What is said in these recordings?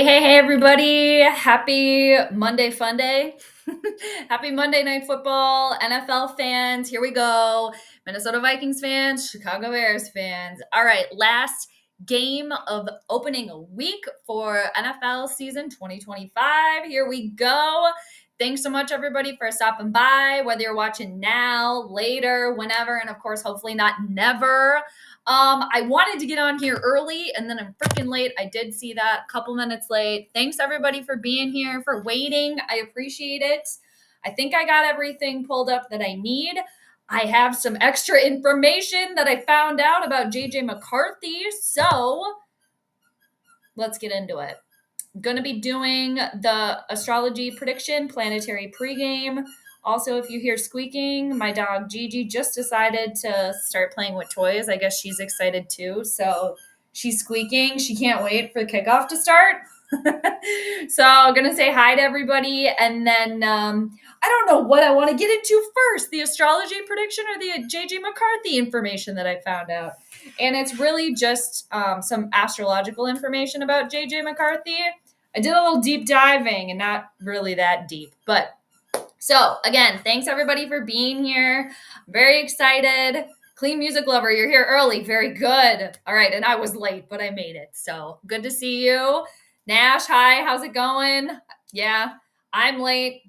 Hey, everybody. Happy Monday Fun Day. Happy Monday Night Football, NFL fans. Here we go. Minnesota Vikings fans, Chicago Bears fans. All right, last game of opening week for NFL season 2025. Here we go. Thanks so much, everybody, for stopping by, whether you're watching now, later, whenever, and of course, hopefully not never. I wanted to get on here early and then I'm freaking late. I did see that a couple minutes late. Thanks everybody for being here, for waiting. I appreciate it. I think I got everything pulled up that I need. I have some extra information that I found out about JJ McCarthy. So let's get into it. I'm going to be doing the astrology prediction, planetary pregame. Also, if you hear squeaking, my dog Gigi just decided to start playing with toys. I guess she's excited too. So she's squeaking. She can't wait for the kickoff to start. So I'm going to say hi to everybody. And then I don't know what I want to get into first, the astrology prediction or the JJ McCarthy information that I found out. And it's really just some astrological information about JJ McCarthy. I did a little deep diving and not really that deep, but so again, thanks everybody for being here. I'm very excited. Clean music lover, you're here early. Very good. All right, and I was late, but I made it. So good to see you. Nash, hi, how's it going? Yeah, I'm late.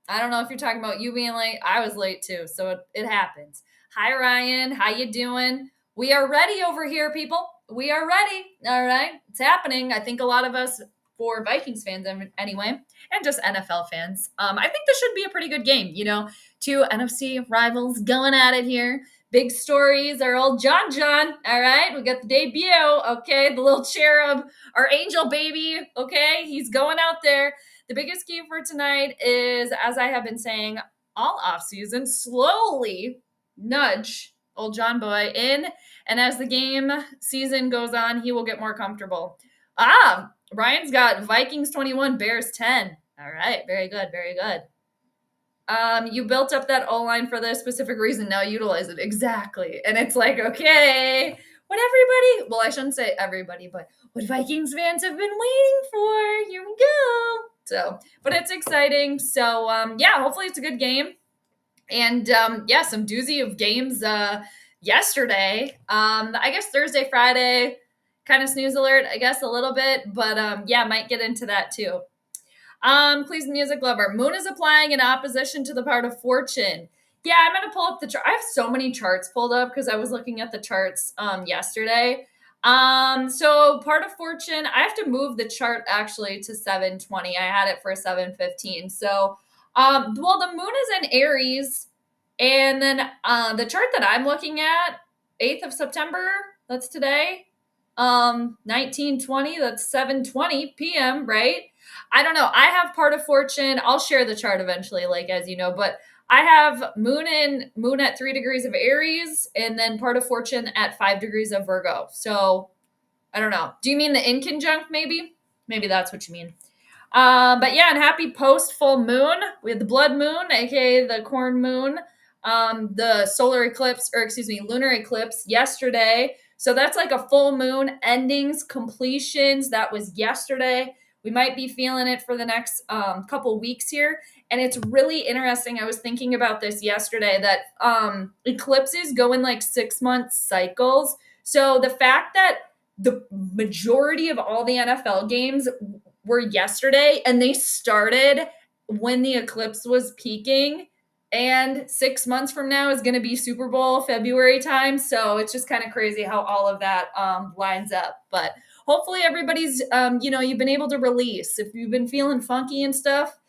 I don't know if you're talking about you being late. I was late too, so it happens. Hi, Ryan. How you doing? We are ready over here, people. We are ready. All right, it's happening. I think a lot of us, for Vikings fans anyway, and just NFL fans. I think this should be a pretty good game. You know, two NFC rivals going at it here. Big stories are old John. All right, we got the debut. Okay, the little cherub, our angel baby. Okay, he's going out there. The biggest game for tonight is, as I have been saying all offseason, slowly nudge old John boy in. And as the game season goes on, he will get more comfortable. Ryan's got Vikings 21, Bears 10. All right. Very good. Very good. You built up that O-line for this specific reason. Now utilize it. Exactly. And it's like, okay, what everybody, well, I shouldn't say everybody, but what Vikings fans have been waiting for. Here we go. So, but it's exciting. So, yeah, hopefully it's a good game. And, yeah, some doozy of games yesterday. I guess Thursday, Friday, kind of snooze alert, I guess, a little bit, but yeah, might get into that too. Please, music lover. Moon is applying in opposition to the part of fortune. Yeah, I'm going to pull up the chart. I have so many charts pulled up because I was looking at the charts yesterday. So part of fortune, I have to move the chart actually to 720. I had it for 715. So, well, the moon is in Aries, and then the chart that I'm looking at, 8th of September, that's today. 1920, that's 7:20 p.m., right? I don't know. I have part of fortune. I'll share the chart eventually, like, as you know, but I have moon at 3 degrees of Aries and then part of fortune at 5 degrees of Virgo. So I don't know. Do you mean the in conjunct maybe? Maybe that's what you mean. But yeah, and happy post full moon. We had the blood moon, aka the corn moon, the solar eclipse, or excuse me, lunar eclipse yesterday. So that's like a full moon, endings, completions. That was yesterday. We might be feeling it for the next couple weeks here. And it's really interesting. I was thinking about this yesterday that eclipses go in like 6-month cycles. So the fact that the majority of all the NFL games were yesterday and they started when the eclipse was peaking, and 6 months from now is going to be Super Bowl February time. So it's just kind of crazy how all of that lines up. But hopefully everybody's, you've been able to release. If you've been feeling funky and stuff,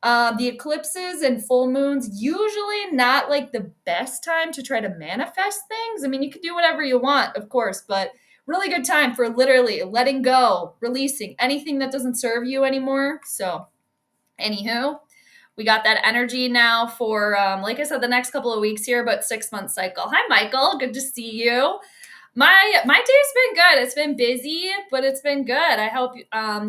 the eclipses and full moons, usually not like the best time to try to manifest things. I mean, you can do whatever you want, of course, but really good time for literally letting go, releasing anything that doesn't serve you anymore. So anywho, we got that energy now for, like I said, the next couple of weeks here, but 6-month cycle. Hi, Michael. Good to see you. My day's been good. It's been busy, but it's been good. I hope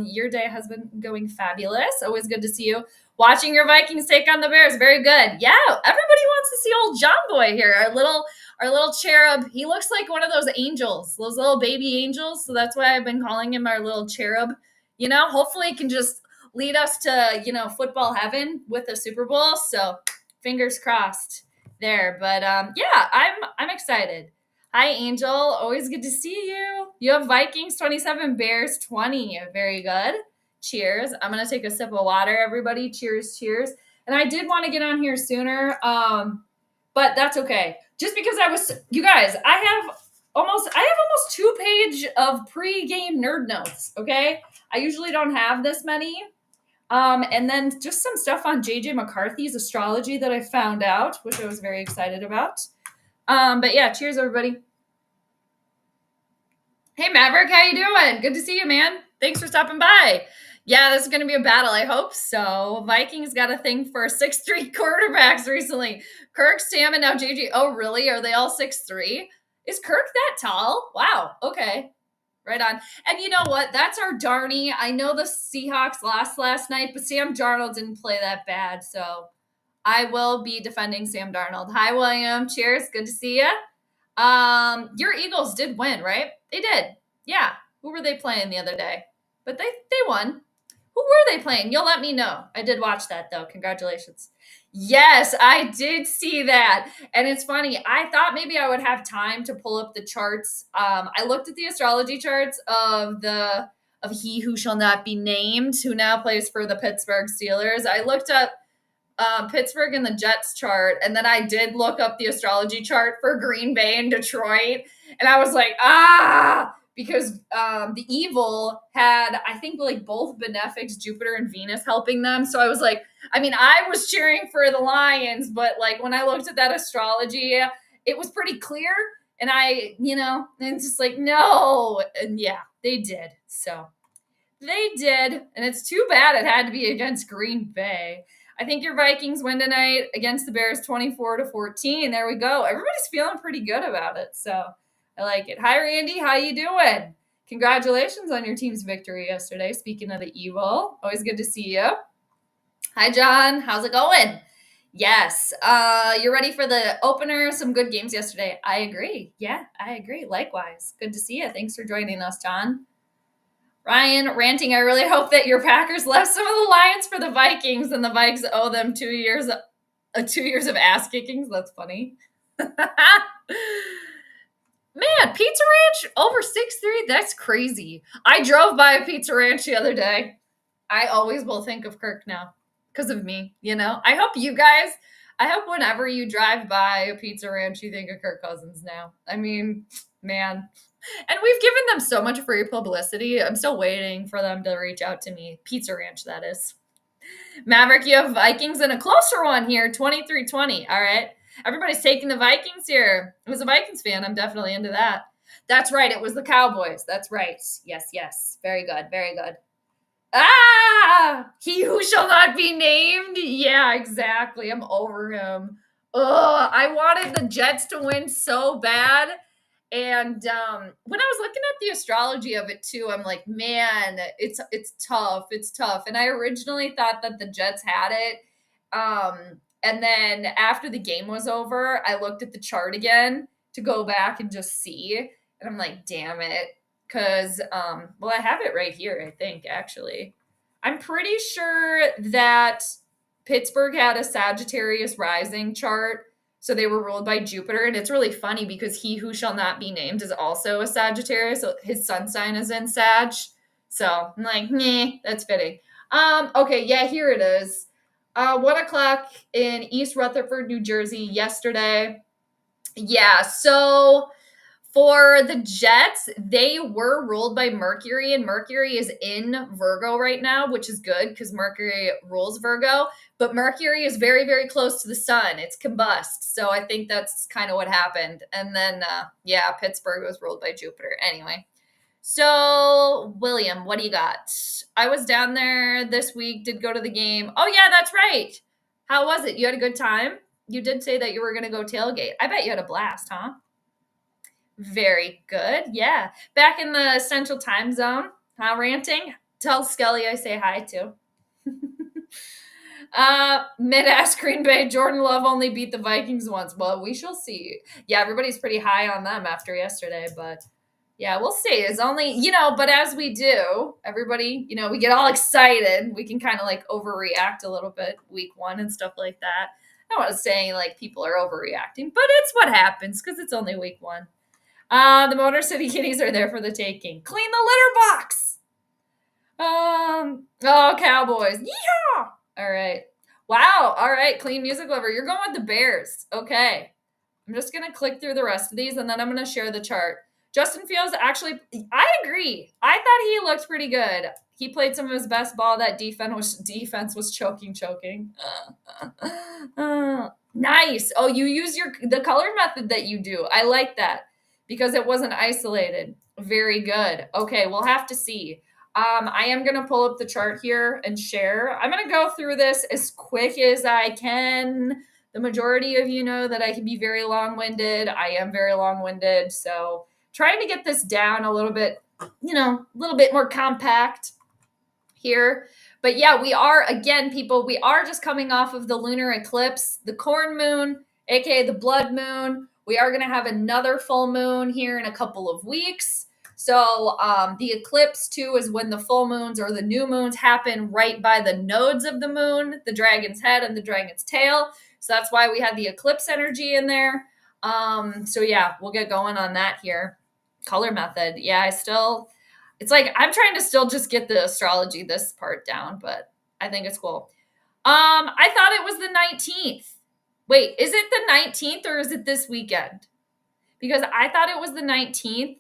your day has been going fabulous. Always good to see you. Watching your Vikings take on the Bears. Very good. Yeah, everybody wants to see old John Boy here. Our little cherub. He looks like one of those angels, those little baby angels. So that's why I've been calling him our little cherub. hopefully it can just lead us to, football heaven with a Super Bowl. So fingers crossed there. But yeah, I'm excited. Hi, Angel. Always good to see you. You have Vikings 27, Bears 20. Very good. Cheers. I'm going to take a sip of water, everybody. Cheers, cheers. And I did want to get on here sooner, but that's okay. Just because you guys, I have almost 2 page of pre-game nerd notes, okay? I usually don't have this many. And then just some stuff on JJ McCarthy's astrology that I found out, which I was very excited about. But yeah, cheers, everybody. Hey, Maverick, how you doing? Good to see you, man. Thanks for stopping by. Yeah, this is going to be a battle. I hope so. Vikings got a thing for 6'3" quarterbacks recently. Kirk, Sam, and now JJ. Oh, really? Are they all 6'3"? Is Kirk that tall? Wow. Okay. Right on. And you know what? That's our Darnie. I know the Seahawks lost last night, but Sam Darnold didn't play that bad. So I will be defending Sam Darnold. Hi, William. Cheers. Good to see you. Your Eagles did win, right? They did. Yeah. Who were they playing the other day? But they won. Who were they playing? You'll let me know. I did watch that, though. Congratulations. Yes, I did see that. And it's funny. I thought maybe I would have time to pull up the charts. I looked at the astrology charts of he who shall not be named, who now plays for the Pittsburgh Steelers. I looked up Pittsburgh and the Jets chart, and then I did look up the astrology chart for Green Bay and Detroit. And I was like, because the evil had, I think, like both benefics, Jupiter and Venus, helping them. So I was like, I was cheering for the Lions, but like when I looked at that astrology, it was pretty clear. And it's just like, no. And yeah, they did. So they did. And it's too bad it had to be against Green Bay. I think your Vikings win tonight against the Bears 24-14. There we go. Everybody's feeling pretty good about it. So I like it. Hi, Randy. How you doing? Congratulations on your team's victory yesterday. Speaking of the evil, always good to see you. Hi, John. How's it going? Yes. You're ready for the opener? Some good games yesterday. I agree. Yeah, I agree. Likewise. Good to see you. Thanks for joining us, John. Ryan ranting, I really hope that your Packers left some of the Lions for the Vikings and the Vikes owe them 2 years of ass kickings. That's funny. Man, Pizza Ranch over 6'3", that's crazy. I drove by a Pizza Ranch the other day. I always will think of Kirk now because of me, I hope whenever you drive by a Pizza Ranch, you think of Kirk Cousins now. Man. And we've given them so much free publicity. I'm still waiting for them to reach out to me. Pizza Ranch, that is. Maverick, you have Vikings and a closer one here, 23-20. All right. Everybody's taking the Vikings here. As a Vikings fan, I'm definitely into that. That's right. It was the Cowboys. That's right. Yes. Very good. Very good. He who shall not be named. Yeah, exactly. I'm over him. I wanted the Jets to win so bad. And when I was looking at the astrology of it too, I'm like, man, it's tough. It's tough. And I originally thought that the Jets had it. And then after the game was over, I looked at the chart again to go back and just see. And I'm like, damn it. Because, I have it right here, I think, actually. I'm pretty sure that Pittsburgh had a Sagittarius rising chart. So they were ruled by Jupiter. And it's really funny because he who shall not be named is also a Sagittarius. So his sun sign is in Sag. So I'm like, that's fitting. Okay, yeah, here it is. 1 o'clock in East Rutherford, New Jersey yesterday. Yeah, so for the Jets, they were ruled by Mercury, and Mercury is in Virgo right now, which is good because Mercury rules Virgo. But Mercury is very, very close to the sun. It's combust. So I think that's kind of what happened. And then, Pittsburgh was ruled by Jupiter. Anyway. So, William, what do you got? I was down there this week, did go to the game. Oh, yeah, that's right. How was it? You had a good time? You did say that you were going to go tailgate. I bet you had a blast, huh? Very good. Yeah. Back in the Central Time Zone. Huh, ranting? Tell Skelly I say hi to. Mid-ass Green Bay, Jordan Love only beat the Vikings once. Well, we shall see. Yeah, everybody's pretty high on them after yesterday, but Yeah, we'll see. It's only, but as we do, everybody, we get all excited. We can kind of like overreact a little bit week one and stuff like that. I wasn't saying like people are overreacting, but it's what happens because it's only week one. The Motor City Kitties are there for the taking. Clean the litter box. Oh, Cowboys. Yeehaw! All right. Wow. All right. Clean music lover. You're going with the Bears. Okay. I'm just going to click through the rest of these and then I'm going to share the chart. Justin Fields, actually, I agree. I thought he looked pretty good. He played some of his best ball. That defense was choking. Nice. Oh, you use the color method that you do. I like that because it wasn't isolated. Very good. Okay, we'll have to see. I am going to pull up the chart here and share. I'm going to go through this as quick as I can. The majority of you know that I can be very long-winded. I am very long-winded. So trying to get this down a little bit, a little bit more compact here. But yeah, we are, again, people, we are just coming off of the lunar eclipse, the corn moon, aka the blood moon. We are going to have another full moon here in a couple of weeks. So the eclipse too is when the full moons or the new moons happen right by the nodes of the moon, the dragon's head and the dragon's tail. So that's why we had the eclipse energy in there. So yeah, we'll get going on that here. Color method. Yeah, it's like I'm trying to still just get the astrology, this part down, but I think it's cool. I thought it was the 19th. Wait, is it the 19th or is it this weekend? Because I thought it was the 19th.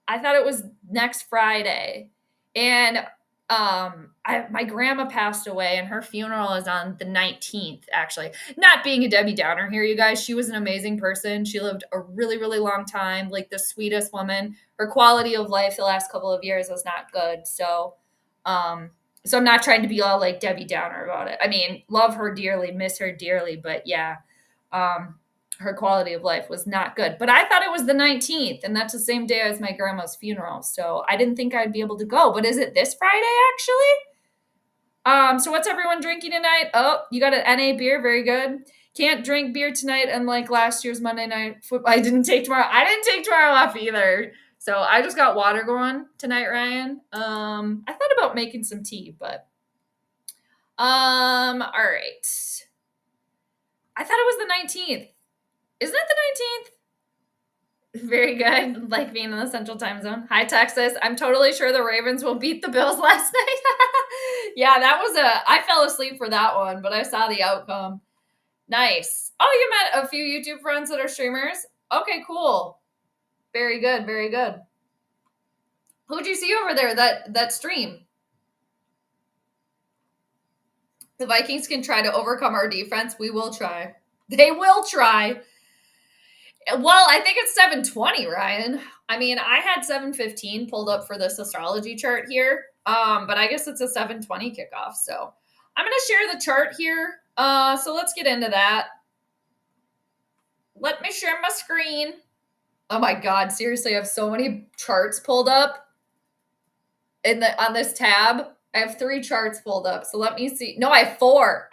I thought it was next Friday. And my grandma passed away and her funeral is on the 19th, actually. Not being a Debbie Downer here, you guys. She was an amazing person. She lived a really, really long time, like the sweetest woman. Her quality of life the last couple of years was not good. So I'm not trying to be all like Debbie Downer about it. I mean, love her dearly, miss her dearly, but yeah. Her quality of life was not good. But I thought it was the 19th, and that's the same day as my grandma's funeral. So I didn't think I'd be able to go. But is it this Friday, actually? So what's everyone drinking tonight? Oh, you got an NA beer. Very good. Can't drink beer tonight, unlike last year's Monday night football. I didn't take tomorrow off either. So I just got water going tonight, Ryan. I thought about making some tea, but all right. I thought it was the 19th. Isn't it the 19th? Very good. Like being in the Central Time Zone. Hi, Texas. I'm totally sure the Ravens will beat the Bills last night. Yeah, I fell asleep for that one, but I saw the outcome. Nice. Oh, you met a few YouTube friends that are streamers? Okay, cool. Very good. Very good. Who'd you see over there that stream? The Vikings can try to overcome our defense. We will try. They will try. Well, I think it's 7:20, Ryan. I mean, I had 7:15 pulled up for this astrology chart here, but I guess it's a 7:20 kickoff. So I'm going to share the chart here. So let's get into that. Let me share my screen. Oh my God, seriously, I have so many charts pulled up on this tab. I have 3 charts pulled up. So let me see. No, I have 4.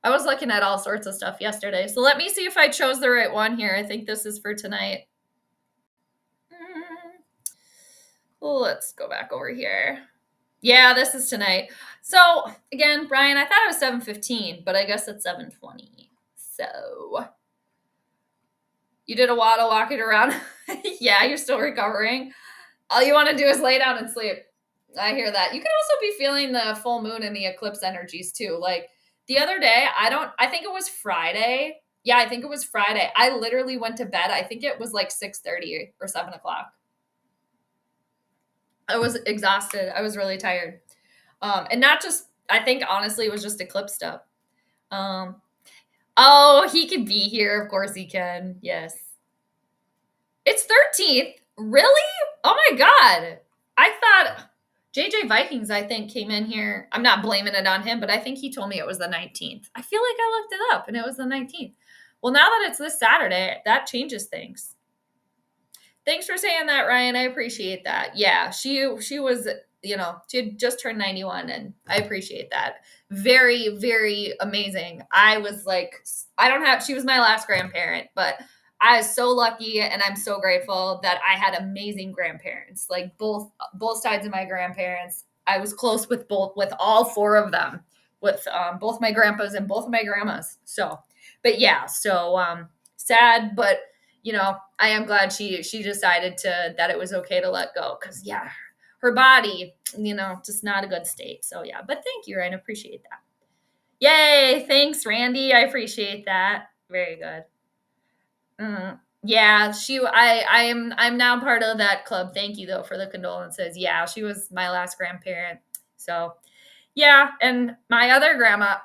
I was looking at all sorts of stuff yesterday. So let me see if I chose the right one here. I think this is for tonight. Let's go back over here. Yeah, this is tonight. So again, Brian, I thought it was 7:15, but I guess it's 7:20. So you did a lot of walking around. Yeah, you're still recovering. All you want to do is lay down and sleep. I hear that. You can also be feeling the full moon and the eclipse energies too. Like the other day, I think it was Friday. Yeah, I think it was Friday. I literally went to bed. I think it was like 6:30 or 7 o'clock. I was exhausted. I was really tired. And not just, I think honestly, it was just eclipse stuff. Oh, he can be here. Of course he can. Yes. It's 13th. Really? Oh my God. I thought JJ Vikings, I think, came in here. I'm not blaming it on him, but I think he told me it was the 19th. I feel like I looked it up and it was the 19th. Well, now that it's this Saturday, that changes things. Thanks for saying that, Ryan. I appreciate that. Yeah, she was, she had just turned 91 and I appreciate that. Very, very amazing. I was like, she was my last grandparent, but I was so lucky, and I'm so grateful that I had amazing grandparents. Like both sides of my grandparents, I was close with all four of them, with both my grandpas and both of my grandmas. So, but yeah, so sad, but I am glad she decided that it was okay to let go, because yeah, her body, just not a good state. So yeah, but thank you, Ryan. I appreciate that. Yay! Thanks, Randy. I appreciate that. Very good. Yeah, I'm now part of that club. Thank you though for the condolences. Yeah, she was my last grandparent. So yeah, and my other grandma,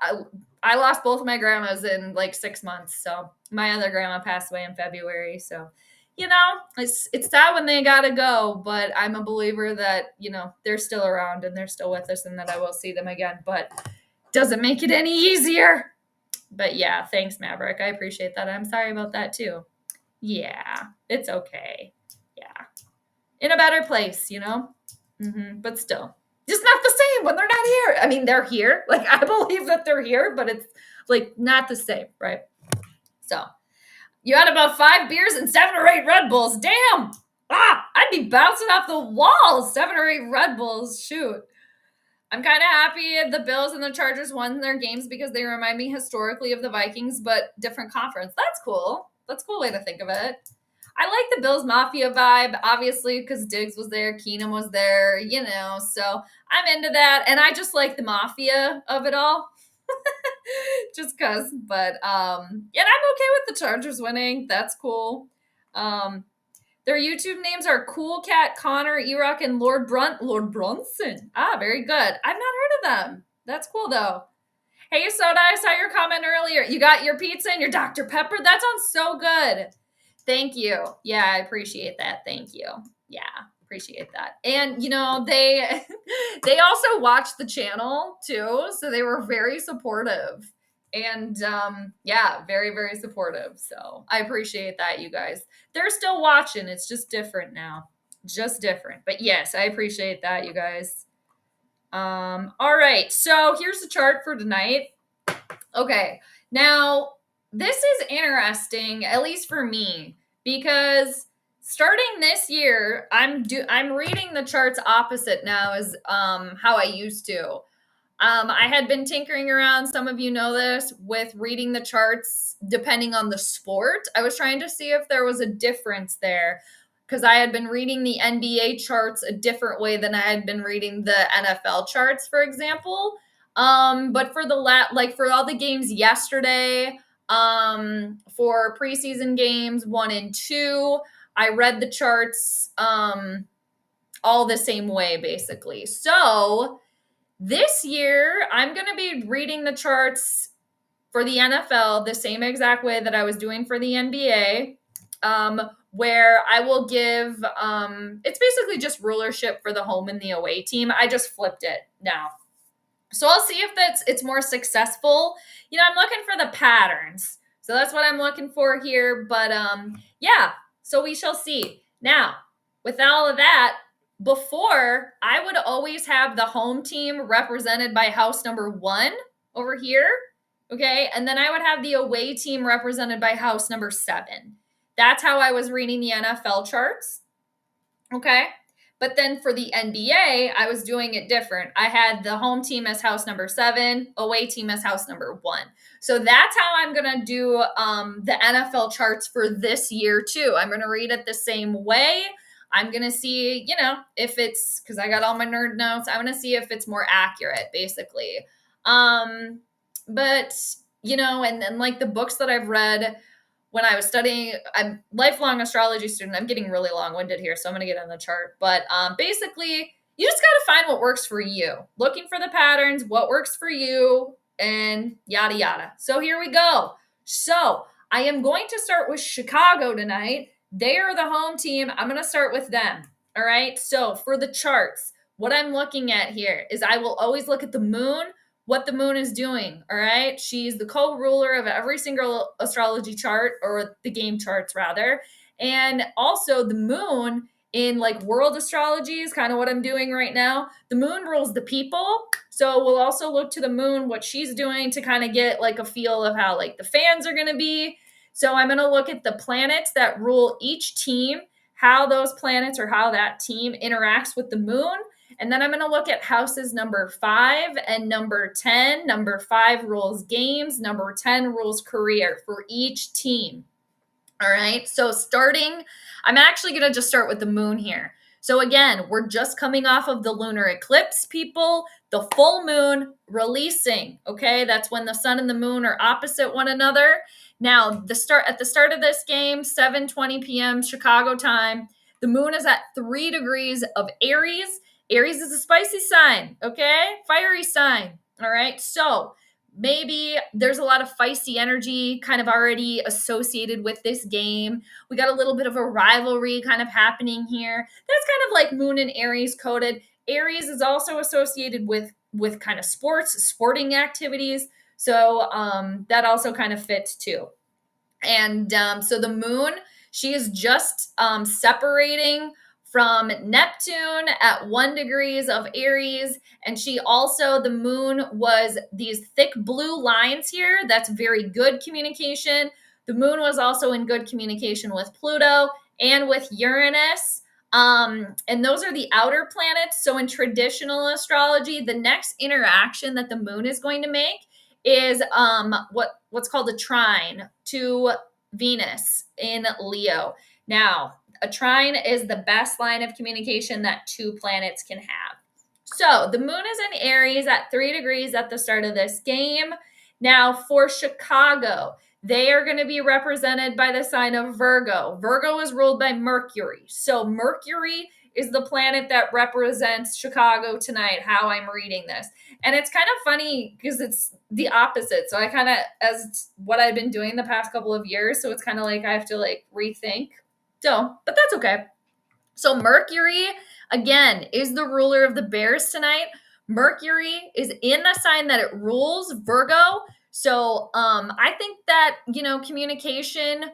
I lost both of my grandmas in like 6 months. So my other grandma passed away in February. So it's sad when they gotta go, but I'm a believer that they're still around and they're still with us, and that I will see them again. But doesn't make it any easier. But yeah, thanks, Maverick. I appreciate that. I'm sorry about that too. Yeah, it's okay. Yeah. In a better place, but still, just not the same when they're not here. I mean, they're here. Like, I believe that they're here, but it's like not the same, right? So, you had about 5 beers and 7 or 8 Red Bulls. Damn. I'd be bouncing off the walls. 7 or 8 Red Bulls. Shoot. I'm kind of happy the Bills and the Chargers won their games because they remind me historically of the Vikings, but different conference. That's cool. That's a cool way to think of it. I like the Bills Mafia vibe, obviously, because Diggs was there, Keenum was there, so I'm into that. And I just like the mafia of it all. Just because. But, and I'm okay with the Chargers winning. That's cool. Their YouTube names are Cool Cat, Connor, Erock, and Lord Brunson. Very good. I've not heard of them. That's cool, though. Hey, Soda, I saw your comment earlier. You got your pizza and your Dr. Pepper? That sounds so good. Thank you. Yeah, I appreciate that. Thank you. Yeah, appreciate that. And, they they also watched the channel, too, so they were very supportive. And, yeah, very, very supportive. So I appreciate that, you guys. They're still watching. It's just different now. Just different. But, yes, I appreciate that, you guys. All right. So here's the chart for tonight. Okay. Now, this is interesting, at least for me, because starting this year, I'm reading the charts opposite now as how I used to. I had been tinkering around, some of you know this, with reading the charts depending on the sport. I was trying to see if there was a difference there, because I had been reading the NBA charts a different way than I had been reading the NFL charts, for example. But for for all the games yesterday, for preseason games 1 and 2, I read the charts all the same way, basically. So this year, I'm going to be reading the charts for the NFL the same exact way that I was doing for the NBA, where I will give, it's basically just rulership for the home and the away team. I just flipped it now. So I'll see if it's more successful. I'm looking for the patterns. So that's what I'm looking for here. But yeah, so we shall see. Now, with all of that, before, I would always have the home team represented by house number 1 over here. Okay. And then I would have the away team represented by house number 7. That's how I was reading the NFL charts. Okay. But then for the NBA, I was doing it different. I had the home team as house number 7, away team as house number 1. So that's how I'm going to do the NFL charts for this year too. I'm going to read it the same way. I'm going to see, if it's, because I got all my nerd notes, I'm going to see if it's more accurate, basically. But, and then like the books that I've read when I was studying, I'm a lifelong astrology student. I'm getting really long-winded here, so I'm going to get on the chart. But basically, you just got to find what works for you. Looking for the patterns, what works for you, and yada, yada. So here we go. So I am going to start with Chicago tonight. They are the home team. I'm going to start with them. All right. So for the charts, what I'm looking at here is I will always look at the moon, what the moon is doing. All right. She's the co-ruler of every single astrology chart, or the game charts rather. And also the moon in like world astrology is kind of what I'm doing right now. The moon rules the people. So we'll also look to the moon, what she's doing, to kind of get like a feel of how like the fans are going to be. So I'm going to look at the planets that rule each team, how those planets or how that team interacts with the moon. And then I'm going to look at houses number 5 and number 10. Number 5 rules games, number 10 rules career for each team. All right. So I'm actually going to just start with the moon here. So again, we're just coming off of the lunar eclipse, people, the full moon releasing. Okay. That's when the sun and the moon are opposite one another. Now, at the start of this game, 7:20 p.m. Chicago time, the moon is at 3 degrees of Aries. Aries is a spicy sign. Okay. Fiery sign. All right. So maybe there's a lot of feisty energy kind of already associated with this game. We got a little bit of a rivalry kind of happening here. That's kind of like Moon and Aries coded. Aries is also associated with kind of sporting activities. So that also kind of fits too. And so the moon, she is just separating from Neptune at 1 degrees of Aries. And the moon was these thick blue lines here. That's very good communication. The moon was also in good communication with Pluto and with Uranus. And those are the outer planets. So in traditional astrology, the next interaction that the moon is going to make is what's called a trine to Venus in Leo. Now, a trine is the best line of communication that two planets can have. So the moon is in Aries at 3 degrees at the start of this game. Now for Chicago, they are going to be represented by the sign of Virgo. Virgo is ruled by Mercury. So Mercury is the planet that represents Chicago tonight, how I'm reading this. And it's kind of funny because it's the opposite. So I kind of, as what I've been doing the past couple of years, so it's kind of like I have to like rethink. So, but that's okay. So Mercury, again, is the ruler of the Bears tonight. Mercury is in the sign that it rules, Virgo. So I think that, communication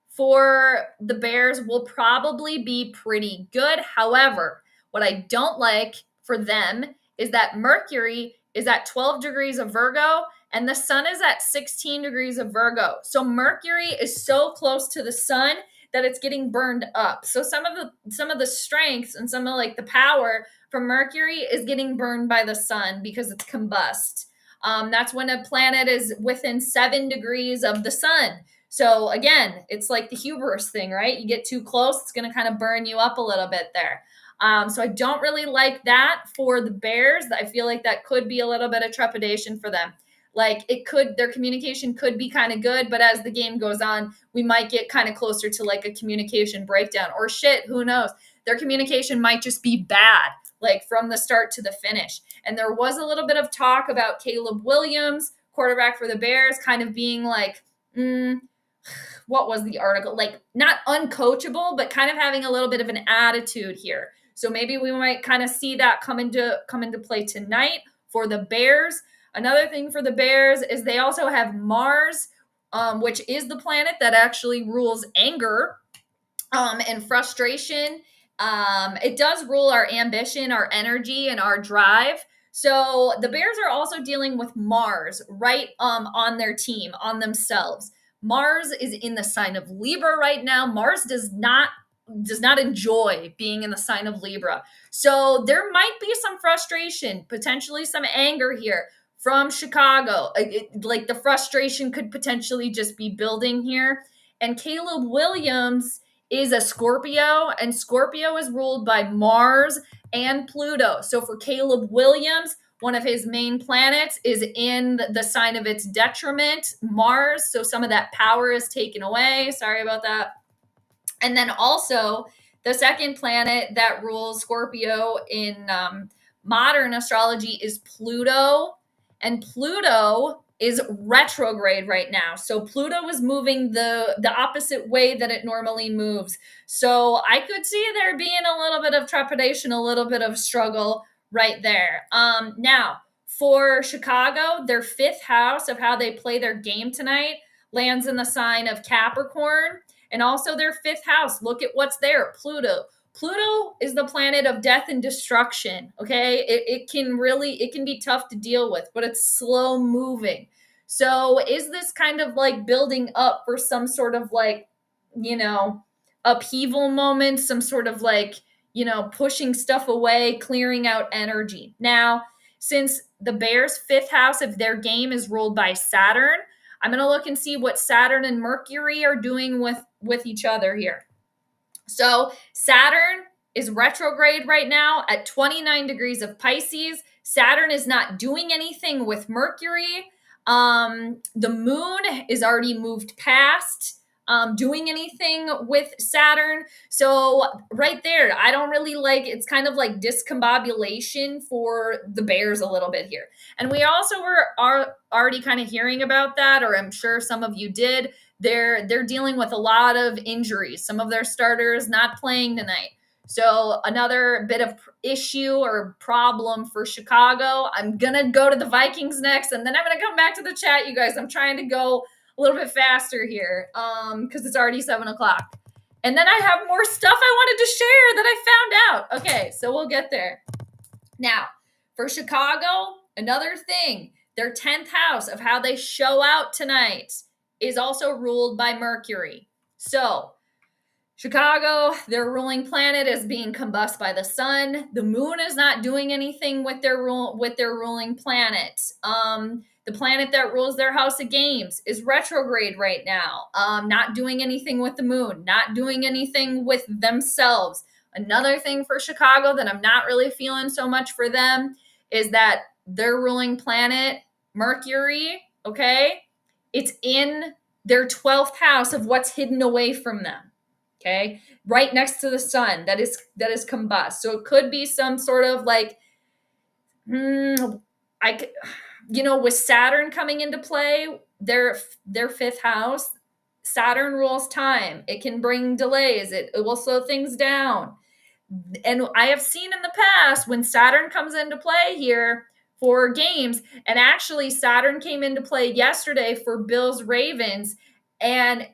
for the Bears will probably be pretty good. However, what I don't like for them is that Mercury is at 12 degrees of Virgo and the sun is at 16 degrees of Virgo. So Mercury is so close to the sun that it's getting burned up. So some of the strengths and some of like the power from Mercury is getting burned by the sun because it's combust. That's when a planet is within 7 degrees of the sun. So again, it's like the hubris thing, right? You get too close, it's going to kind of burn you up a little bit there. So I don't really like that for the Bears. I feel like that could be a little bit of trepidation for them. Like their communication could be kind of good, but as the game goes on, we might get kind of closer to like a communication breakdown or shit. Who knows? Their communication might just be bad, like from the start to the finish. And there was a little bit of talk about Caleb Williams, quarterback for the Bears, kind of being like, what was the article? Like not uncoachable, but kind of having a little bit of an attitude here. So maybe we might kind of see that come into play tonight for the Bears. Another thing for the Bears is they also have Mars, which is the planet that actually rules anger and frustration. It does rule our ambition, our energy, and our drive. So the Bears are also dealing with Mars right on their team, on themselves. Mars is in the sign of Libra right now. Mars does not enjoy being in the sign of Libra. So there might be some frustration, potentially some anger here from Chicago. Like the frustration could potentially just be building here. And Caleb Williams is a Scorpio, and Scorpio is ruled by Mars and Pluto. So for Caleb Williams, one of his main planets is in the sign of its detriment, Mars. So some of that power is taken away. Sorry about that. And then also the second planet that rules Scorpio in modern astrology is Pluto. And Pluto is retrograde right now. So Pluto is moving the opposite way that it normally moves. So I could see there being a little bit of trepidation, a little bit of struggle right there. Now, for Chicago, their 5th house of how they play their game tonight lands in the sign of Capricorn. And also their 5th house. Look at what's there, Pluto. Pluto is the planet of death and destruction, okay? It can be tough to deal with, but it's slow moving. So is this kind of like building up for some sort of like, upheaval moment, some sort of like, pushing stuff away, clearing out energy? Now, since the Bears' fifth house of their game is ruled by Saturn, I'm going to look and see what Saturn and Mercury are doing with each other here. So Saturn is retrograde right now at 29 degrees of Pisces. Saturn is not doing anything with Mercury. The moon is already moved past doing anything with Saturn. So right there, I don't really like, it's kind of like discombobulation for the Bears a little bit here. And we also are already kind of hearing about that, or I'm sure some of you did. They're dealing with a lot of injuries. Some of their starters not playing tonight. So another bit of issue or problem for Chicago. I'm going to go to the Vikings next, and then I'm going to come back to the chat, you guys. I'm trying to go a little bit faster here because it's already 7 o'clock. And then I have more stuff I wanted to share that I found out. Okay, so we'll get there. Now, for Chicago, another thing, their 10th house of how they show out tonight is also ruled by Mercury. So Chicago, their ruling planet is being combusted by the sun. The moon is not doing anything with their ruling planet. The planet that rules their house of games is retrograde right now. Not doing anything with the moon, not doing anything with themselves. Another thing for Chicago that I'm not really feeling so much for them is that their ruling planet, Mercury, okay, it's in their 12th house of what's hidden away from them. Okay, right next to the sun that is combust. So it could be some sort of like, with Saturn coming into play, their fifth house, Saturn rules time. It can bring delays. It will slow things down. And I have seen in the past when Saturn comes into play here for games, and actually Saturn came into play yesterday for Bills Ravens, and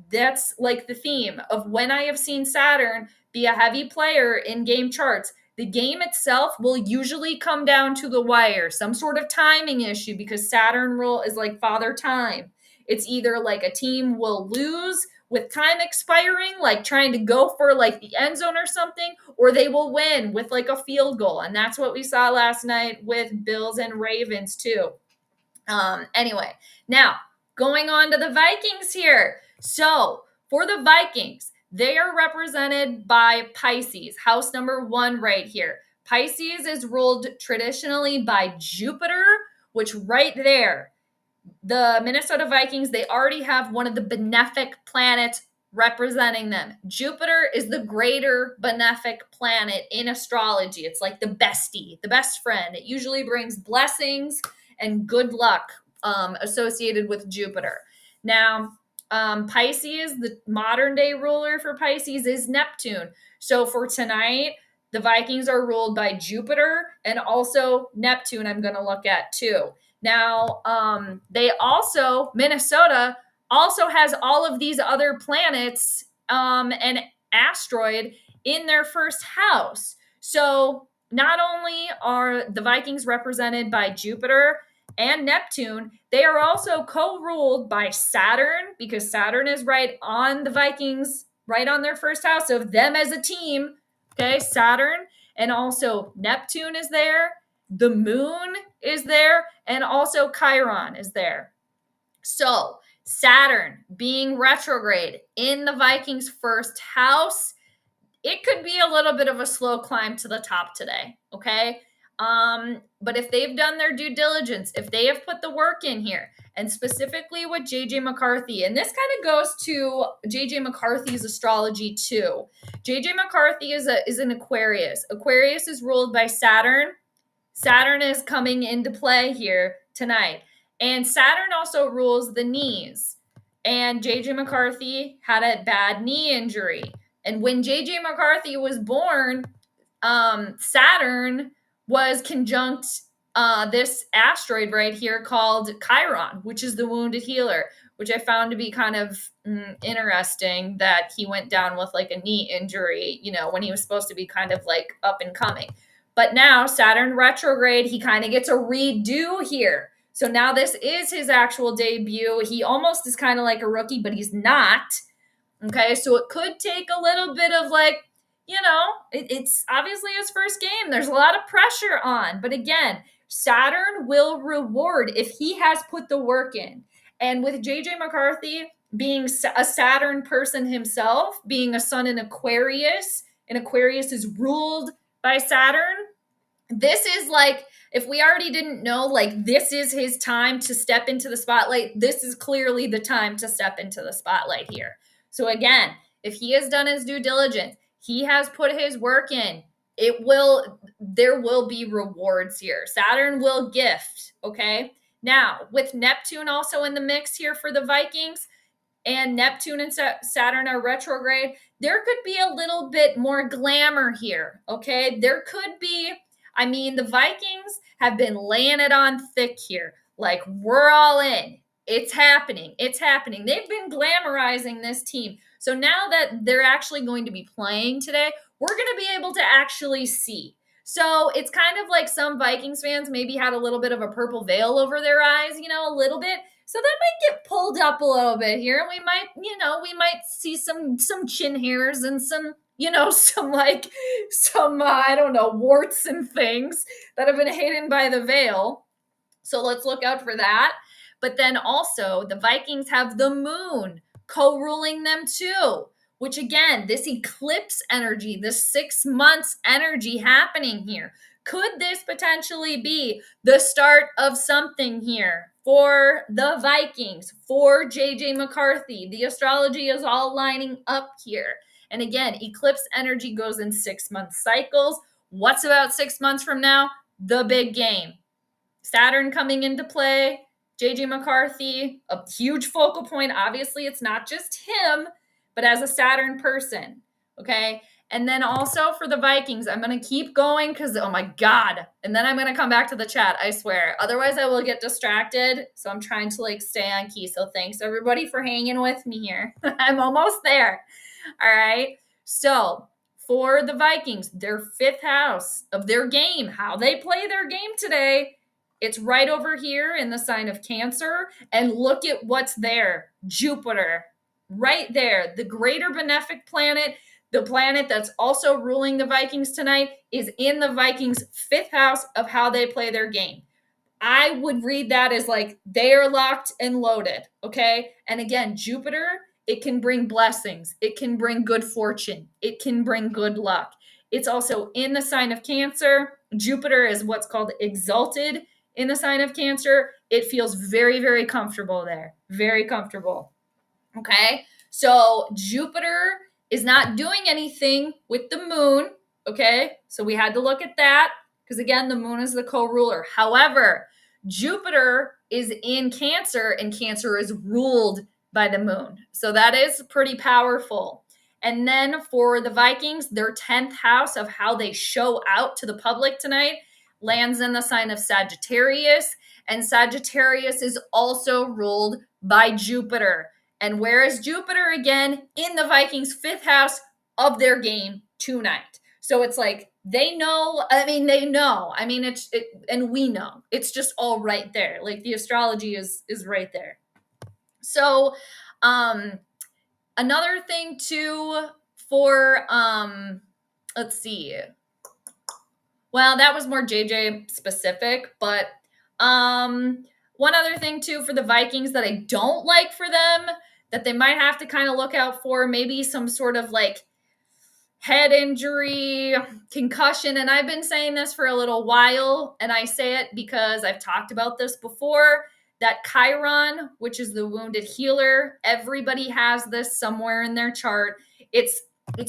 that's like the theme of when I have seen Saturn be a heavy player in game charts. The game itself will usually come down to the wire, some sort of timing issue, because Saturn rule is like father time. It's either like a team will lose with time expiring, like trying to go for like the end zone or something, or they will win with like a field goal. And that's what we saw last night with Bills and Ravens too. Anyway, now going on to the Vikings here. So for the Vikings, they are represented by Pisces, house number 1 right here. Pisces is ruled traditionally by Jupiter, which right there, the Minnesota Vikings, they already have one of the benefic planets representing them. Jupiter is the greater benefic planet in astrology. It's like the bestie, the best friend. It usually brings blessings and good luck associated with Jupiter. Now, Pisces, the modern day ruler for Pisces is Neptune. So for tonight, the Vikings are ruled by Jupiter and also Neptune I'm going to look at too. Now, Minnesota also has all of these other planets and asteroid in their first house. So not only are the Vikings represented by Jupiter and Neptune, they are also co-ruled by Saturn, because Saturn is right on the Vikings, right on their first house of them as a team. Okay, Saturn, and also Neptune is there. The moon is there, and also Chiron is there. So Saturn being retrograde in the Vikings' first house, it could be a little bit of a slow climb to the top today, okay? But if they've done their due diligence, if they have put the work in here, and specifically with JJ McCarthy, and this kind of goes to JJ McCarthy's astrology too. JJ McCarthy is an Aquarius. Aquarius is ruled by Saturn. Saturn is coming into play here tonight. And Saturn also rules the knees. And JJ McCarthy had a bad knee injury. And when JJ McCarthy was born, Saturn was conjunct this asteroid right here called Chiron, which is the wounded healer, which I found to be kind of interesting that he went down with like a knee injury, when he was supposed to be kind of like up and coming. But now Saturn retrograde, he kind of gets a redo here. So now this is his actual debut. He almost is kind of like a rookie, but he's not. Okay, so it could take a little bit of like, it's obviously his first game. There's a lot of pressure on. But again, Saturn will reward if he has put the work in. And with JJ McCarthy being a Saturn person himself, being a sun in Aquarius, and Aquarius is ruled by Saturn, this is like, if we already didn't know, like, this is his time to step into the spotlight. This is clearly the time to step into the spotlight here. So again, if he has done his due diligence, he has put his work in, there will be rewards here. Saturn will gift, okay? Now, with Neptune also in the mix here for the Vikings, and Neptune and Saturn are retrograde, there could be a little bit more glamour here, okay? There could be, the Vikings have been laying it on thick here. Like, we're all in. It's happening. It's happening. They've been glamorizing this team. So now that they're actually going to be playing today, we're going to be able to actually see. So it's kind of like some Vikings fans maybe had a little bit of a purple veil over their eyes, a little bit. So that might get pulled up a little bit here. And we might see some chin hairs and some I don't know, warts and things that have been hidden by the veil. So let's look out for that. But then also the Vikings have the moon co-ruling them too, which again, this eclipse energy, this 6 months energy happening here. Could this potentially be the start of something here for the Vikings, for JJ McCarthy? The astrology is all lining up here. And again, eclipse energy goes in 6 month cycles. What's about 6 months from now? The big game. Saturn coming into play, JJ McCarthy, a huge focal point. Obviously, it's not just him, but as a Saturn person, okay? And then also for the Vikings, I'm going to keep going because, oh my God. And then I'm going to come back to the chat, I swear. Otherwise, I will get distracted. So I'm trying to stay on key. So thanks everybody for hanging with me here. I'm almost there. All right. So for the Vikings, their 5th house of their game, how they play their game today, it's right over here in the sign of Cancer. And look at what's there. Jupiter, right there. The greater benefic planet, the planet that's also ruling the Vikings tonight, is in the Vikings' 5th house of how they play their game. I would read that as like they are locked and loaded, okay? And again, Jupiter, it can bring blessings. It can bring good fortune. It can bring good luck. It's also in the sign of Cancer. Jupiter is what's called exalted in the sign of Cancer. It feels very, very comfortable there. Very comfortable. Okay? So Jupiter is not doing anything with the moon. Okay? So we had to look at that because, again, the moon is the co-ruler. However, Jupiter is in Cancer, and Cancer is ruled by the moon. So that is pretty powerful. And then for the Vikings, their 10th house of how they show out to the public tonight lands in the sign of Sagittarius. And Sagittarius is also ruled by Jupiter. And where is Jupiter again? In the Vikings' 5th house of their game tonight. So it's like they know. They know. And we know. It's just all right there. Like the astrology is right there. So, another thing too for let's see. Well, that was more JJ specific, but one other thing too for the Vikings that I don't like for them that they might have to kind of look out for, maybe some sort of like head injury, concussion. And I've been saying this for a little while, and I say it because I've talked about this before, that Chiron, which is the wounded healer, everybody has this somewhere in their chart. It's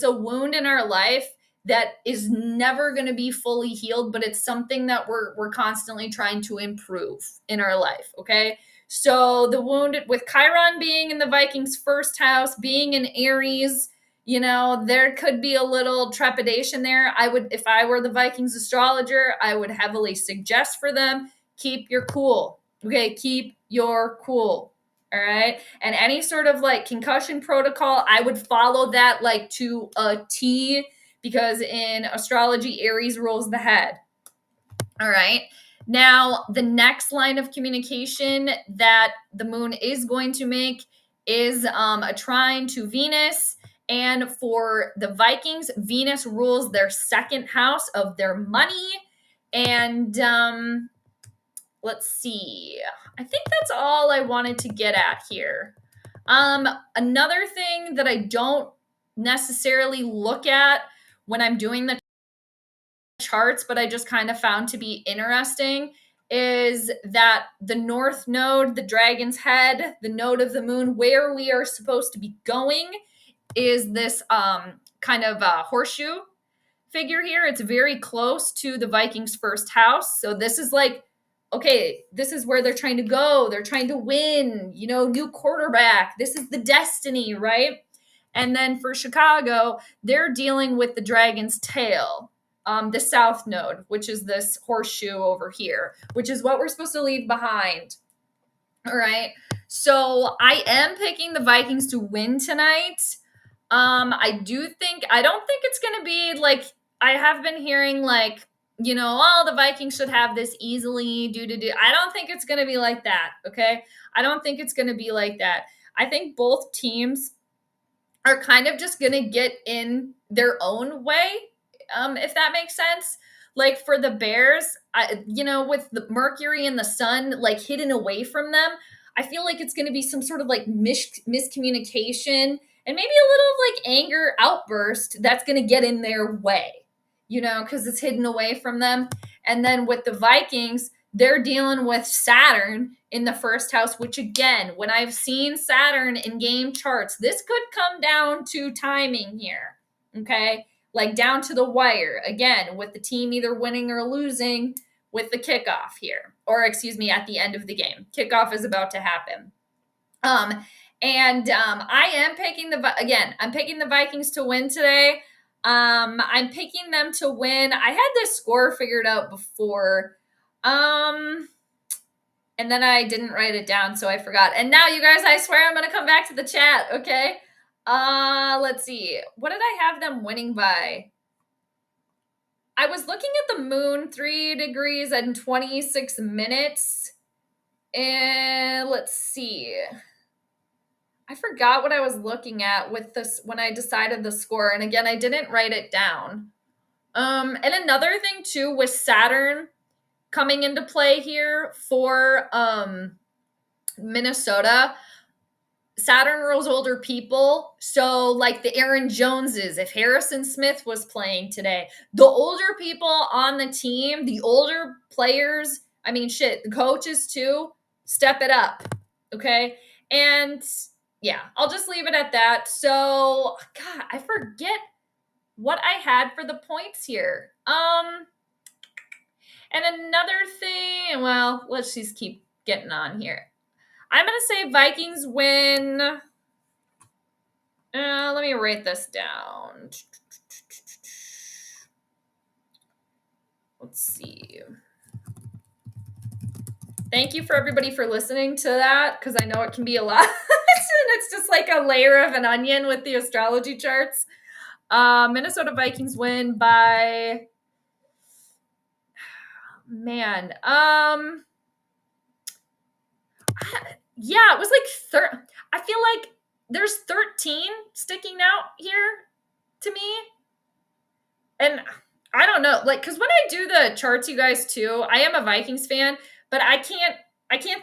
a wound in our life that is never going to be fully healed, but it's something that we're constantly trying to improve in our life, okay? So the wound with Chiron being in the Vikings' 1st house, being in Aries, there could be a little trepidation there. If I were the Vikings astrologer, I would heavily suggest for them, keep your cool. Okay, keep your cool. All right. And any sort of like concussion protocol, I would follow that like to a T, because in astrology, Aries rules the head. All right. Now, the next line of communication that the moon is going to make is a trine to Venus. And for the Vikings, Venus rules their second house of their money. And let's see. I think that's all I wanted to get at here. Another thing that I don't necessarily look at when I'm doing the charts, but I just kind of found to be interesting is that the north node, the dragon's head, the node of the moon, where we are supposed to be going is this kind of horseshoe figure here. It's very close to the Vikings' first house. So this is like, okay, this is where they're trying to go. They're trying to win, new quarterback. This is the destiny, right? And then for Chicago, they're dealing with the dragon's tail, the south node, which is this horseshoe over here, which is what we're supposed to leave behind. All right. So I am picking the Vikings to win tonight. I don't think it's going to be like, I have been hearing like, the Vikings should have this easily I don't think it's going to be like that. Okay. I don't think it's going to be like that. I think both teams are kind of just going to get in their own way, if that makes sense. Like for the Bears, with the Mercury and the sun like hidden away from them, I feel like it's going to be some sort of like miscommunication and maybe a little like anger outburst that's going to get in their way, because it's hidden away from them. And then with the Vikings, they're dealing with Saturn in the first house, which again, when I've seen Saturn in game charts, this could come down to timing here. Okay. Like down to the wire again, with the team either winning or losing with the kickoff here, or excuse me, at the end of the game. Kickoff is about to happen. I am picking I'm picking the Vikings to win today. I'm picking them to win. I had this score figured out before. And then I didn't write it down, so I forgot. And now, you guys, I swear I'm going to come back to the chat, okay? Let's see. What did I have them winning by? I was looking at the moon, 3 degrees and 26 minutes. And let's see. I forgot what I was looking at with this when I decided the score. And again, I didn't write it down. And another thing, too, with Saturn coming into play here for Minnesota, Saturn rules older people. So like the Aaron Joneses, if Harrison Smith was playing today, the older people on the team, the older players, the coaches too, step it up. Okay. And yeah, I'll just leave it at that. So God, I forget what I had for the points here. And another thing, well, let's just keep getting on here. I'm going to say Vikings win. Let me write this down. Let's see. Thank you for everybody for listening to that, because I know it can be a lot. It's just like a layer of an onion with the astrology charts. Minnesota Vikings win by... Man. Yeah, it was like I feel like there's 13 sticking out here to me. And I don't know, like, because when I do the charts, you guys too, I am a Vikings fan, but I can't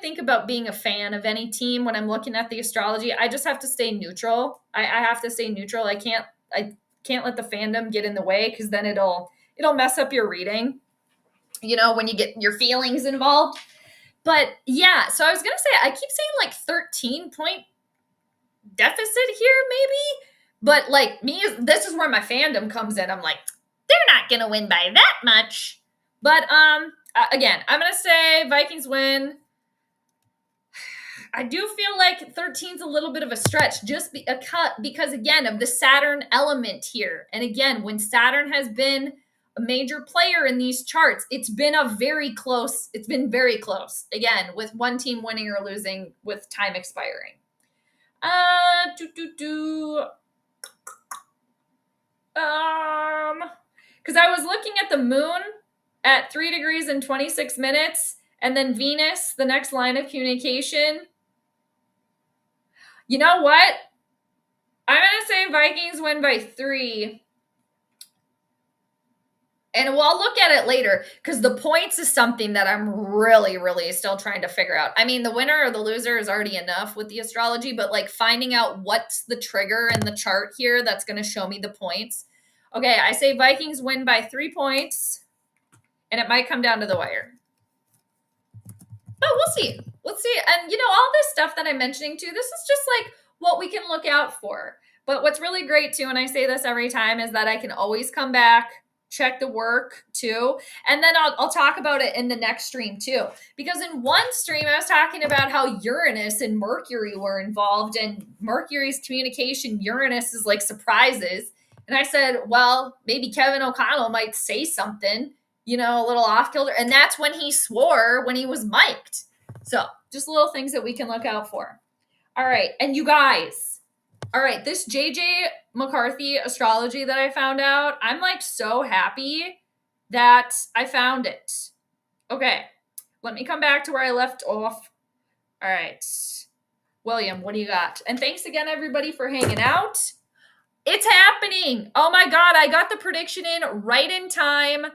think about being a fan of any team when I'm looking at the astrology. I just have to stay neutral. I have to stay neutral. I can't let the fandom get in the way, because then it'll mess up your reading, when you get your feelings involved. But yeah, so I was going to say, I keep saying like 13-point deficit here, maybe. But like me, this is where my fandom comes in. I'm like, they're not going to win by that much. But again, I'm going to say Vikings win. I do feel like 13's a little bit of a stretch, just because, again, of the Saturn element here. And again, when Saturn has been a major player in these charts, it's been very close, again, with one team winning or losing with time expiring. Because I was looking at the moon at 3 degrees and 26 minutes. And then Venus, the next line of communication. You know what? I'm going to say Vikings win by 3. And we'll look at it later because the points is something that I'm really, really still trying to figure out. I mean, the winner or the loser is already enough with the astrology, but like finding out what's the trigger in the chart here that's going to show me the points. Okay, I say Vikings win by 3 points, and it might come down to the wire. But we'll see. Let's see. And, all this stuff that I'm mentioning too, this is just like what we can look out for. But what's really great too, and I say this every time, is that I can always come back, check the work too. And then I'll talk about it in the next stream too. Because in one stream, I was talking about how Uranus and Mercury were involved, and Mercury's communication, Uranus is like surprises. And I said, well, maybe Kevin O'Connell might say something, a little off kilter. And that's when he swore when he was mic'd. So just little things that we can look out for. All right. And you guys, all right, this JJ McCarthy astrology that I found out, I'm like so happy that I found it. Okay. Let me come back to where I left off. All right. William, what do you got? And thanks again, everybody, for hanging out. It's happening. Oh my God. I got the prediction in right in time.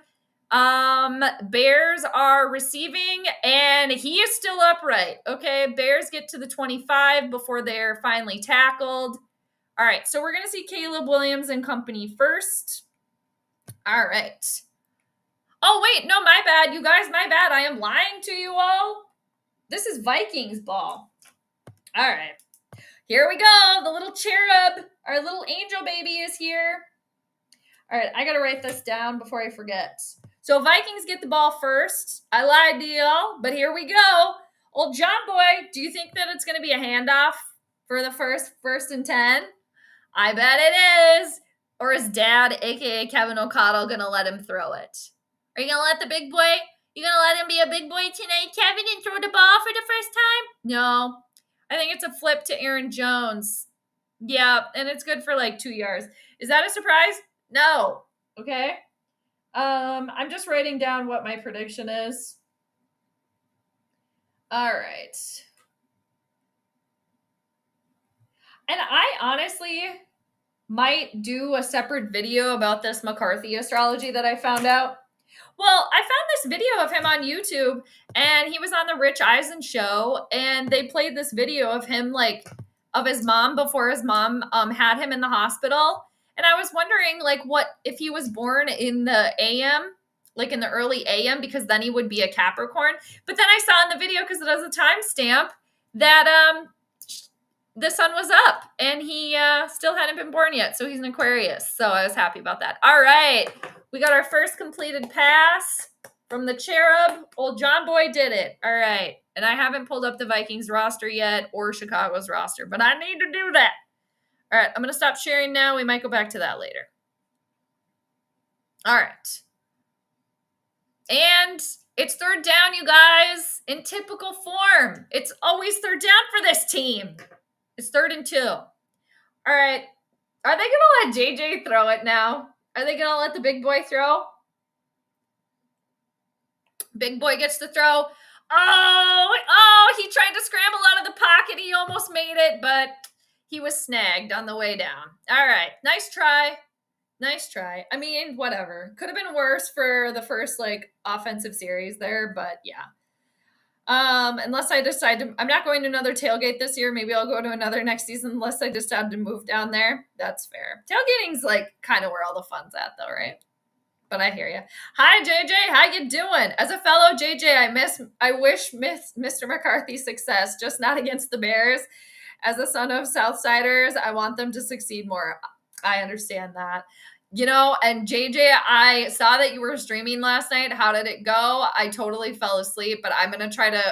Bears are receiving, and he is still upright. Okay, Bears get to the 25 before they're finally tackled. All right, so we're going to see Caleb Williams and company first. All right. Oh, wait, no, my bad. You guys, my bad. I am lying to you all. This is Vikings ball. All right, here we go. The little cherub, our little angel baby is here. All right, I got to write this down before I forget. So Vikings get the ball first. I lied to y'all, but here we go. Old John Boy, do you think that it's going to be a handoff for the first and 10? I bet it is. Or is Dad, a.k.a. Kevin O'Connell, going to let him throw it? Are you going to let the big boy? You going to let him be a big boy tonight, Kevin, and throw the ball for the first time? No. I think it's a flip to Aaron Jones. Yeah, and it's good for like 2 yards. Is that a surprise? No. Okay. I'm just writing down what my prediction is. All right. And I honestly might do a separate video about this McCarthy astrology that I found out. Well, I found this video of him on YouTube, and he was on the Rich Eisen show, and they played this video of him, like, of his mom before his mom had him in the hospital. And I was wondering, like, what if he was born in the AM, like in the early AM, because then he would be a Capricorn. But then I saw in the video, because it has a timestamp, that the sun was up, and he still hadn't been born yet. So he's an Aquarius. So I was happy about that. All right. We got our first completed pass from the cherub. Old John Boy did it. All right. And I haven't pulled up the Vikings roster yet or Chicago's roster, but I need to do that. All right. I'm going to stop sharing now. We might go back to that later. All right. And it's third down, you guys, in typical form. It's always third down for this team. It's 3rd and 2. All right. Are they going to let JJ throw it now? Are they going to let the big boy throw? Big boy gets to throw. Oh, he tried to scramble out of the pocket. He almost made it, but he was snagged on the way down. All right. Nice try. Nice try. I mean, whatever. Could have been worse for the first, like, offensive series there, but yeah. Unless I decide to, I'm not going to another tailgate this year. Maybe I'll go to another next season unless I decide to move down there. That's fair. Tailgating's like kind of where all the fun's at though, right? But I hear you. Hi, JJ. How you doing? As a fellow JJ, I wish Mr. McCarthy success, just not against the Bears. As a son of Southsiders, I want them to succeed more. I understand that. And JJ, I saw that you were streaming last night. How did it go? I totally fell asleep, but I'm going to try to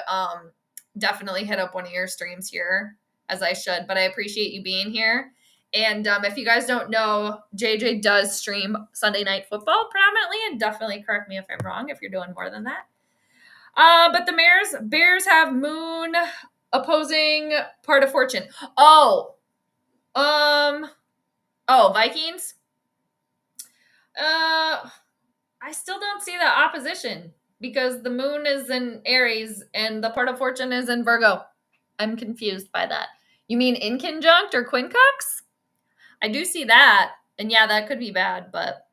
definitely hit up one of your streams here, as I should. But I appreciate you being here. And if you guys don't know, JJ does stream Sunday Night Football predominantly, and definitely correct me if I'm wrong if you're doing more than that. But the Bears have Moon opposing Part of Fortune. Vikings? I still don't see the opposition because the moon is in Aries and the part of fortune is in Virgo. I'm confused by that. You mean in conjunct or quincunx? I do see that. And yeah, that could be bad, but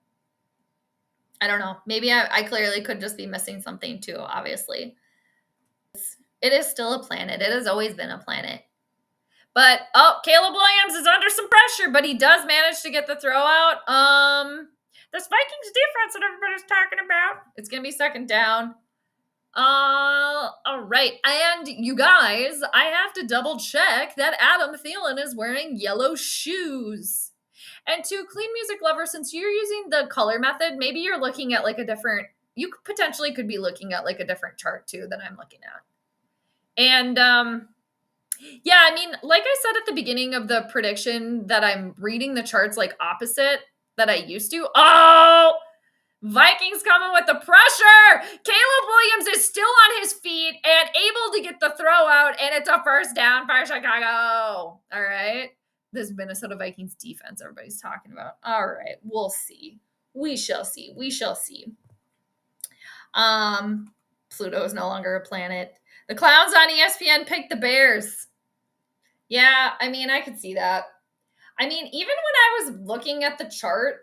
I don't know. Maybe I clearly could just be missing something too, obviously. It is still a planet. It has always been a planet. But Caleb Williams is under some pressure, but he does manage to get the throw out. This Vikings defense that everybody's talking about. It's gonna be second down. All right. And you guys, I have to double check that Adam Thielen is wearing yellow shoes. And to clean music lovers, since you're using the color method, maybe you're looking at like a different, you potentially could be looking at like a different chart too than I'm looking at. And yeah, I mean, like I said at the beginning of the prediction that I'm reading the charts like opposite that I used to. Oh, Vikings coming with the pressure. Caleb Williams is still on his feet and able to get the throw out, and it's a first down for Chicago. All right. This Minnesota Vikings defense everybody's talking about. All right. We'll see. We shall see. We shall see. Pluto is no longer a planet. The clowns on ESPN picked the Bears. Yeah, I mean, I could see that. I mean, even when I was looking at the chart,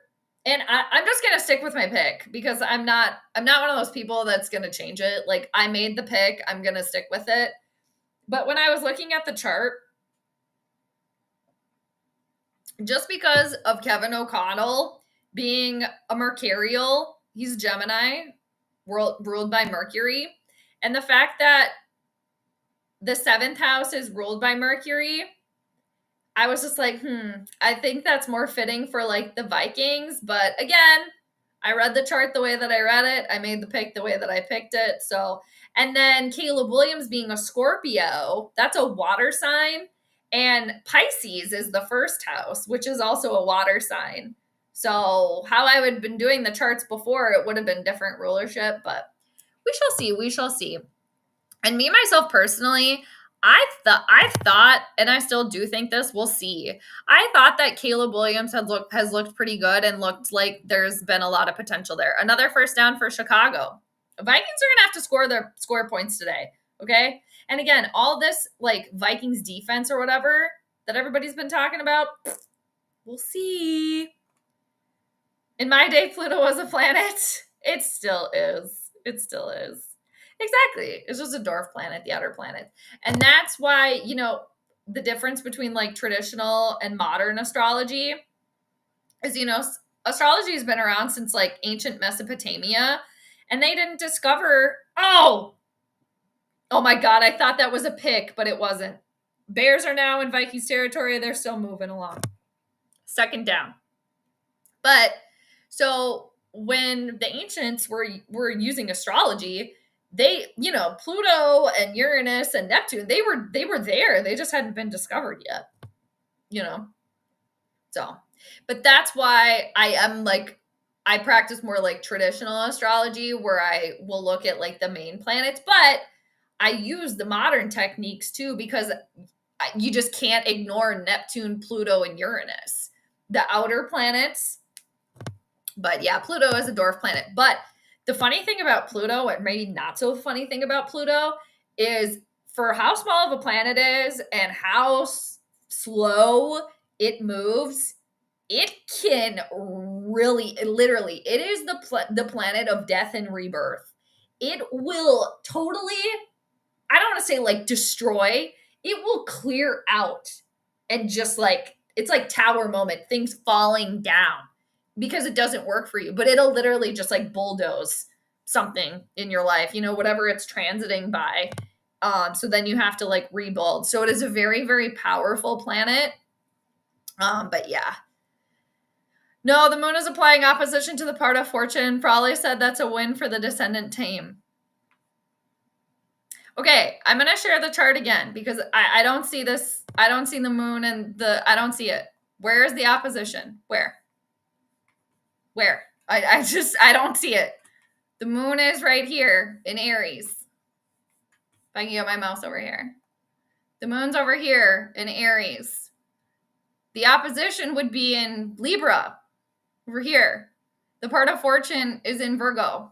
and I'm just gonna stick with my pick because I'm not one of those people that's gonna change it. Like, I made the pick, I'm gonna stick with it. But when I was looking at the chart, just because of Kevin O'Connell being a Mercurial, he's Gemini, ruled by Mercury, and the fact that the 7th house is ruled by Mercury, I was just like, I think that's more fitting for like the Vikings. But again, I read the chart the way that I read it. I made the pick the way that I picked it. So, and then Caleb Williams being a Scorpio, that's a water sign. And Pisces is the 1st house, which is also a water sign. So how I would have been doing the charts before, it would have been different rulership, but we shall see. We shall see. And me, myself, personally, I thought, and I still do think this, we'll see. I thought that Caleb Williams has looked pretty good and looked like there's been a lot of potential there. Another first down for Chicago. The Vikings are gonna have to score points today. Okay. And again, all this like Vikings defense or whatever that everybody's been talking about, we'll see. In my day, Pluto was a planet. It still is. It still is. Exactly. It's just a dwarf planet, the outer planet. And that's why, the difference between like traditional and modern astrology is, astrology has been around since like ancient Mesopotamia, and they didn't discover, oh my God, I thought that was a pick, but it wasn't. Bears are now in Vikings territory. They're still moving along. Second down. But so when the ancients were using astrology, they, Pluto and Uranus and Neptune, they were there. They just hadn't been discovered yet, So, but that's why I practice more like traditional astrology where I will look at like the main planets, but I use the modern techniques too, because you just can't ignore Neptune, Pluto, and Uranus, the outer planets. But yeah, Pluto is a dwarf planet. But the funny thing about Pluto, or maybe not so funny thing about Pluto, is for how small of a planet is and how slow it moves, it can really, literally, it is the planet of death and rebirth. It will totally, I don't want to say like destroy, it will clear out and just like, it's like tower moment, things falling down because it doesn't work for you, but it'll literally just like bulldoze something in your life, whatever it's transiting by. So then you have to like rebuild. So it is a very, very powerful planet. But yeah. No, the moon is applying opposition to the part of fortune. Frawley said that's a win for the descendant team. Okay, I'm going to share the chart again because I don't see this. I don't see the moon and I don't see it. Where is the opposition? Where? I don't see it. The moon is right here in Aries. If I can get my mouse over here. The moon's over here in Aries. The opposition would be in Libra over here. The part of fortune is in Virgo.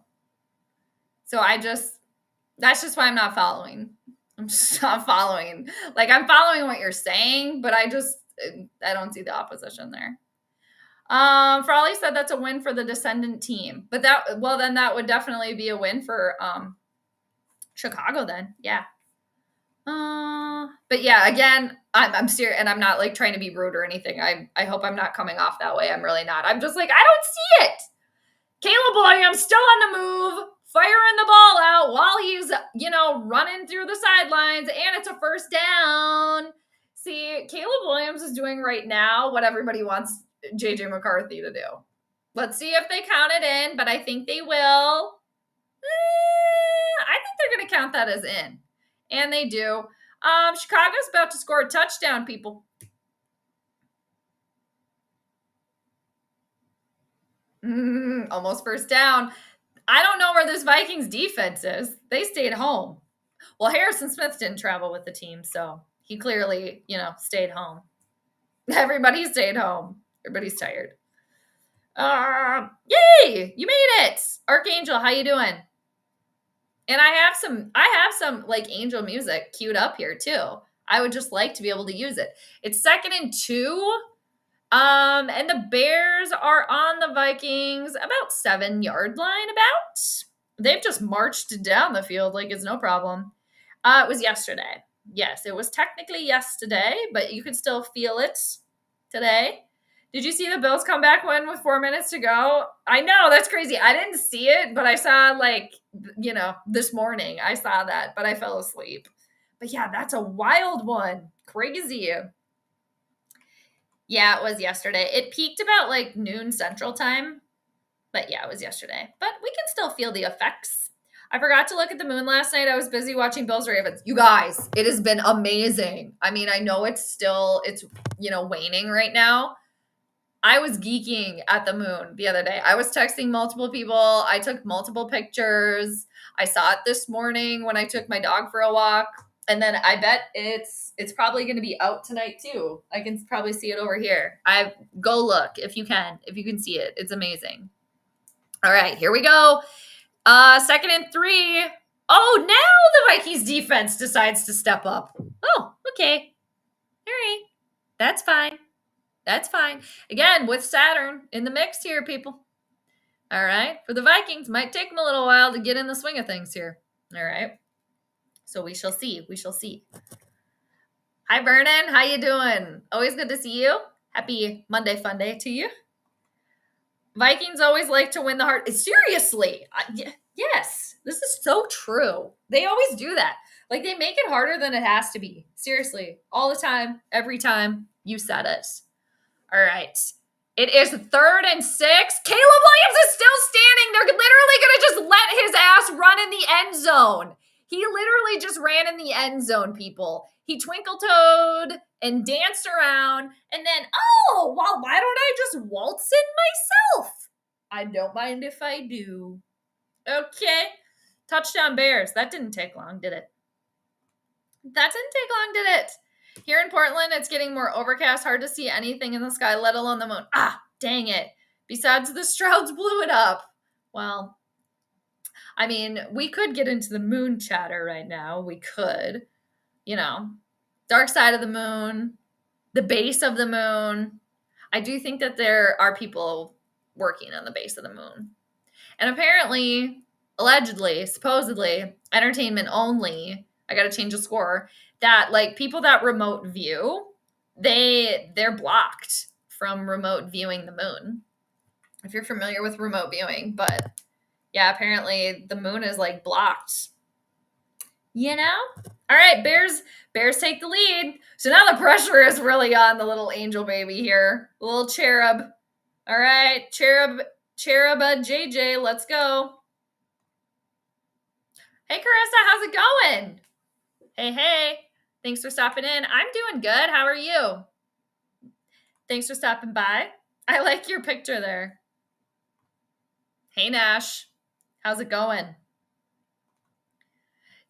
So that's just why I'm not following. I'm just not following. Like, I'm following what you're saying, but I don't see the opposition there. Frawley said that's a win for the descendant team. But then that would definitely be a win for Chicago then. Yeah. But yeah, again, I'm serious, and I'm not like trying to be rude or anything. I hope I'm not coming off that way. I'm really not. I'm just like, I don't see it. Caleb Williams still on the move, firing the ball out while he's, running through the sidelines, and it's a first down. See, Caleb Williams is doing right now what everybody wants JJ McCarthy to do. Let's see if they count it in, but I think they will. I think they're going to count that as in. And they do. Chicago's about to score a touchdown, people. Almost first down. I don't know where this Vikings defense is. They stayed home. Well, Harrison Smith didn't travel with the team, so he clearly, stayed home. Everybody stayed home. Everybody's tired. Yay! You made it! Archangel, how you doing? And I have some like angel music queued up here too. I would just like to be able to use it. It's 2nd and 2. And the Bears are on the Vikings about 7-yard line about. They've just marched down the field like it's no problem. It was yesterday. Yes, it was technically yesterday, but you could still feel it today. Did you see the Bills come back win with 4 minutes to go? I know, that's crazy. I didn't see it, but I saw this morning. I saw that, but I fell asleep. But yeah, that's a wild one. Crazy. Yeah, it was yesterday. It peaked about like noon Central Time. But yeah, it was yesterday. But we can still feel the effects. I forgot to look at the moon last night. I was busy watching Bills Ravens. You guys, it has been amazing. I mean, I know it's waning right now. I was geeking at the moon the other day. I was texting multiple people. I took multiple pictures. I saw it this morning when I took my dog for a walk. And then I bet it's probably going to be out tonight too. I can probably see it over here. Go look if you can see it. It's amazing. All right, here we go. 2nd and 3. Oh, now the Vikings defense decides to step up. Oh, okay. All right. That's fine. That's fine. Again, with Saturn in the mix here, people. All right. For the Vikings, might take them a little while to get in the swing of things here. All right. So we shall see. We shall see. Hi, Vernon. How you doing? Always good to see you. Happy Monday Fun Day to you. Vikings always like to win the heart. Seriously. Yes. This is so true. They always do that. Like, they make it harder than it has to be. Seriously. All the time. Every time. You said it. All right. It is 3rd and 6. Caleb Williams is still standing. They're literally going to just let his ass run in the end zone. He literally just ran in the end zone, people. He twinkle-toed and danced around. And then, why don't I just waltz in myself? I don't mind if I do. Okay. Touchdown Bears. That didn't take long, did it? That didn't take long, did it? Here in Portland, it's getting more overcast, hard to see anything in the sky, let alone the moon. Dang it. Besides, the Strouds blew it up. Well, I mean, we could get into the moon chatter right now. We could. Dark side of the moon, the base of the moon. I do think that there are people working on the base of the moon. And apparently, allegedly, supposedly, entertainment only, I got to change the score, that like people that remote view, they're blocked from remote viewing the moon. If you're familiar with remote viewing, but yeah, apparently the moon is like blocked. All right, Bears take the lead. So now the pressure is really on the little angel baby here, the little cherub. All right, cherub JJ, let's go. Hey, Carissa, how's it going? Hey. Thanks for stopping in. I'm doing good. How are you? Thanks for stopping by. I like your picture there. Hey, Nash. How's it going?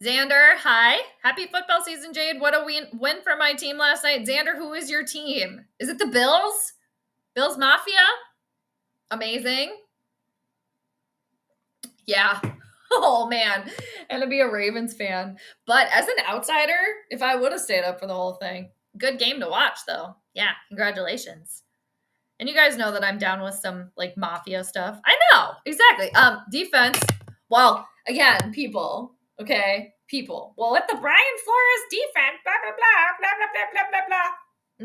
Xander, hi. Happy football season, Jade. What a win for my team last night. Xander, who is your team? Is it the Bills? Bills Mafia? Amazing. Yeah. Oh man. And to be a Ravens fan. But as an outsider, if I would have stayed up for the whole thing, good game to watch though. Yeah, congratulations. And you guys know that I'm down with some like mafia stuff. I know, exactly. Defense. Well, again, people. Okay, people. Well, with the Brian Flores defense, blah blah blah blah blah blah blah blah blah.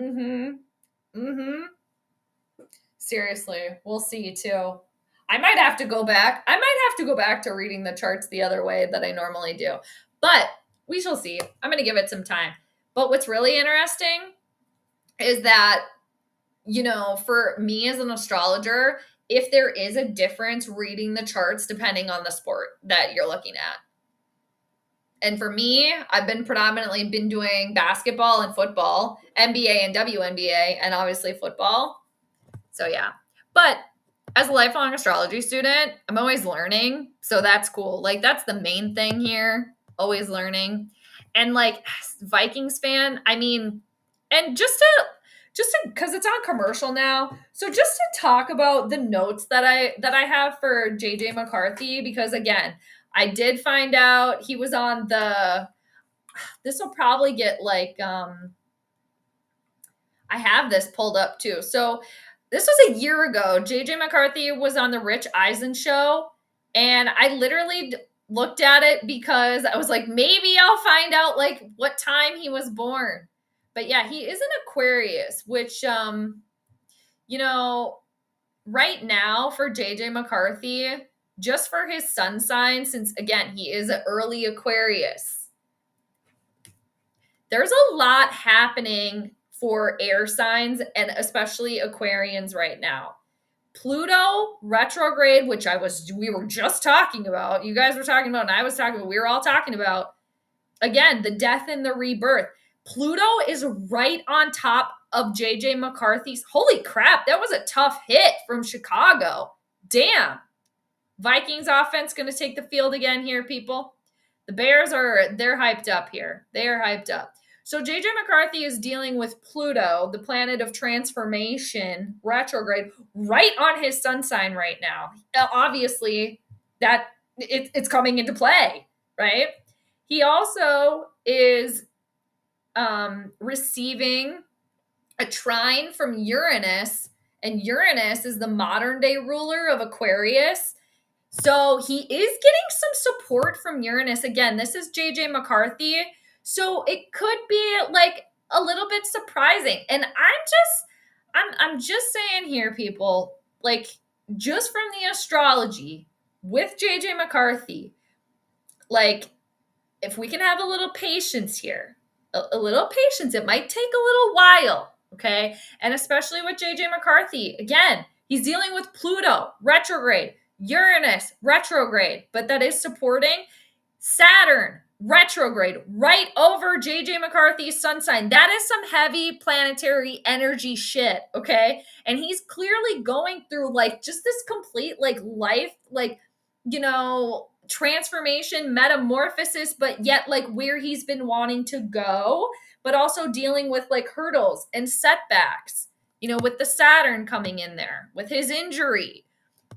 Mm-hmm. Mm-hmm. Seriously, we'll see too. I might have to go back. I might have to go back to reading the charts the other way that I normally do. But we shall see. I'm going to give it some time. But what's really interesting is that, you know, for me as an astrologer, if there is a difference reading the charts depending on the sport that you're looking at. And for me, I've been predominantly been doing basketball and football, NBA and WNBA, and obviously football. So yeah. But as a lifelong astrology student, I'm always learning. So that's cool. Like that's the main thing here. Always learning. And like Vikings fan, I mean, and just to because it's on commercial now. So just to talk about the notes that I have for JJ McCarthy, because again, I did find out he was on the this will probably get like I have this pulled up too. So this was a year ago. JJ McCarthy was on the Rich Eisen show, and I literally looked at it because I was like, maybe I'll find out like what time he was born. But yeah, he is an Aquarius, which you know, right now for JJ McCarthy, just for his sun sign, since again, he is an early Aquarius, there's a lot happening for air signs and especially Aquarians right now. Pluto retrograde, which we were just talking about. You guys were talking about, and I was talking about, we were all talking about, again, the death and the rebirth. Pluto is right on top of JJ McCarthy's. Holy crap, that was a tough hit from Chicago. Damn. Vikings offense going to take the field again here, people. The Bears they're hyped up here. They are hyped up. So JJ McCarthy is dealing with Pluto, the planet of transformation, retrograde, right on his sun sign right now. Obviously, that it's coming into play, right? He also is receiving a trine from Uranus, and Uranus is the modern day ruler of Aquarius. So he is getting some support from Uranus. Again, this is JJ McCarthy. So it could be like a little bit surprising. And I'm just saying here, people, like just from the astrology with JJ McCarthy, like if we can have a little patience here, a little patience, it might take a little while. Okay. And especially with JJ McCarthy, again, he's dealing with Pluto retrograde, Uranus retrograde, but that is supporting Saturn retrograde right over JJ McCarthy's sun sign. That is some heavy planetary energy shit, okay? And he's clearly going through like just this complete like life, like, you know, transformation, metamorphosis, but yet like where he's been wanting to go, but also dealing with like hurdles and setbacks, you know, with the Saturn coming in there, with his injury.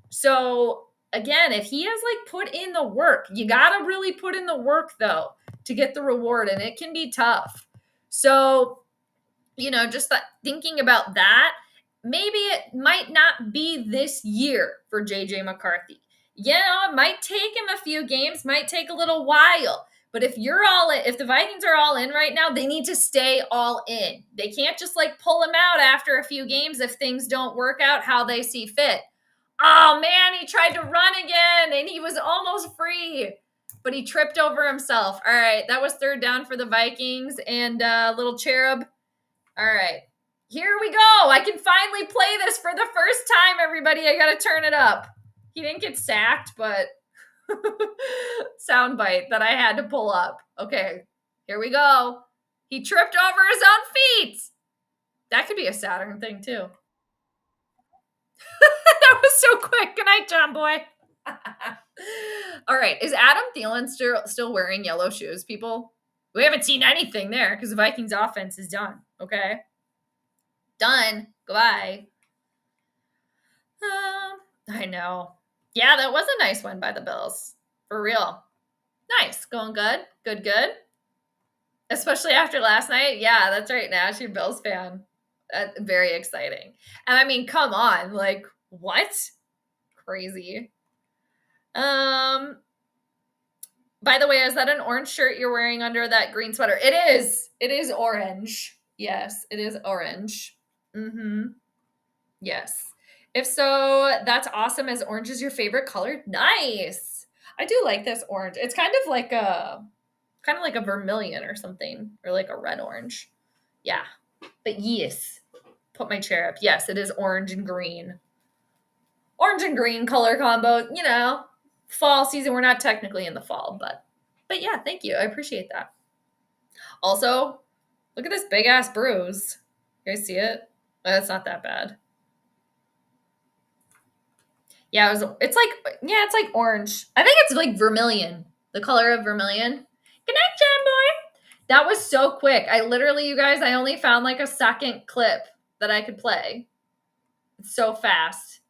So again, if he has like put in the work, you got to really put in the work though to get the reward, and it can be tough. So, you know, just thinking about that, maybe it might not be this year for JJ McCarthy. You know, it might take him a few games, might take a little while. But if if the Vikings are all in right now, they need to stay all in. They can't just like pull him out after a few games if things don't work out how they see fit. Oh man, he tried to run again and he was almost free, but he tripped over himself. All right, that was third down for the Vikings and little cherub. All right, here we go. I can finally play this for the first time, everybody. I got to turn it up. He didn't get sacked, but soundbite that I had to pull up. Okay, here we go. He tripped over his own feet. That could be a Saturn thing too. That was so quick. Good night, John Boy. All right. Is Adam Thielen still wearing yellow shoes, people? We haven't seen anything there because the Vikings offense is done. Okay. Done. Goodbye. I know. Yeah, that was a nice one by the Bills. For real. Nice. Going good. Good. Especially after last night. Yeah, that's right. Now she's a Bills fan. Very exciting. And I mean, come on. Like, what? Crazy. Um, by the way, is that an orange shirt you're wearing under that green sweater? It is. It is orange. Yes, it is orange. Mm-hmm. Yes. If so, that's awesome. As orange is your favorite color. Nice. I do like this orange. It's kind of like a vermilion or something, or like a red orange. Yeah. But yes. Put my chair up. Yes, it is orange and green. Orange and green color combo, fall season. We're not technically in the fall, but yeah, thank you. I appreciate that. Also, look at this big ass bruise. You guys see it? It's not that bad. Yeah, it's like orange. I think it's like vermilion, the color of vermilion. Good night, John boy. That was so quick. I literally, you guys, I only found like a second clip that I could play. It's so fast.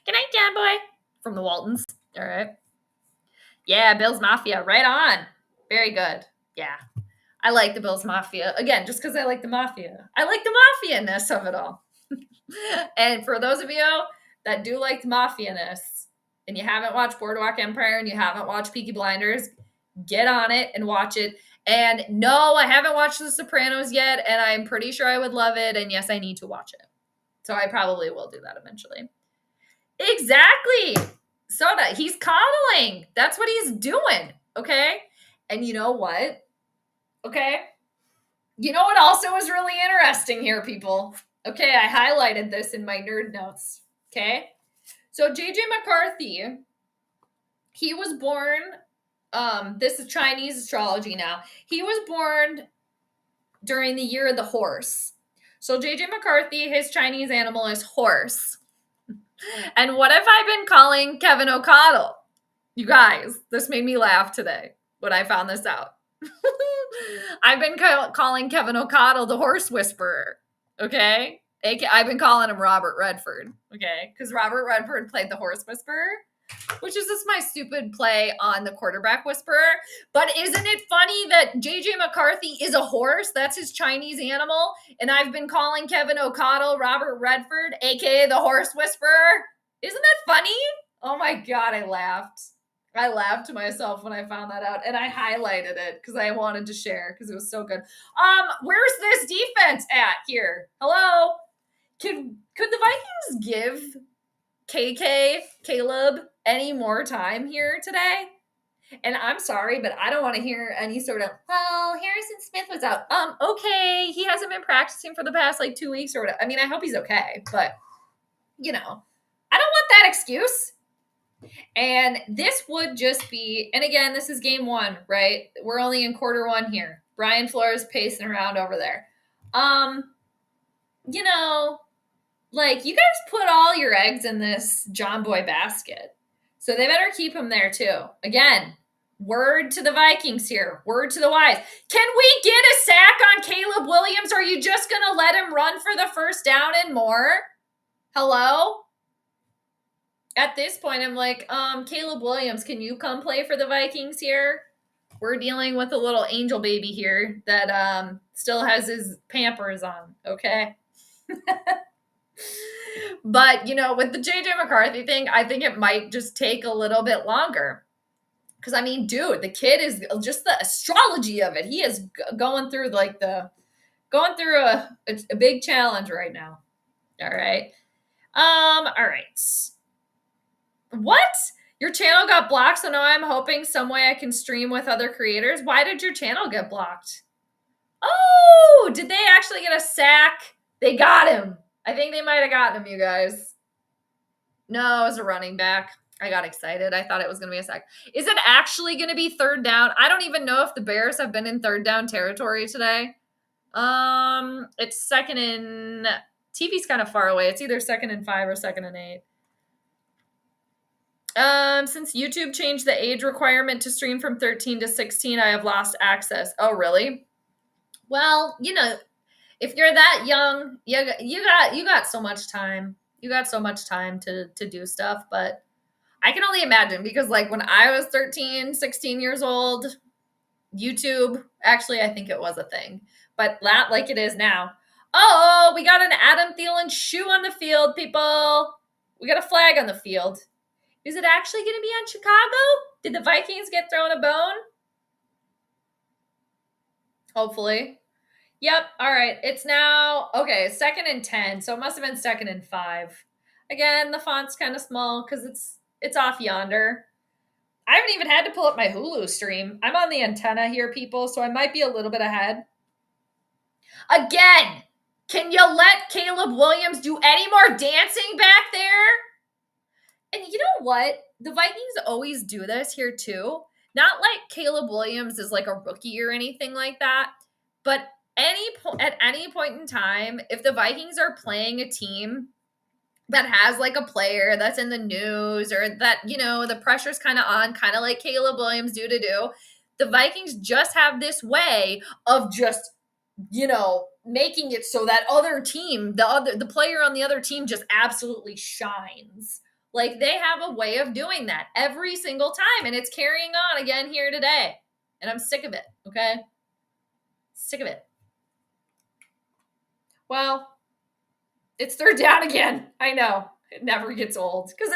Good night, John boy. From the Waltons. All right. Yeah, Bills Mafia. Right on. Very good. Yeah. I like the Bills Mafia. Again, just because I like the Mafia. I like the Mafia-ness of it all. And for those of you that do like the Mafia-ness, and you haven't watched Boardwalk Empire and you haven't watched Peaky Blinders, get on it and watch it. And no, I haven't watched The Sopranos yet, and I'm pretty sure I would love it. And yes, I need to watch it. So I probably will do that eventually. Exactly. Soda, he's coddling. That's what he's doing. Okay. And you know what? Okay. You know what also is really interesting here, people? Okay, I highlighted this in my nerd notes. Okay. So JJ McCarthy, he was born, this is Chinese astrology now. He was born during the year of the horse. So JJ McCarthy, his Chinese animal is horse. And what have I been calling Kevin O'Connell? You guys, this made me laugh today when I found this out. I've been calling Kevin O'Connell the horse whisperer. Okay. I've been calling him Robert Redford. Okay. Because Robert Redford played the horse whisperer, which is just my stupid play on the quarterback whisperer. But isn't it funny that JJ McCarthy is a horse? That's his Chinese animal. And I've been calling Kevin O'Connell Robert Redford, aka the horse whisperer. Isn't that funny? Oh my God, I laughed. I laughed to myself when I found that out, and I highlighted it because I wanted to share because it was so good. Where's this defense at here? Hello? Could the Vikings give Caleb any more time here today? And I'm sorry, but I don't want to hear any sort of, well, Harrison Smith was out. Okay, he hasn't been practicing for the past like 2 weeks or whatever. I mean, I hope he's okay, but I don't want that excuse. And this would just be, and again, this is game one, right? We're only in quarter one here. Brian Flores pacing around over there. Like you guys put all your eggs in this John Boy basket. So they better keep him there too. Again, word to the Vikings here. Word to the wise. Can we get a sack on Caleb Williams? Or are you just going to let him run for the first down and more? Hello? At this point, I'm like, Caleb Williams, can you come play for the Vikings here? We're dealing with a little angel baby here that still has his Pampers on, okay? But, with the JJ McCarthy thing, I think it might just take a little bit longer. Because, I mean, dude, the kid is just the astrology of it. He is going through a big challenge right now. All right. All right. What? Your channel got blocked, so now I'm hoping some way I can stream with other creators. Why did your channel get blocked? Oh, did they actually get a sack? They got him. I think they might have gotten him, you guys. No, it was a running back. I got excited. I thought it was going to be a sack. Is it actually going to be third down? I don't even know if the Bears have been in third down territory today. It's second and TV's kind of far away. It's either 2nd and 5 or 2nd and 8. Since YouTube changed the age requirement to stream from 13 to 16, I have lost access. Oh, really? Well, if you're that young, you got so much time. You got so much time to do stuff, but I can only imagine because like when I was 13, 16 years old, YouTube, actually I think it was a thing, but not like it is now. Oh, we got an Adam Thielen shoe on the field, people. We got a flag on the field. Is it actually going to be on Chicago? Did the Vikings get thrown a bone? Hopefully. Yep. All right. It's now, okay, 2nd and 10. So it must have been 2nd and 5. Again, the font's kind of small because it's off yonder. I haven't even had to pull up my Hulu stream. I'm on the antenna here, people, so I might be a little bit ahead. Again, can you let Caleb Williams do any more dancing back there? And you know what? The Vikings always do this here too. Not like Caleb Williams is like a rookie or anything like that, but at any point in time, if the Vikings are playing a team that has like a player that's in the news or that, you know, the pressure's kind of on, kind of like Caleb Williams do, the Vikings just have this way of just, you know, making it so that other team, the player on the other team just absolutely shines. Like they have a way of doing that every single time, and it's carrying on again here today. And I'm sick of it, okay? Sick of it. Well, it's 3rd down again. I know. It never gets old because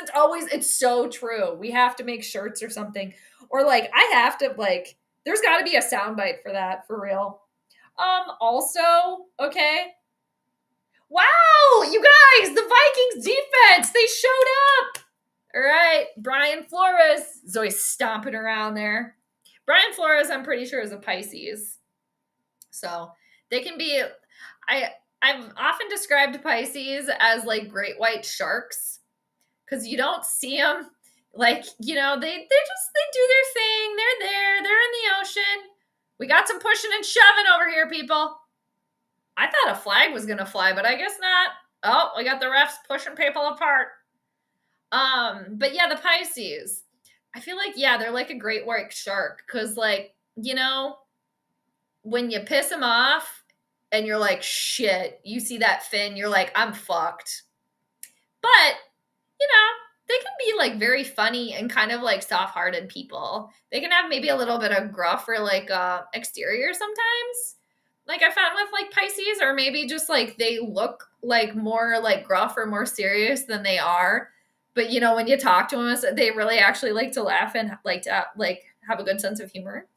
it's so true. We have to make shirts or something. Or like I have to like there's got to be a soundbite for that for real. Also, okay. Wow, you guys, the Vikings defense, they showed up. All right, Brian Flores is always stomping around there. Brian Flores, I'm pretty sure, is a Pisces. So they can be, I've often described Pisces as like great white sharks because you don't see them. Like, you know, they do their thing. They're there. They're in the ocean. We got some pushing and shoving over here, people. I thought a flag was going to fly, but I guess not. Oh, we got the refs pushing people apart. But yeah, the Pisces. I feel like, yeah, they're like a great white shark because, like, you know, when you piss them off and you're like, shit, you see that fin, you're like, I'm fucked. But, you know, they can be like very funny and kind of like soft-hearted people. They can have maybe a little bit of gruff or like exterior sometimes. Like I found with like Pisces, or maybe just like they look like more like gruff or more serious than they are. But you know, when you talk to them, they really actually like to laugh and like to like have a good sense of humor.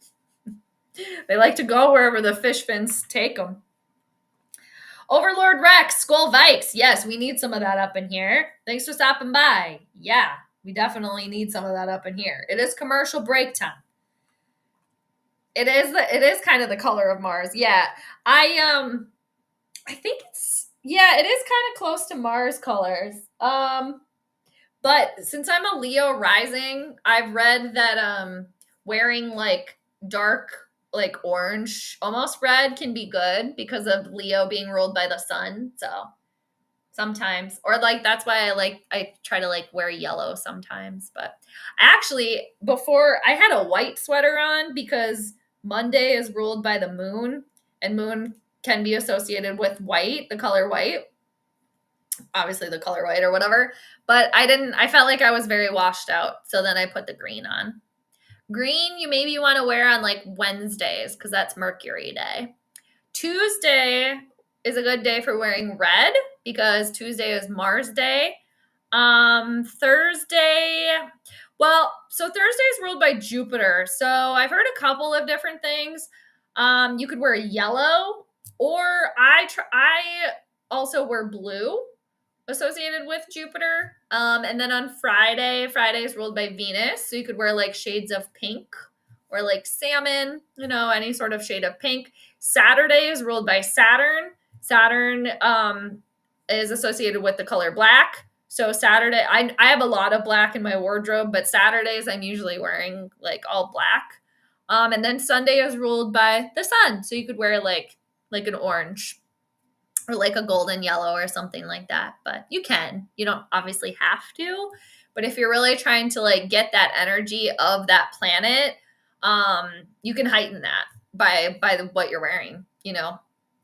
They like to go wherever the fish fins take them. Overlord Rex, Skull Vikes. Yes, we need some of that up in here. Thanks for stopping by. Yeah, we definitely need some of that up in here. It is commercial break time. It is kind of the color of Mars. Yeah. I think it is kind of close to Mars colors. But since I'm a Leo rising, I've read that wearing like dark like orange, almost red can be good because of Leo being ruled by the sun. So sometimes, or like that's why I try to like wear yellow sometimes. But actually, before I had a white sweater on because Monday is ruled by the moon, and moon can be associated with white, the color white. Obviously the color white or whatever. But I felt like I was very washed out. So then I put the green on. Green, you maybe want to wear on like Wednesdays because that's Mercury Day. Tuesday is a good day for wearing red because Tuesday is Mars Day. Thursday, so Thursday is ruled by Jupiter. So I've heard a couple of different things. You could wear yellow, or I also wear blue associated with Jupiter. And then on Friday is ruled by Venus. So you could wear like shades of pink or like salmon, you know, any sort of shade of pink. Saturday is ruled by Saturn. Saturn is associated with the color black. So Saturday, I have a lot of black in my wardrobe, but Saturdays I'm usually wearing like all black. And then Sunday is ruled by the sun. So you could wear like an orange or like a golden yellow or something like that. But you don't obviously have to, but if you're really trying to like get that energy of that planet, you can heighten that by what you're wearing, you know,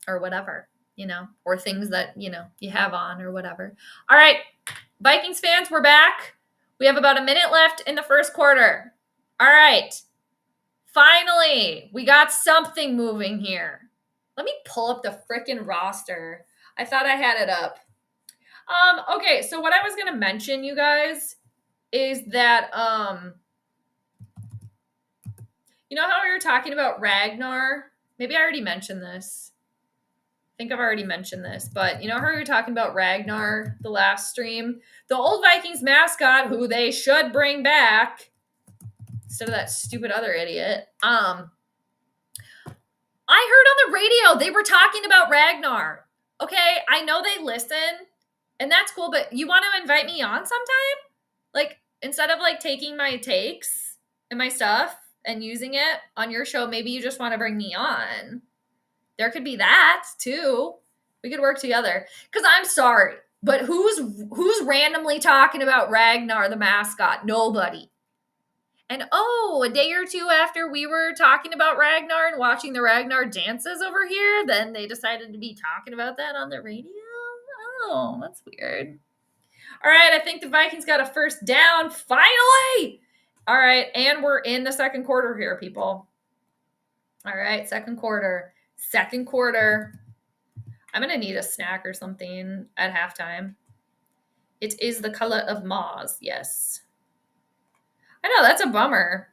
or whatever. or things that, you have on or whatever. All right, Vikings fans, we're back. We have about a minute left in the first quarter. All right. Finally, we got something moving here. Let me pull up the freaking roster. I thought I had it up. Okay, so what I was going to mention, you guys, is that, you know how we were talking about Ragnar? Maybe I already mentioned this. I think I've already mentioned this, but you know how we were talking about Ragnar the last stream? The old Vikings mascot, who they should bring back, instead of that stupid other idiot. I heard on the radio they were talking about Ragnar. Okay, I know they listen, and that's cool, but you want to invite me on sometime? Like, instead of like taking my takes and my stuff and using it on your show, maybe you just want to bring me on. There could be that too. We could work together. Because I'm sorry, but who's randomly talking about Ragnar the mascot? Nobody. And a day or two after we were talking about Ragnar and watching the Ragnar dances over here, then they decided to be talking about that on the radio. Oh, that's weird. All right, I think the Vikings got a first down, finally! All right, and we're in the second quarter here, people. All right, second quarter. I'm going to need a snack or something at halftime. It is the color of Mars, yes. I know, that's a bummer.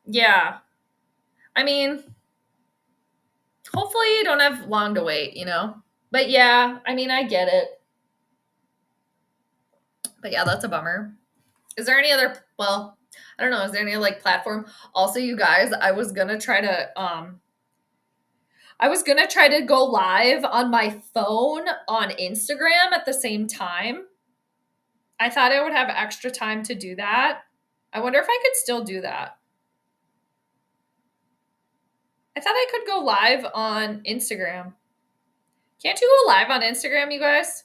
Yeah. I mean, hopefully you don't have long to wait, But yeah, I mean, I get it. But yeah, that's a bummer. Is there any other, well, I don't know, is there any like platform? Also, you guys, I was going to try to go live on my phone on Instagram at the same time. I thought I would have extra time to do that. I wonder if I could still do that. I thought I could go live on Instagram. Can't you go live on Instagram, you guys?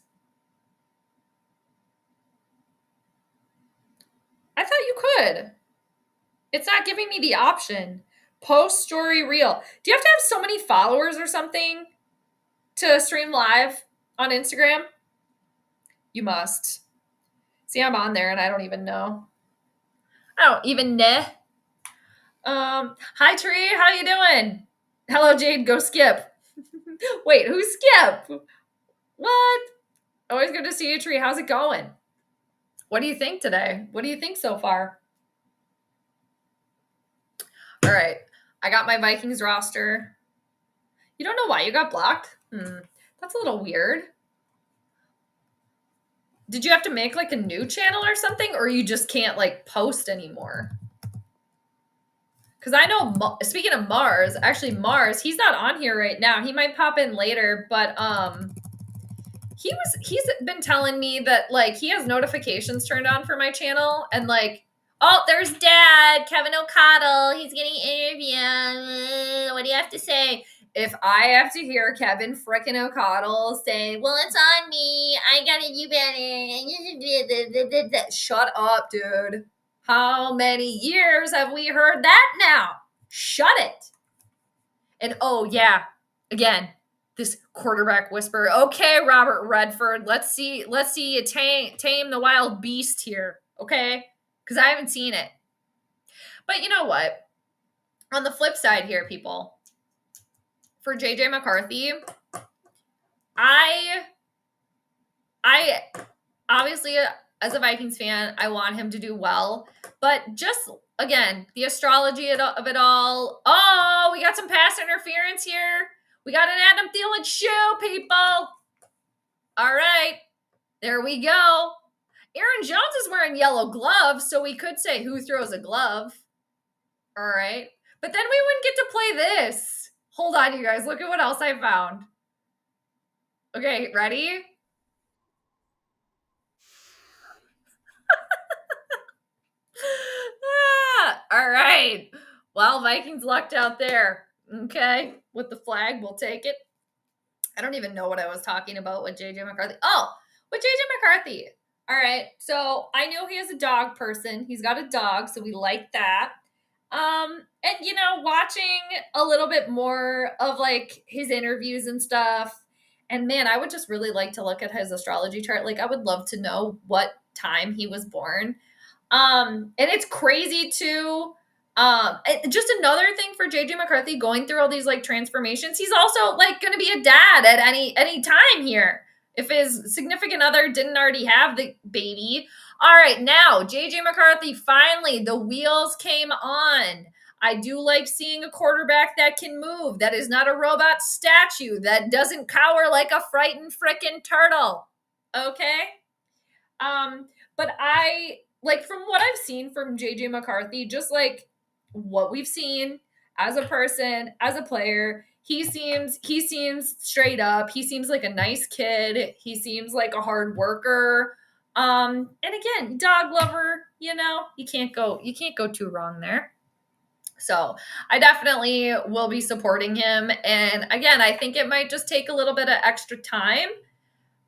I thought you could. It's not giving me the option. Post story reel. Do you have to have so many followers or something to stream live on Instagram? You must. See, I'm on there and I don't even know. Hi Tree, how you doing? Hello Jade, go Skip. Wait, who's Skip? What? Always good to see you, Tree. How's it going? What do you think today? What do you think so far? All right, I got my Vikings roster. You don't know why you got blocked? That's a little weird. Did you have to make like a new channel or something, or you just can't like post anymore? Because I know, speaking of Mars, actually Mars, he's not on here right now. He might pop in later, but he's been telling me that like he has notifications turned on for my channel, and like, oh, there's Dad, Kevin O'Connell. He's getting interviewed. What do you have to say? If I have to hear Kevin frickin' O'Connell say, well, it's on me, I gotta do better. Shut up, dude. How many years have we heard that now? Shut it. And oh, yeah, again, this quarterback whisper. Okay, Robert Redford, let's see you tame the wild beast here, okay? Because I haven't seen it. But you know what? On the flip side here, people, for JJ McCarthy, I obviously, as a Vikings fan, I want him to do well. But just, again, the astrology of it all. Oh, we got some pass interference here. We got an Adam Thielen shoe, people. All right. There we go. Aaron Jones is wearing yellow gloves, so we could say who throws a glove. All right. But then we wouldn't get to play this. Hold on, you guys. Look at what else I found. Okay, ready? All right. Well, Vikings lucked out there. Okay. With the flag, we'll take it. I don't even know what I was talking about with JJ McCarthy. Oh, with JJ McCarthy. All right. So I know he is a dog person. He's got a dog, so we like that. And watching a little bit more of like his interviews and stuff, And man, I would just really like to look at his astrology chart. Like, I would love to know what time he was born. And it's crazy too. Just another thing for JJ McCarthy going through all these like transformations. He's also like going to be a dad at any time here if his significant other didn't already have the baby. All right, now JJ McCarthy, finally the wheels came on. I do like seeing a quarterback that can move, that is not a robot statue, that doesn't cower like a frightened frickin' turtle. Okay? But I like, from what I've seen from JJ McCarthy, just like what we've seen as a person, as a player, he seems straight up. He seems like a nice kid. He seems like a hard worker. And again, dog lover, you can't go too wrong there. So I definitely will be supporting him. And again, I think it might just take a little bit of extra time.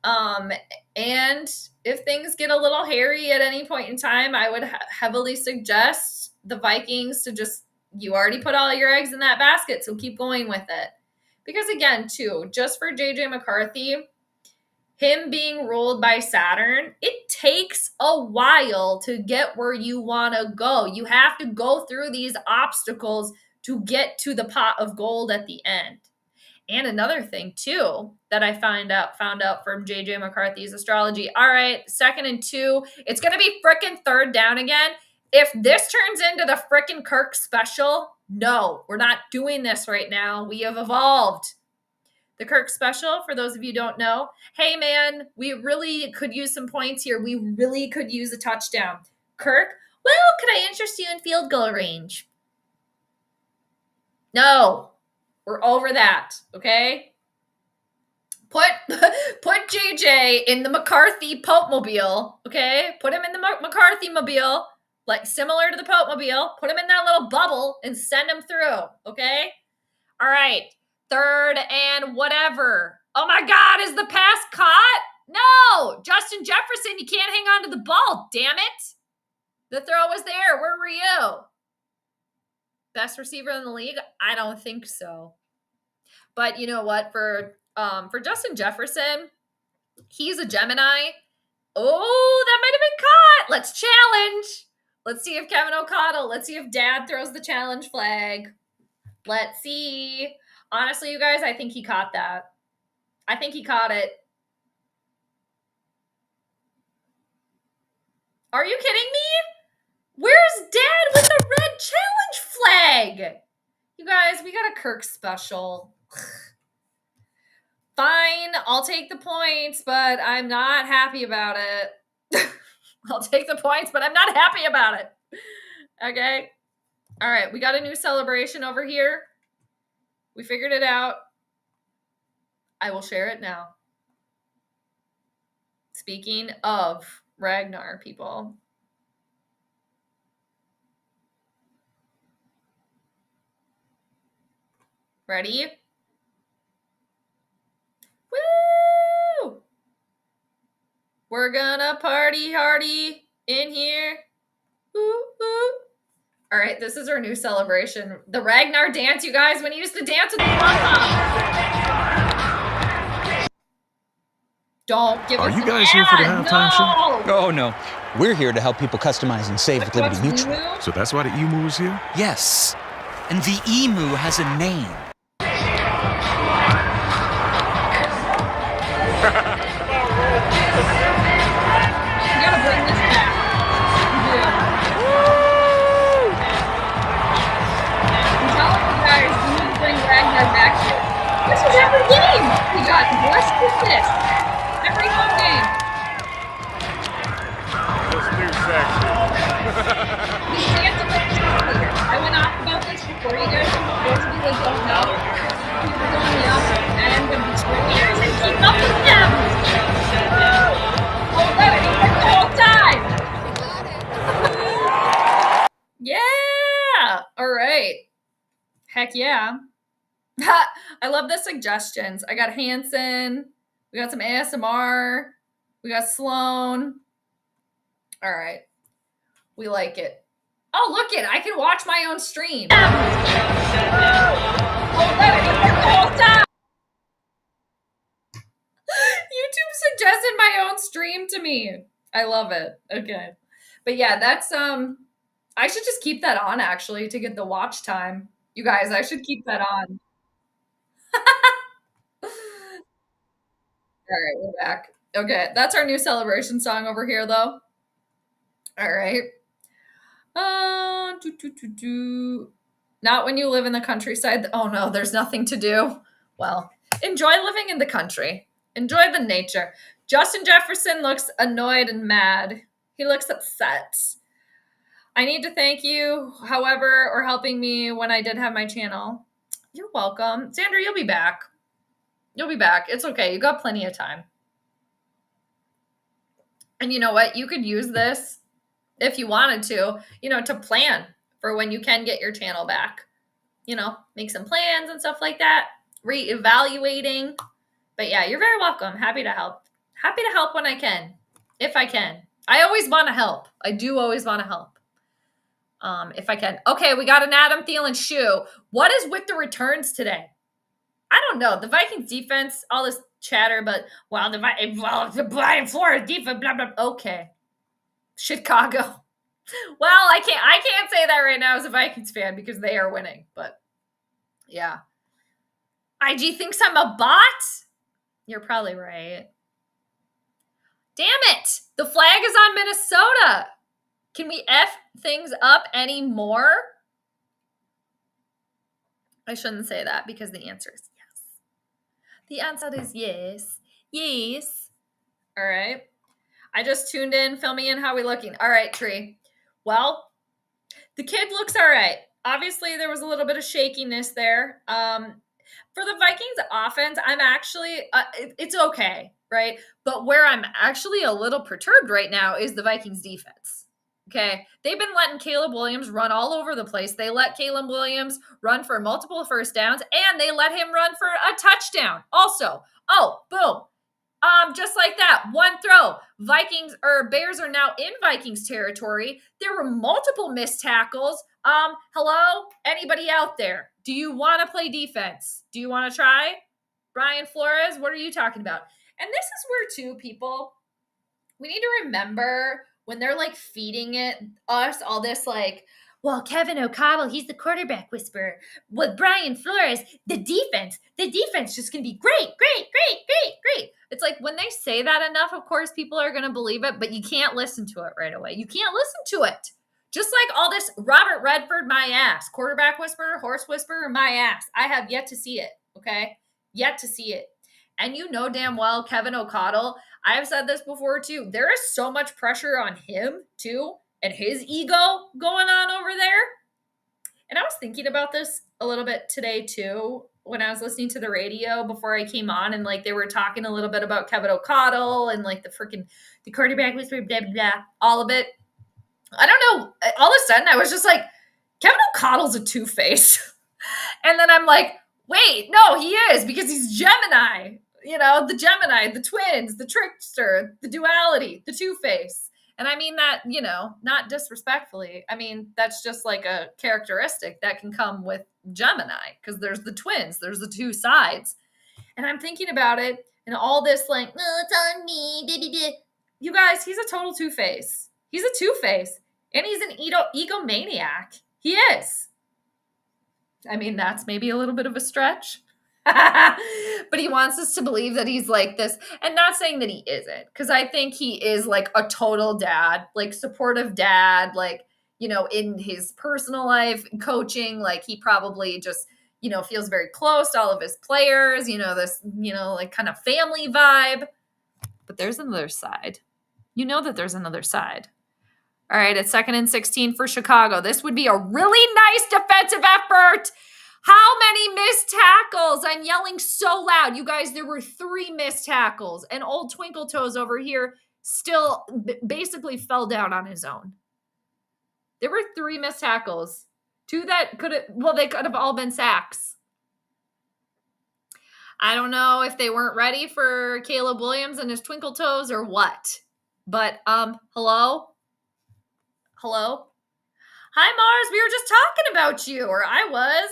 And if things get a little hairy at any point in time, I would heavily suggest the Vikings to just, you already put all your eggs in that basket, so keep going with it. Because again, too, just for JJ McCarthy, him being ruled by Saturn, it takes a while to get where you want to go. You have to go through these obstacles to get to the pot of gold at the end. And another thing, too, that I found out from JJ McCarthy's astrology. All right, 2nd and 2. It's going to be frickin' 3rd down again. If this turns into the frickin' Kirk special, no, we're not doing this right now. We have evolved. The Kirk special, for those of you who don't know, hey, man, we really could use some points here. We really could use a touchdown. Kirk, well, could I interest you in field goal range? No. We're over that, okay? Put JJ in the McCarthy Pope-mobile, okay? Put him in the McCarthy-mobile, like similar to the Pope-mobile. Put him in that little bubble and send him through, okay? All right, 3rd and whatever. Oh my God, is the pass caught? No, Justin Jefferson, you can't hang on to the ball, damn it. The throw was there. Where were you? Best receiver in the league? I don't think so. But you know what? For Justin Jefferson, he's a Gemini. Oh, that might have been caught. Let's challenge. Let's see if Kevin O'Connell, let's see if Dad throws the challenge flag. Let's see. Honestly, you guys, I think he caught that. I think he caught it. Are you kidding me? Where's Dad with the red challenge flag? You guys, we got a Kirk special. Fine, I'll take the points, but I'm not happy about it. I'll take the points, but I'm not happy about it. Okay? All right, we got a new celebration over here. We figured it out. I will share it now. Speaking of Ragnar, people. Ready? Woo! We're gonna party hardy in here. Woo, woo. All right, this is our new celebration. The Ragnar dance, you guys, when he used to dance with the Don't give us Are you guys here for the halftime show? Oh, no. We're here to help people customize and save with Liberty Mutual. So that's why the emu is here? Yes. And the emu has a name. You gotta bring this back. I'm telling you guys, we need to bring Ragnar back here. This is every game. We got Blessed with this. Every home game. That's too sexy. We can't do it later. I went off about this before, you guys. Those of you that don't know, people going me up, and I'm going to be cheerleaders and keep up with them. Oh, let it work the whole time. Yeah. All right. Heck yeah. I love the suggestions. I got Hanson. We got some ASMR. We got Sloan. All right. We like it. Oh, look it. I can watch my own stream. Oh, let it work the whole time. in my own stream to me. I love it. Okay. But yeah, that's I should just keep that on actually to get the watch time. You guys, I should keep that on. All right, we're back. Okay, that's our new celebration song over here though. All right. Do, do, do, do. Not when you live in the countryside. Oh no, there's nothing to do. Well, enjoy living in the country. Enjoy the nature. Justin Jefferson looks annoyed and mad. He looks upset. I need to thank you, however, or helping me when I did have my channel. You're welcome. Sandra, you'll be back. You'll be back. It's okay. You got plenty of time. And you know what? You could use this if you wanted to, to plan for when you can get your channel back. Make some plans and stuff like that. Reevaluating. But yeah, you're very welcome. Happy to help. Happy to help when I can. If I can. I always want to help. I do always want to help. If I can. Okay, we got an Adam Thielen shoe. What is with the returns today? I don't know. The Vikings defense, all this chatter, but the Brian Flores defense, blah blah. Okay, Chicago. Well, I can't say that right now as a Vikings fan because they are winning. But yeah, IG thinks I'm a bot. You're probably right. Damn it! The flag is on Minnesota. Can we F things up anymore? I shouldn't say that because the answer is yes. The answer is yes. Yes. All right. I just tuned in. Fill me in. How we looking? All right, Tree. Well, the kid looks all right. Obviously, there was a little bit of shakiness there. For the Vikings offense, I'm actually, it's okay, right? But where I'm actually a little perturbed right now is the Vikings defense. Okay. They've been letting Caleb Williams run all over the place. They let Caleb Williams run for multiple first downs and they let him run for a touchdown also. Oh, boom. Just like that, one throw. Bears are now in Vikings territory. There were multiple missed tackles. Hello? Anybody out there? Do you want to play defense? Do you want to try? Brian Flores, what are you talking about? And this is where, too, people, we need to remember when they're like feeding us all this like, well, Kevin O'Connell, he's the quarterback whisperer. With Brian Flores, the defense just going to be great. It's like when they say that enough, of course, people are going to believe it, but you can't listen to it right away. You can't listen to it. Just like all this Robert Redford, my ass, quarterback whisperer, horse whisperer, my ass. I have yet to see it, okay? Yet to see it. And you know damn well Kevin O'Connell, I have said this before too, there is so much pressure on him too, and his ego going on over there. And I was thinking about this a little bit today too, when I was listening to the radio before I came on, and like they were talking a little bit about Kevin O'Connell and like the quarterback whisperer, blah, blah, blah, all of it. I don't know. All of a sudden I was just like, Kevin O'Connell's a two-face. And then I'm like, wait, no, he is, because he's Gemini. The Gemini, the twins, the trickster, the duality, the two-face. And I mean that, not disrespectfully. I mean, that's just like a characteristic that can come with Gemini, because there's the twins, there's the two sides. And I'm thinking about it, and all this like, oh, it's on me, baby. You guys, he's a total two-face. He's a two-face, and he's an egomaniac. He is. I mean, that's maybe a little bit of a stretch. But he wants us to believe that he's like this, and not saying that he isn't, because I think he is like a total dad, like supportive dad, like, in his personal life, coaching, like he probably just, feels very close to all of his players, this, like kind of family vibe. But there's another side. That there's another side. All right, it's 2nd and 16 for Chicago. This would be a really nice defensive effort. How many missed tackles? I'm yelling so loud. You guys, there were 3 missed tackles. And old Twinkle Toes over here still basically fell down on his own. There were 3 missed tackles. 2 that they could have all been sacks. I don't know if they weren't ready for Caleb Williams and his Twinkle Toes or what. But, hello? Hi, Mars. We were just talking about you, or I was.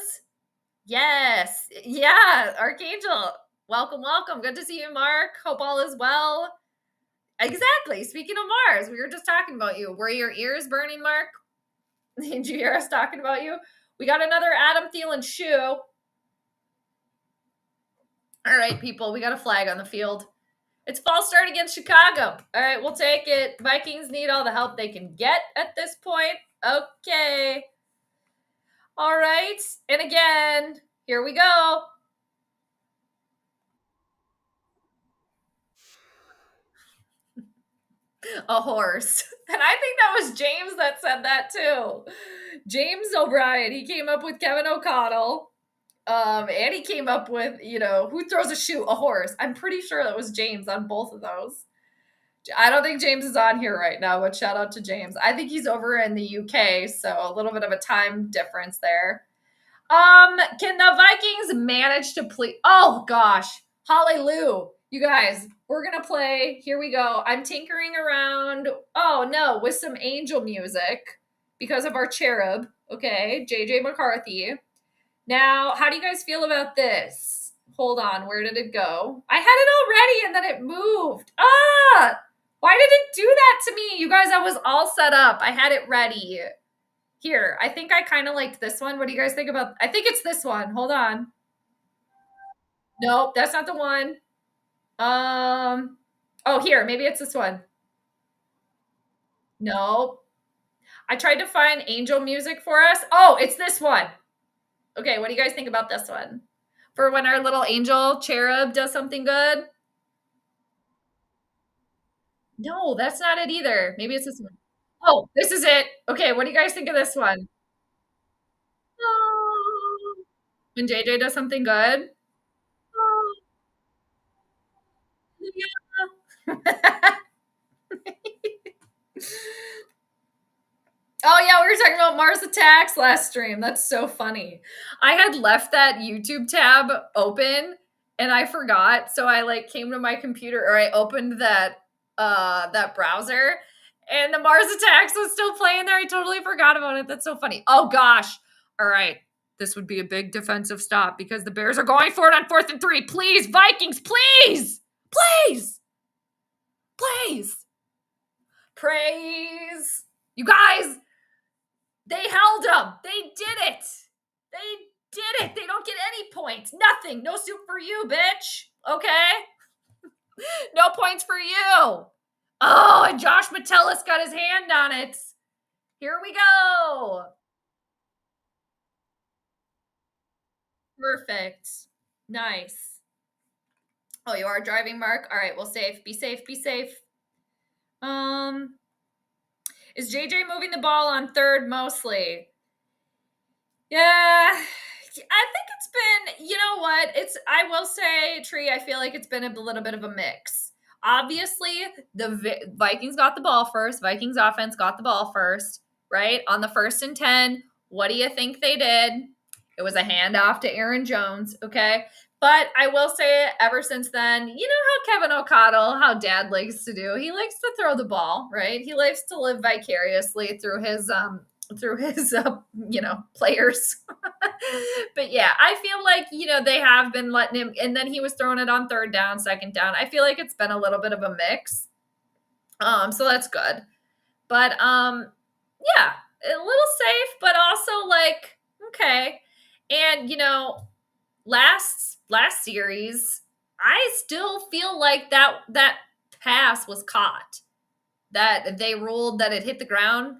Yes. Yeah, Archangel. Welcome. Good to see you, Mark. Hope all is well. Exactly. Speaking of Mars, we were just talking about you. Were your ears burning, Mark? Did you hear us talking about you? We got another Adam Thielen shoe. All right, people, we got a flag on the field. It's false start against Chicago. All right, we'll take it. Vikings need all the help they can get at this point. Okay. All right. And again, here we go. A horse. And I think that was James that said that too. James O'Brien, he came up with Kevin O'Connell. And he came up with, who throws a shoe? A horse. I'm pretty sure that was James on both of those. I don't think James is on here right now, but shout out to James. I think he's over in the UK, so a little bit of a time difference there. Can the Vikings manage to play? Oh gosh, hallelujah. You guys, we're gonna play. Here we go. I'm tinkering around. Oh no, with some angel music because of our cherub. Okay, JJ McCarthy. Now, how do you guys feel about this? Hold on, where did it go? I had it already and then it moved. Why did it do that to me? You guys, I was all set up. I had it ready. Here, I think I kind of liked this one. What do you guys think about? I think it's this one. Hold on. Nope, that's not the one. Oh, here, maybe it's this one. Nope. I tried to find angel music for us. Oh, it's this one. Okay, what do you guys think about this one? For when our little angel cherub does something good? No, that's not it either. Maybe it's this one. Oh, this is it. Okay, what do you guys think of this one? Oh. When JJ does something good? Oh, yeah. Oh yeah, we were talking about Mars Attacks last stream. That's so funny. I had left that YouTube tab open and I forgot. So I came to my computer or I opened that browser and the Mars Attacks was still playing there. I totally forgot about it. That's so funny. Oh gosh. All right. This would be a big defensive stop because the Bears are going for it on 4th and 3. Please, Vikings, please. Please. Please. Praise. You guys, they held them. They did it. They did it. They don't get any points. Nothing. No soup for you, bitch. Okay? No points for you. Oh, and Josh Metellus got his hand on it. Here we go. Perfect. Nice. Oh, you are driving, Mark? All right, well, safe. Be safe. Be safe. Is JJ moving the ball on 3rd mostly? Yeah, I think it's been, you know what? I will say, Tree, I feel like it's been a little bit of a mix. Obviously, the Vikings got the ball first. Vikings offense got the ball first, right? On the 1st and 10, what do you think they did? It was a handoff to Aaron Jones, okay? But I will say, ever since then, you know how Kevin O'Connell, how Dad likes to do. He likes to throw the ball, right? He likes to live vicariously through his players. But yeah, I feel like, they have been letting him, and then he was throwing it on 3rd down, 2nd down. I feel like it's been a little bit of a mix. So that's good. But yeah, a little safe, but also okay. And last series, I still feel like that pass was caught. That they ruled that it hit the ground.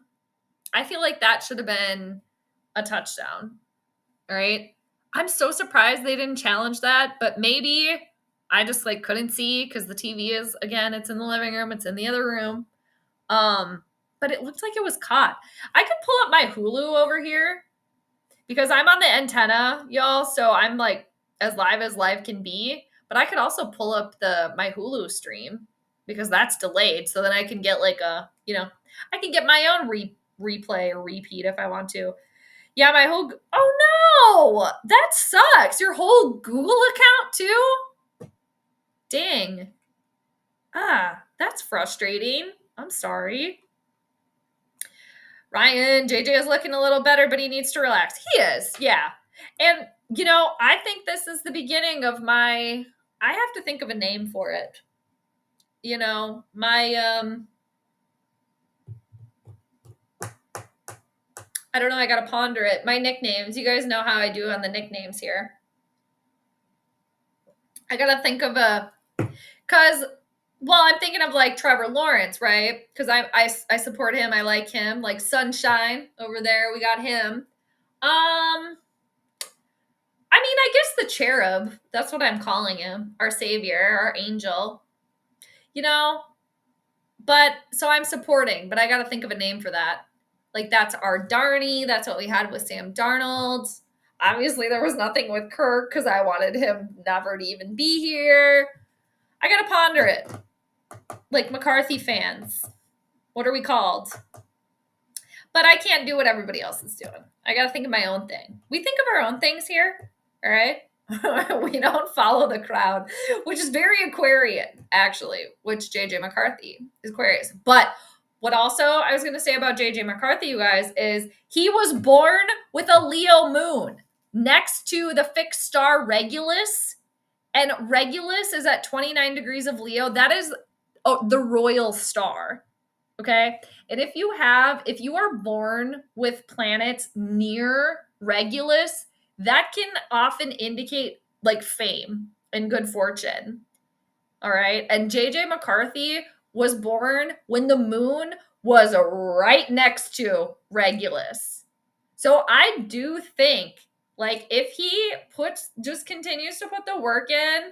I feel like that should have been a touchdown. All right. I'm so surprised they didn't challenge that, but maybe I just couldn't see because the TV is, again, it's in the living room, it's in the other room. But it looked like it was caught. I could pull up my Hulu over here because I'm on the antenna, y'all, so I'm as live can be, but I could also pull up my Hulu stream because that's delayed, so then I can get I can get my own replay or repeat if I want to. Yeah, my whole... Oh, no! That sucks. Your whole Google account, too? Dang. That's frustrating. I'm sorry. Ryan, JJ is looking a little better, but he needs to relax. He is, yeah. And, I think this is the beginning of I have to think of a name for it. my I don't know, I gotta ponder it. My nicknames, you guys know how I do on the nicknames here. I gotta think of I'm thinking of like Trevor Lawrence, right? Because I support him, I like him, like Sunshine over there, we got him. I guess the cherub, that's what I'm calling him, our savior, our angel, but so I'm supporting, but I gotta think of a name for that. Like that's our Darnie. That's what we had with Sam Darnold. Obviously, there was nothing with Kirk because I wanted him never to even be here. I got to ponder it. Like McCarthy fans. What are we called? But I can't do what everybody else is doing. I got to think of my own thing. We think of our own things here, all right? We don't follow the crowd, which is very Aquarian, actually, which JJ McCarthy is Aquarius. But what also I was going to say about JJ McCarthy, you guys, is he was born with a Leo moon next to the fixed star Regulus. And Regulus is at 29 degrees of Leo. That is the royal star. Okay. And if you are born with planets near Regulus, that can often indicate like fame and good fortune. All right. And JJ McCarthy was born when the moon was right next to Regulus. So I do think like if he just continues to put the work in,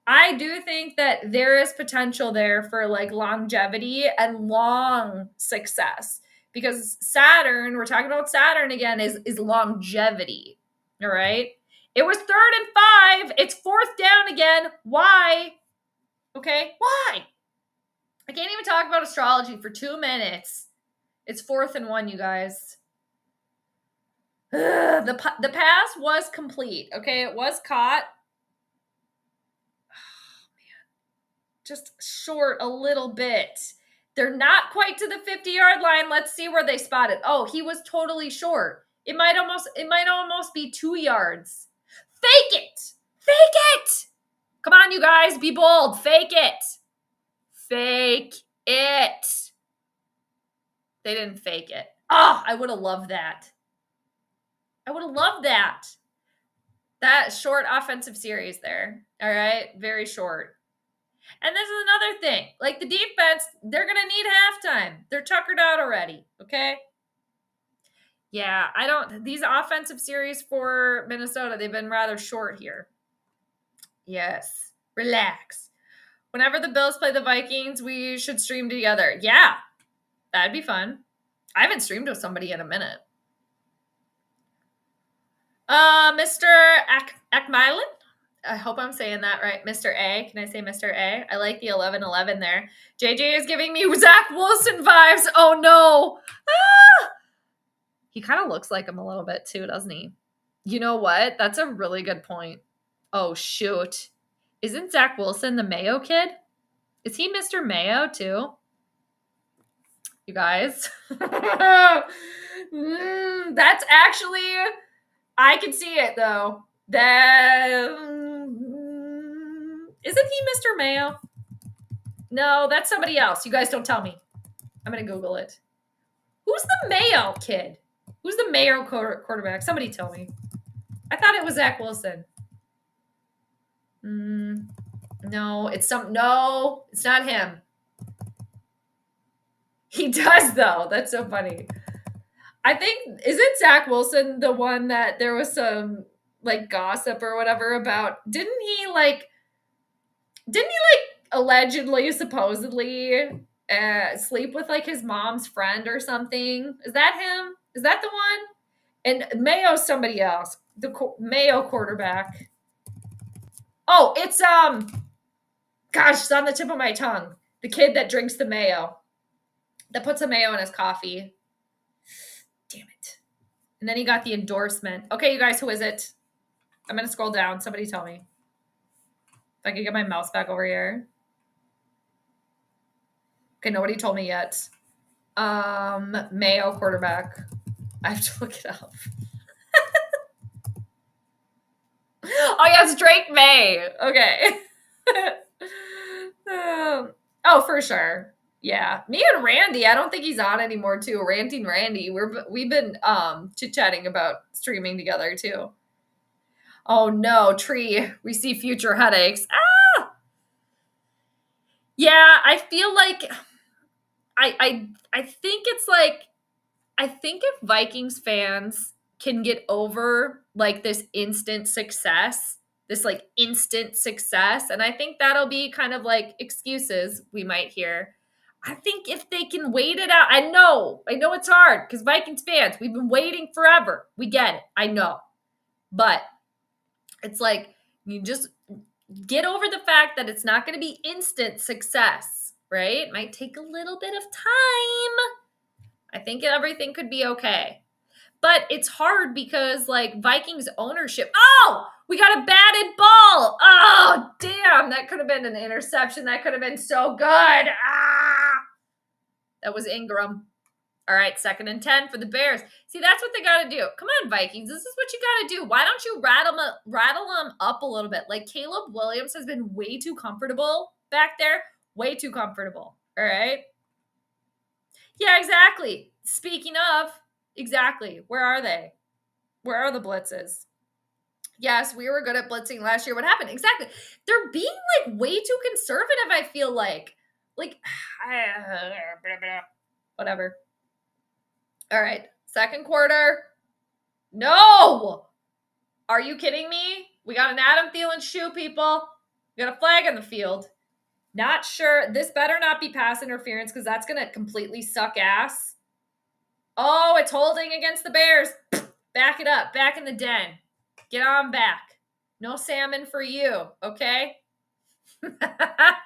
I do think that there is potential there for like longevity and long success because Saturn, we're talking about Saturn again, is longevity. All right. It was 3rd and 5. It's 4th down again. Why? Okay. Why? I can't even talk about astrology for 2 minutes. It's 4th and 1, you guys. The pass was complete. Okay. It was caught. Just short a little bit. They're not quite to the 50-yard line. Let's see where they spotted. Oh, he was totally short. It might almost be 2 yards. Fake it. Fake it. Come on, you guys, be bold. Fake it. Fake it. They didn't fake it. Oh, I would have loved that. I would have loved that. That short offensive series there. All right, very short. And this is another thing. Like the defense, they're going to need halftime. They're tuckered out already. Okay. Yeah, these offensive series for Minnesota, they've been rather short here. Yes. Relax. Whenever the Bills play the Vikings, we should stream together. Yeah. That'd be fun. I haven't streamed with somebody in a minute. Mr. Akmailan? I hope I'm saying that right. Mr. A. Can I say Mr. A? I like the 11-11 there. JJ is giving me Zach Wilson vibes. Oh, no. Ah! He kind of looks like him a little bit too, doesn't he? You know what? That's a really good point. Oh, shoot. Isn't Zach Wilson the Mayo kid? Is he Mr. Mayo too? You guys? That's actually... I can see it, though. Isn't he Mr. Mayo? No, that's somebody else. You guys don't tell me. I'm going to Google it. Who's the Mayo kid? Who's the Mayo quarterback? Somebody tell me. I thought it was Zach Wilson. No, it's not him. He does, though. That's so funny. I think, isn't Zach Wilson the one that there was some like gossip or whatever about? Didn't he allegedly, supposedly sleep with like his mom's friend or something? Is that him? Is that the one? And Mayo's somebody else. The Mayo quarterback. Oh, it's gosh, it's on the tip of my tongue. The kid that drinks the mayo, that puts the mayo in his coffee. Damn it. And then he got the endorsement. Okay, you guys, who is it? I'm going to scroll down. Somebody tell me. If I could get my mouse back over here. Okay, nobody told me yet. Mayo quarterback. I have to look it up. Oh, yeah, it's Drake May. Okay. Oh, for sure. Yeah. Me and Randy, I don't think he's on anymore too. Ranting Randy. We've been chit-chatting about streaming together too. Oh no, Tree. We see future headaches. Ah! Yeah, I feel like I think it's like I think if Vikings fans can get over like this instant success, this like instant success, and I think that'll be kind of like excuses we might hear. I think if they can wait it out, I know it's hard because Vikings fans, we've been waiting forever. We get it. I know. But it's like you just get over the fact that it's not going to be instant success, right? It might take a little bit of time. I think everything could be okay. But it's hard because, like, Vikings ownership. Oh, we got a batted ball. Oh, damn. That could have been an interception. That could have been so good. Ah, that was Ingram. All right, 2nd and 10 for the Bears. See, that's what they got to do. Come on, Vikings. This is what you got to do. Why don't you rattle them up a little bit? Like, Caleb Williams has been way too comfortable back there. Way too comfortable. All right? Yeah, exactly. Speaking of, exactly. Where are they? Where are the blitzes? Yes, we were good at blitzing last year. What happened? Exactly. They're being like way too conservative, I feel like. Like, whatever. All right. 2nd quarter. No! Are you kidding me? We got an Adam Thielen shoe, people. We got a flag on the field. Not sure. This better not be pass interference because that's going to completely suck ass. Oh, it's holding against the Bears. Back it up. Back in the den. Get on back. No salmon for you, okay? I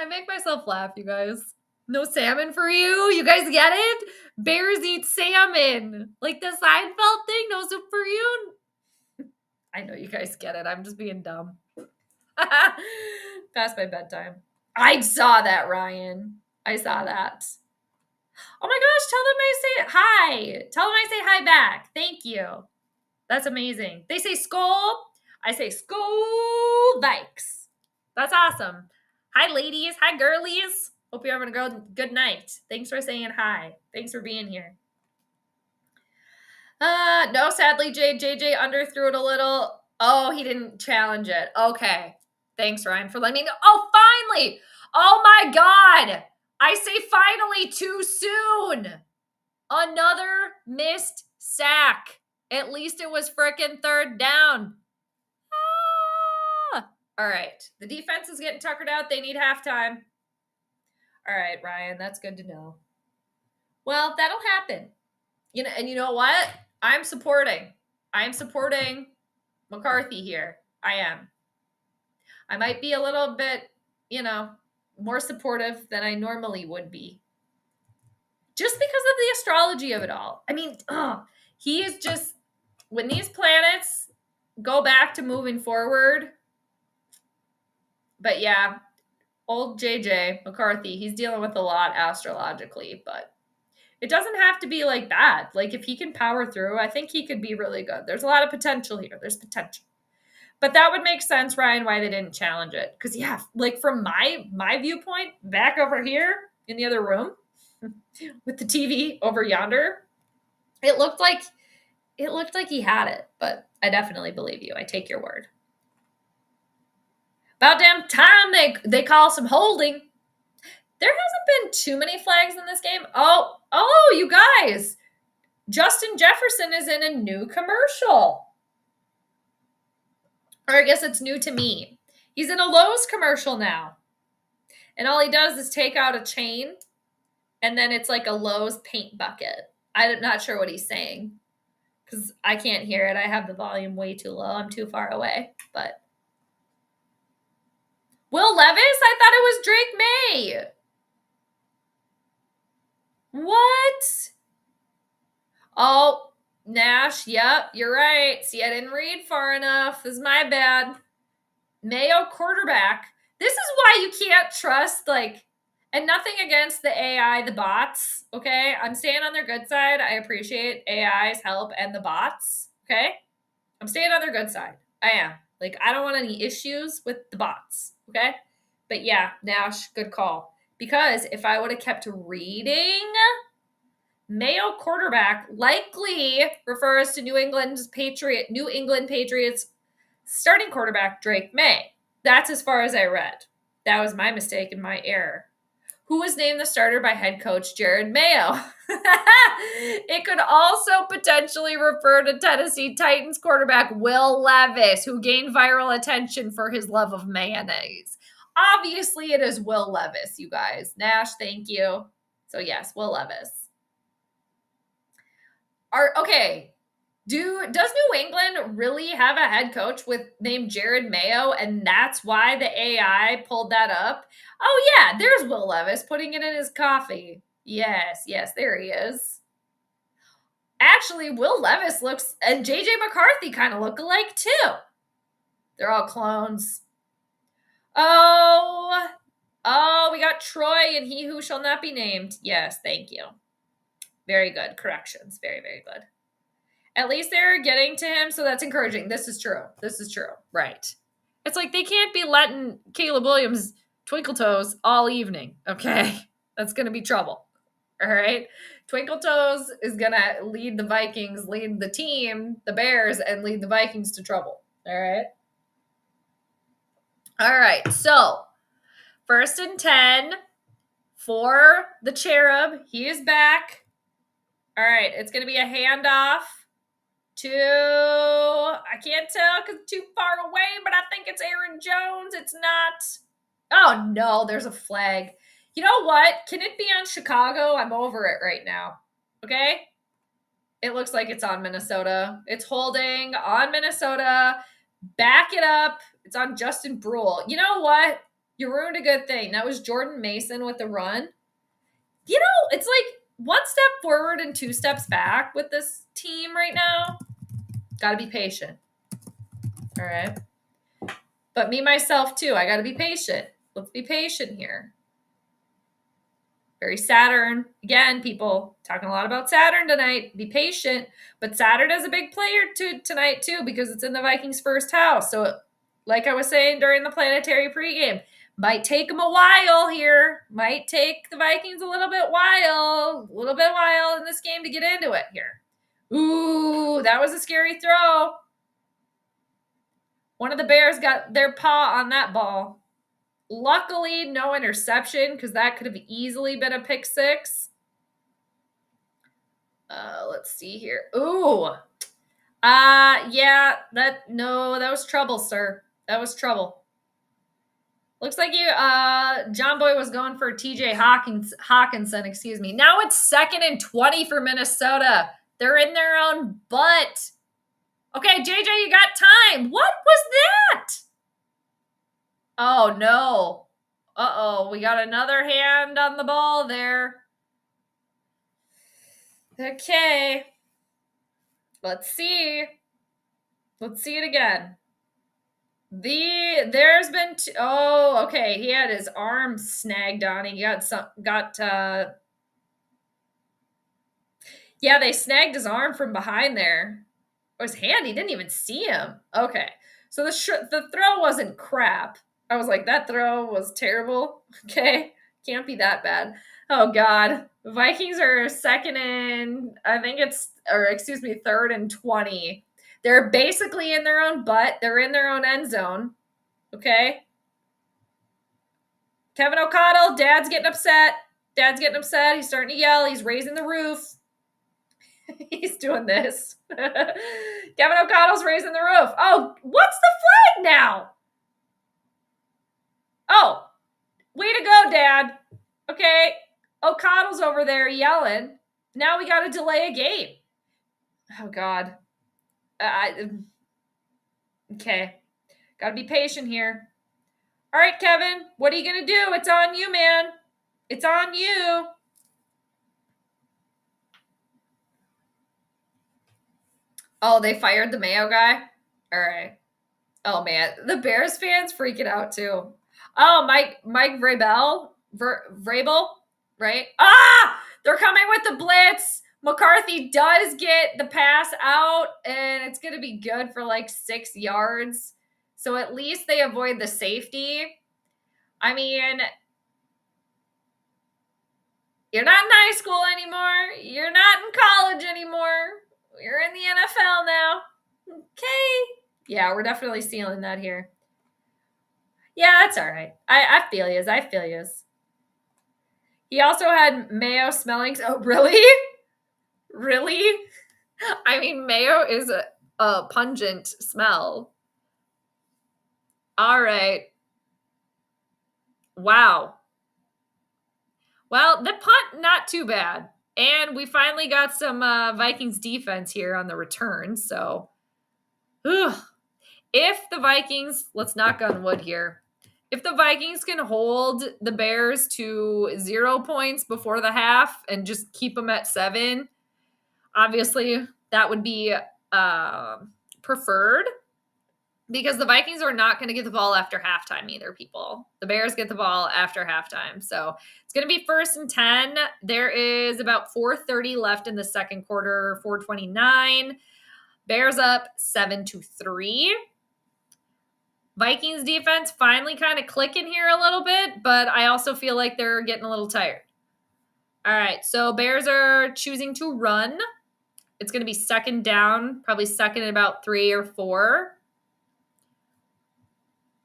make myself laugh, you guys. No salmon for you? You guys get it? Bears eat salmon. Like the Seinfeld thing, no soup for you? I know you guys get it. I'm just being dumb. Past my bedtime. I saw that, Ryan. I saw that. Oh my gosh, tell them I say hi. Tell them I say hi back. Thank you. That's amazing. They say Skol. I say Skol Vikes. That's awesome. Hi, ladies. Hi, girlies. Hope you're having a good night. Thanks for saying hi. Thanks for being here. No, sadly, Jade. JJ underthrew it a little. Oh, he didn't challenge it. Okay. Thanks, Ryan, for letting me know. Oh, finally. Oh, my God. I say finally too soon. Another missed sack. At least it was frickin' 3rd down. Ah! All right. The defense is getting tuckered out. They need halftime. All right, Ryan. That's good to know. Well, that'll happen. You know, and you know what? I'm supporting McCarthy here. I am. I might be a little bit, more supportive than I normally would be. Just because of the astrology of it all. I mean, he is just, when these planets go back to moving forward. But yeah, old JJ McCarthy, he's dealing with a lot astrologically, but it doesn't have to be like that. Like if he can power through, I think he could be really good. There's a lot of potential here. There's potential. But that would make sense, Ryan, why they didn't challenge it. Because yeah, like from my viewpoint, back over here in the other room with the TV over yonder, it looked like he had it. But I definitely believe you. I take your word. About damn time they call some holding. There hasn't been too many flags in this game. Oh, you guys. Justin Jefferson is in a new commercial. Or I guess it's new to me. He's in a Lowe's commercial now. And all he does is take out a chain, and then it's like a Lowe's paint bucket. I'm not sure what he's saying because I can't hear it. I have the volume way too low. I'm too far away. But Will Levis? I thought it was Drake May. What? Oh, Nash. Yep, you're right. See, I didn't read far enough. This is my bad. Mayo quarterback. This is why you can't trust, and nothing against the AI, the bots, okay? I'm staying on their good side. I appreciate AI's help and the bots, okay? I'm staying on their good side. I am. I don't want any issues with the bots, okay? But yeah, Nash, good call. Because if I would have kept reading, Mayo quarterback likely refers to New England Patriots starting quarterback Drake May. That's as far as I read. That was my mistake and my error. Who was named the starter by head coach Jared Mayo? It could also potentially refer to Tennessee Titans quarterback Will Levis, who gained viral attention for his love of mayonnaise. Obviously, it is Will Levis, you guys. Nash, thank you. So yes, Will Levis. Does New England really have a head coach named Jared Mayo, and that's why the AI pulled that up? Oh yeah, there's Will Levis putting it in his coffee. Yes, there he is. Actually, Will Levis and JJ McCarthy kind of look alike too. They're all clones. Oh, we got Troy and He Who Shall Not Be Named. Yes, thank you. Very good corrections. Very, very good. At least they're getting to him, so that's encouraging. This is true. Right. It's like they can't be letting Caleb Williams twinkle toes all evening, okay? That's going to be trouble, all right? Twinkle Toes is going to lead the Vikings, lead the team, the Bears, and lead the Vikings to trouble, all right? All right, so 1st and 10 for the Cherub. He is back. All right, it's going to be a handoff to, I can't tell because it's too far away, but I think it's Aaron Jones. It's not. Oh, no, there's a flag. You know what? Can it be on Chicago? I'm over it right now. Okay? It looks like it's on Minnesota. It's holding on Minnesota. Back it up. It's on Justin Brule. You know what? You ruined a good thing. That was Jordan Mason with the run. You know, it's like one step forward and 2 steps back with this team right now. Got to be patient. All right. But me, myself, too. I got to be patient. Let's be patient here. Very Saturn. Again, people talking a lot about Saturn tonight. Be patient. But Saturn is a big player tonight, too, because it's in the Vikings' first house. So, like I was saying during the Planetary pregame, might take them a while here. Might take the Vikings a little bit while in this game to get into it here. Ooh, that was a scary throw. One of the Bears got their paw on that ball. Luckily, no interception because that could have easily been a pick 6. Let's see here. Ooh. Yeah, that was trouble, sir. That was trouble. Looks like John Boy was going for TJ Hawkinson, excuse me. Now it's 2nd and 20 for Minnesota. They're in their own butt. Okay, JJ, you got time. What was that? Oh, no. Uh-oh, we got another hand on the ball there. Okay. Let's see. Let's see it again. There's been okay, he had his arm snagged on. He yeah, they snagged his arm from behind there. Or his hand, he didn't even see him. Okay. So the throw wasn't crap. I was like, that throw was terrible. Okay. Can't be that bad. Oh, God. The Vikings are 3rd and 20. They're basically in their own butt. They're in their own end zone. Okay. Kevin O'Connell, Dad's getting upset. He's starting to yell. He's raising the roof. He's doing this. Kevin O'Connell's raising the roof. Oh, what's the flag now? Oh, way to go, Dad. Okay. O'Connell's over there yelling. Now we got to delay a game. Oh, God. Okay. Got to be patient here. All right, Kevin. What are you going to do? It's on you, man. It's on you. Oh, they fired the Mayo guy? All right. Oh, man. The Bears fans freaking out, too. Oh, Mike Vrabel, right? They're coming with the blitz. McCarthy does get the pass out, and it's going to be good for like 6 yards. So at least they avoid the safety. I mean, you're not in high school anymore. You're not in college anymore. You're in the NFL now. Okay. Yeah, we're definitely stealing that here. Yeah, that's all right. I feel yous. I feel yous. He also had mayo smelling. Oh, really? Really? I mean, mayo is a pungent smell. All right. Wow. Well, the punt, not too bad. And we finally got some Vikings defense here on the return. So, ugh. If the Vikings, let's knock on wood here. If the Vikings can hold the Bears to 0 points before the half and just keep them at 7, obviously that would be preferred, because the Vikings are not going to get the ball after halftime either, people. The Bears get the ball after halftime. So it's going to be 1st and 10. There is about 4:30 left in the second quarter, 4:29. Bears up 7-3. Vikings defense finally kind of clicking here a little bit, but I also feel like they're getting a little tired. All right, so Bears are choosing to run. It's going to be second down, probably second and about 3 or 4.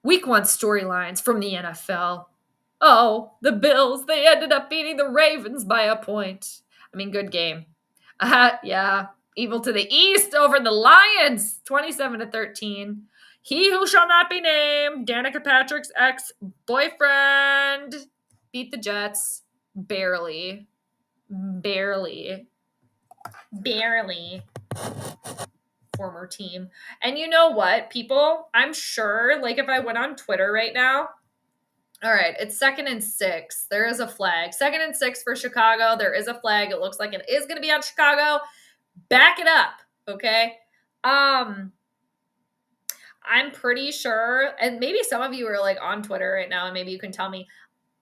Week 1 storylines from the NFL. Oh, the Bills, they ended up beating the Ravens by a point. I mean, good game. Yeah, evil to the east over the Lions, 27-13. He who shall not be named, Danica Patrick's ex-boyfriend, beat the Jets. Barely. Former team. And you know what, people? I'm sure, like, if I went on Twitter right now, all right, it's 2nd and 6. There is a flag. 2nd and 6 for Chicago. There is a flag. It looks like it is going to be on Chicago. Back it up, okay? I'm pretty sure, and maybe some of you are like on Twitter right now, and maybe you can tell me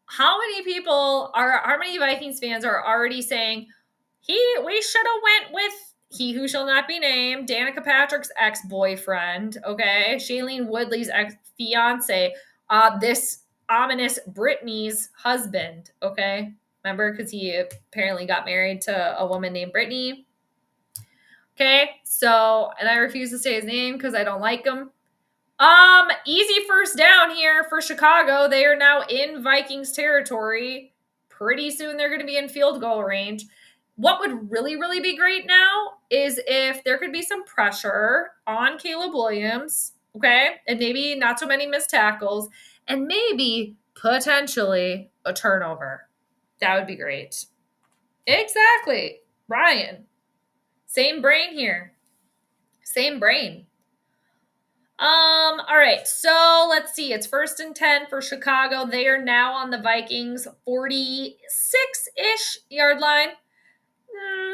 how many Vikings fans are already saying we should have went with he who shall not be named, Danica Patrick's ex-boyfriend, okay? Shailene Woodley's ex-fiance, this ominous Brittany's husband, okay? Remember, because he apparently got married to a woman named Brittany. Okay, so, and I refuse to say his name because I don't like him. Easy first down here for Chicago. They are now in Vikings territory. Pretty soon they're going to be in field goal range. What would really, really be great now is if there could be some pressure on Caleb Williams, okay? And maybe not so many missed tackles, and maybe potentially a turnover. That would be great. Exactly. Ryan. Same brain here. Same brain. All right, so let's see. It's 1st and 10 for Chicago. They are now on the Vikings 46-ish yard line.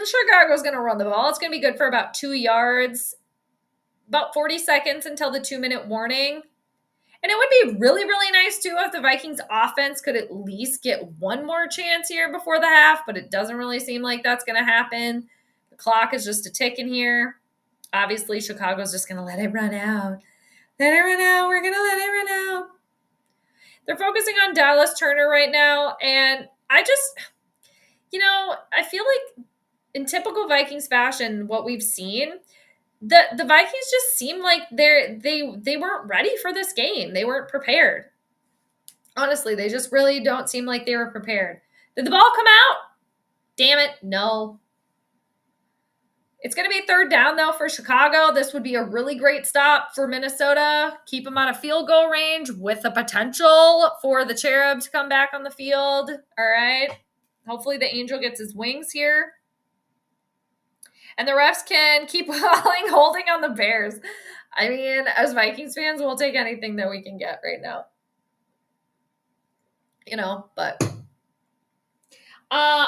Chicago's going to run the ball. It's going to be good for about 2 yards. About 40 seconds until the 2-minute warning. And it would be really, really nice, too, if the Vikings offense could at least get one more chance here before the half, but it doesn't really seem like that's going to happen. The clock is just a ticking here. Obviously, Chicago's just going to let it run out. Let it run out. We're going to let it run out. They're focusing on Dallas Turner right now, and I just, I feel like in typical Vikings fashion, what we've seen, the Vikings just seem like they weren't ready for this game. They weren't prepared. Honestly, they just really don't seem like they were prepared. Did the ball come out? Damn it, no. It's going to be 3rd down, though, for Chicago. This would be a really great stop for Minnesota. Keep them out of field goal range with the potential for the Cherub to come back on the field. All right. Hopefully the Angel gets his wings here. And the refs can keep holding on the Bears. I mean, as Vikings fans, we'll take anything that we can get right now. But.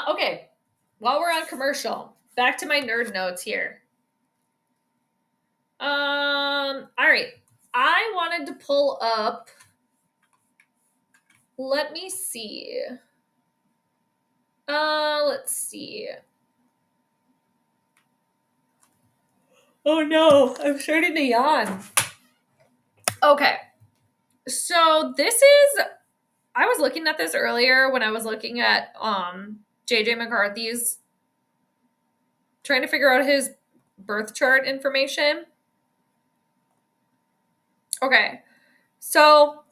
Okay. While we're on commercial, back to my nerd notes here. All right. I wanted to pull up. Let me see. Let's see. Oh no, I'm starting to yawn. Okay. So this is I was looking at this earlier when I was looking at JJ McCarthy's, trying to figure out his birth chart information. Okay, so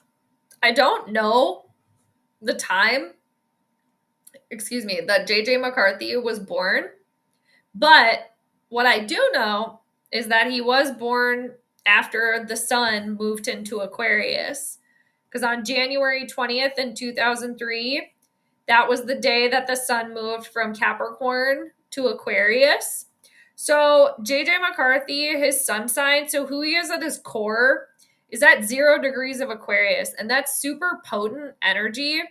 I don't know the time, that JJ McCarthy was born, but what I do know is that he was born after the sun moved into Aquarius. Because on January 20th in 2003, that was the day that the sun moved from Capricorn to Aquarius. So JJ McCarthy, his sun sign, so who he is at his core is at 0 degrees of Aquarius. And that's super potent energy.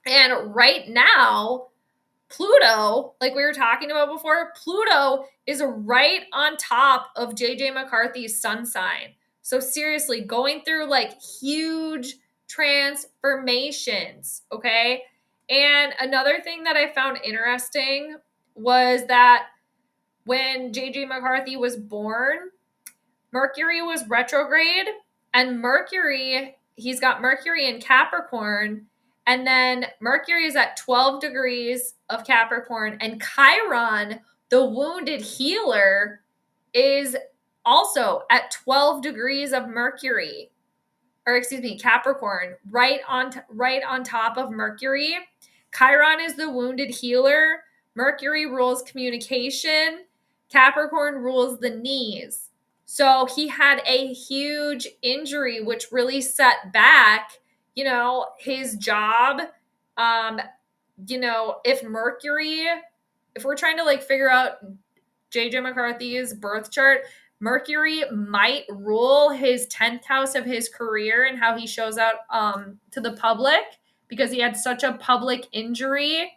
And right now, Pluto, like we were talking about before, Pluto is right on top of JJ McCarthy's sun sign. So seriously, going through like huge transformations, okay? And another thing that I found interesting was that when JJ McCarthy was born, Mercury was retrograde, and Mercury, he's got Mercury in Capricorn, and then Mercury is at 12 degrees of Capricorn, and Chiron, the wounded healer, is also at 12 degrees of Mercury, or excuse me, Capricorn, right on top of Mercury. Chiron is the wounded healer. Mercury rules communication. Capricorn rules the knees. So he had a huge injury, which really set back, his job. If we're trying to like figure out JJ McCarthy's birth chart, Mercury might rule his 10th house of his career and how he shows out to the public, because he had such a public injury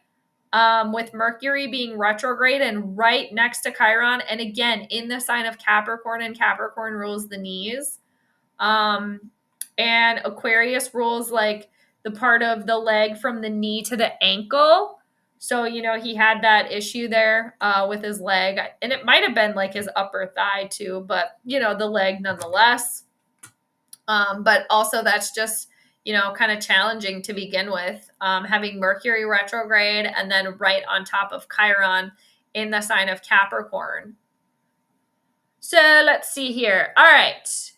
with Mercury being retrograde and right next to Chiron. And again, in the sign of Capricorn, and Capricorn rules the knees. And Aquarius rules like the part of the leg from the knee to the ankle. So, he had that issue there with his leg. And it might have been like his upper thigh too, but, the leg nonetheless. But also that's just, kind of challenging to begin with, having Mercury retrograde and then right on top of Chiron in the sign of Capricorn. So let's see here. All right.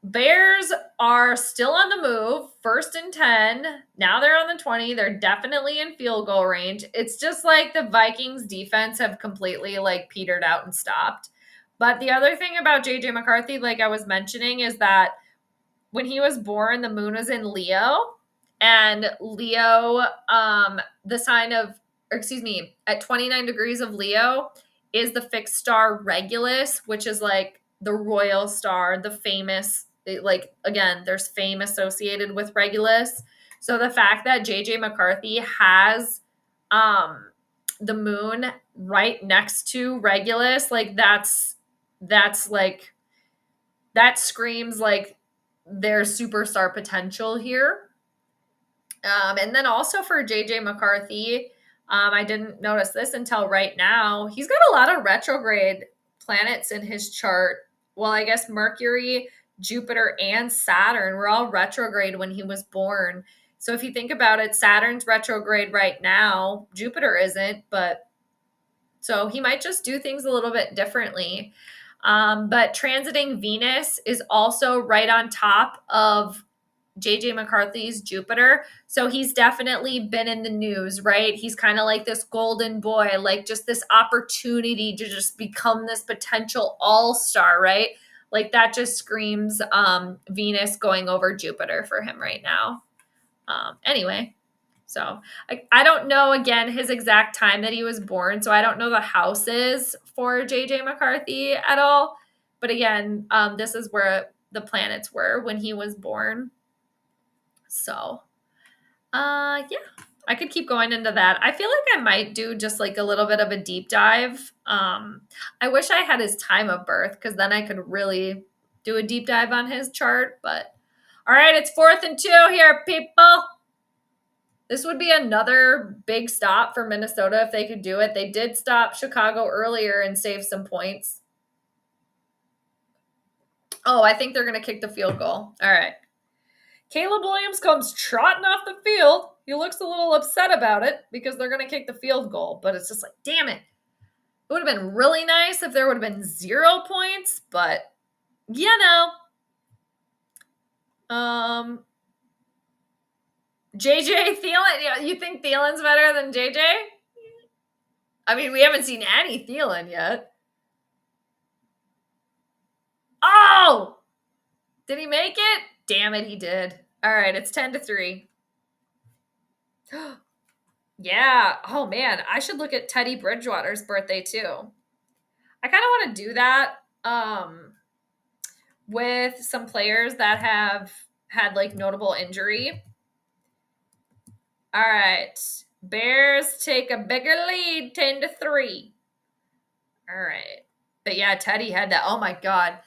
Bears are still on the move, 1st and 10. Now they're on the 20. They're definitely in field goal range. It's just like the Vikings defense have completely like petered out and stopped. But the other thing about JJ McCarthy, like I was mentioning, is that when he was born, the moon was in Leo, and Leo, the sign of, at 29 degrees of Leo is the fixed star Regulus, which is like the royal star, the famous, like, again, there's fame associated with Regulus. So the fact that JJ McCarthy has the moon right next to Regulus, like that's like, that screams like there's superstar potential here. And then also for JJ McCarthy, I didn't notice this until right now. He's got a lot of retrograde planets in his chart. Well, I guess Mercury, Jupiter, and Saturn were all retrograde when he was born. So if you think about it, Saturn's retrograde right now. Jupiter isn't, but so he might just do things a little bit differently. But transiting Venus is also right on top of JJ McCarthy's Jupiter. So he's definitely been in the news, right? He's kind of like this golden boy, like just this opportunity to just become this potential all-star, right? Like that just screams Venus going over Jupiter for him right now. Anyway, so I don't know, again, his exact time that he was born. So I don't know the houses for JJ McCarthy at all. But again, this is where the planets were when he was born. So, yeah, I could keep going into that. I feel like I might do just like a little bit of a deep dive. I wish I had his time of birth, because then I could really do a deep dive on his chart. But all right, it's 4th and 2 here, people. This would be another big stop for Minnesota if they could do it. They did stop Chicago earlier and save some points. Oh, I think they're going to kick the field goal. All right. Caleb Williams comes trotting off the field. He looks a little upset about it because they're going to kick the field goal. But it's just like, damn it. It would have been really nice if there would have been 0 points. But, JJ Thielen, you think Thielen's better than JJ? I mean, we haven't seen any Thielen yet. Oh! Did he make it? Damn it, he did. All right, it's 10-3. Yeah. Oh, man. I should look at Teddy Bridgewater's birthday, too. I kind of want to do that with some players that have had, like, notable injury. All right. Bears take a bigger lead, 10-3. All right. But, yeah, Teddy had that. Oh, my God.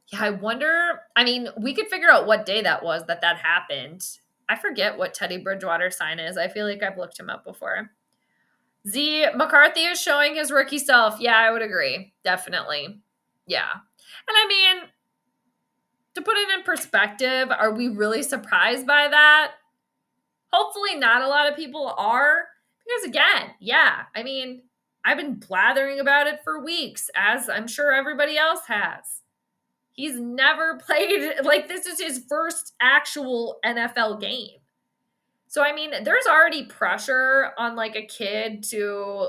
Yeah, I wonder. I mean, we could figure out what day that was that happened. I forget what Teddy Bridgewater's sign is. I feel like I've looked him up before. Z, McCarthy is showing his rookie self. Yeah, I would agree. Definitely. Yeah. And I mean, to put it in perspective, are we really surprised by that? Hopefully not a lot of people are. Because again, yeah, I mean, I've been blathering about it for weeks, as I'm sure everybody else has. He's never played, like, this is his first actual NFL game. So, I mean, there's already pressure on, like, a kid to,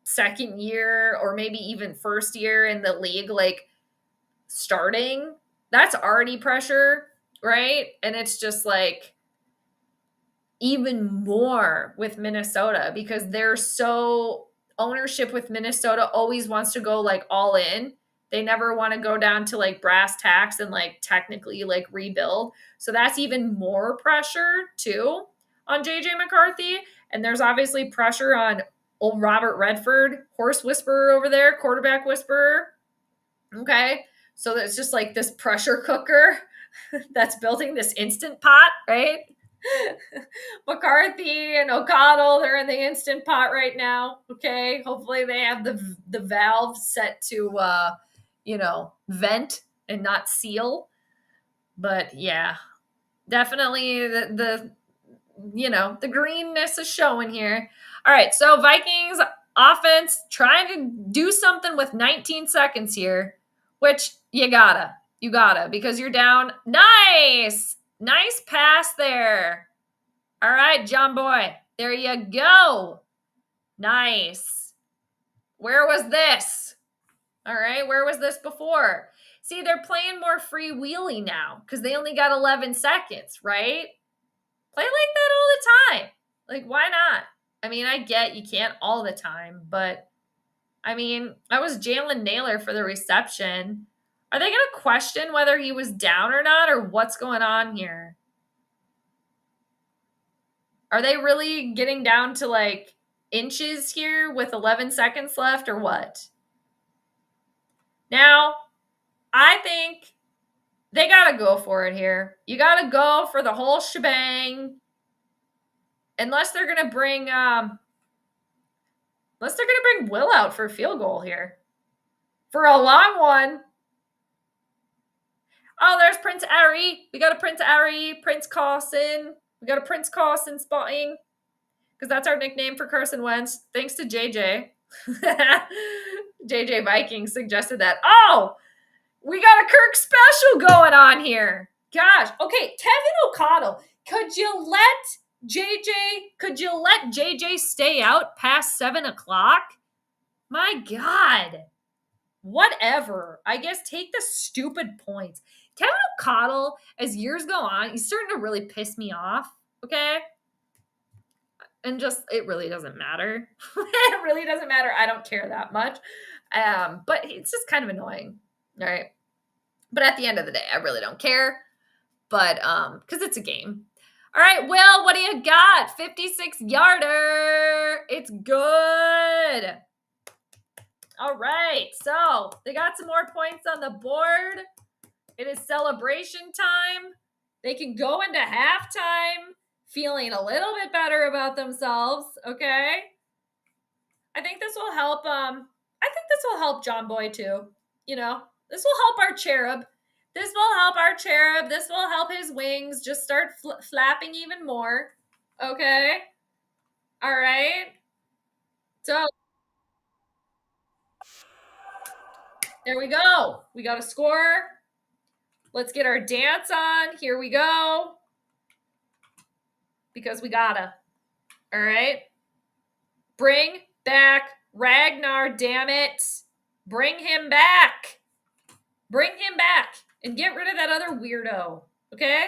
second year or maybe even first year in the league, like, starting. That's already pressure, right? And it's just, like, even more with Minnesota because they're so, ownership with Minnesota always wants to go, like, all in. They never want to go down to, like, brass tacks and, like, technically, like, rebuild. So that's even more pressure, too, on J.J. McCarthy. And there's obviously pressure on old Robert Redford, horse whisperer over there, quarterback whisperer. Okay? So it's just, like, this pressure cooker that's building this Instant Pot, right? McCarthy and O'Connell, they're in the Instant Pot right now. Okay? Hopefully they have the valve set to vent and not seal. But yeah, definitely the greenness is showing here. All right, so Vikings offense trying to do something with 19 seconds here, which you gotta because you're down. Nice pass there. All right, John Boy, there you go. Nice. Where was this? All right, where was this before? See, they're playing more freewheeling now because they only got 11 seconds, right? Play like that all the time. Like, why not? I mean, I get you can't all the time, but, I mean, that was Jalen Naylor for the reception. Are they going to question whether he was down or not, or what's going on here? Are they really getting down to, like, inches here with 11 seconds left, or what? Now, I think they got to go for it here. You got to go for the whole shebang. Unless they're going to bring Will out for a field goal here. For a long one. Oh, there's Prince Ari. We got a Prince Ari, Prince Carson. We got a Prince Carson spotting. Because that's our nickname for Carson Wentz. Thanks to JJ. JJ Vikings suggested that. Oh, we got a Kirk special going on here. Gosh. Okay, Tevin O'Connell. Could you let JJ stay out past 7:00? My God. Whatever. I guess take the stupid points. Tevin O'Connell, as years go on, he's starting to really piss me off. Okay? And just, it really doesn't matter. It really doesn't matter. I don't care that much. But it's just kind of annoying. All right. But at the end of the day, I really don't care. But, because it's a game. All right, Will, what do you got? 56-yarder. It's good. All right. So they got some more points on the board. It is celebration time. They can go into halftime feeling a little bit better about themselves, okay? I think this will help John Boy too. This will help our cherub. This will help our cherub. This will help his wings just start flapping even more. Okay. All right. So there we go. We got a score. Let's get our dance on. Here we go. Because we gotta. All right. Bring back Ragnar, damn it. Bring him back. Bring him back. And get rid of that other weirdo. Okay?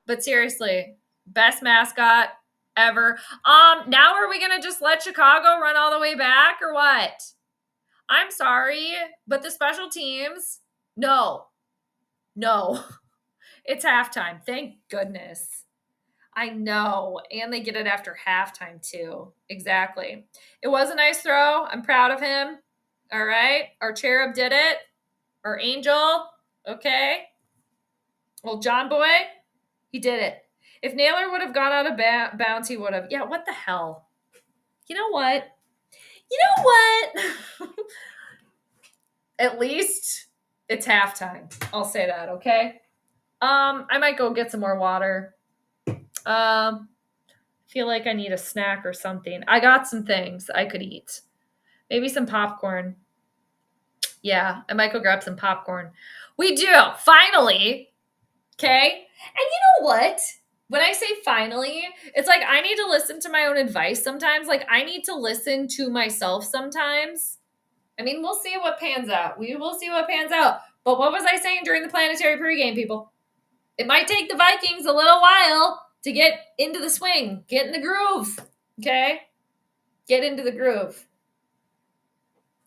But seriously, best mascot ever. Now are we gonna just let Chicago run all the way back or what? I'm sorry, but the special teams, no. It's halftime. Thank goodness. I know. And they get it after halftime too. Exactly. It was a nice throw. I'm proud of him. All right. Our cherub did it. Our angel. Okay. Well, John Boy, he did it. If Naylor would have gone out of bounds, he would have. Yeah, what the hell? You know what? At least it's halftime. I'll say that, okay? I might go get some more water. Feel like I need a snack or something. I got some things I could eat. Maybe some popcorn. Yeah, I might go grab some popcorn. We do, finally. Okay? And you know what? When I say finally, it's like I need to listen to my own advice sometimes. Like I need to listen to myself sometimes. I mean, we'll see what pans out. We will see what pans out. But what was I saying during the Planetary pregame, people? It might take the Vikings a little while to get into the swing, get in the groove, okay? Get into the groove.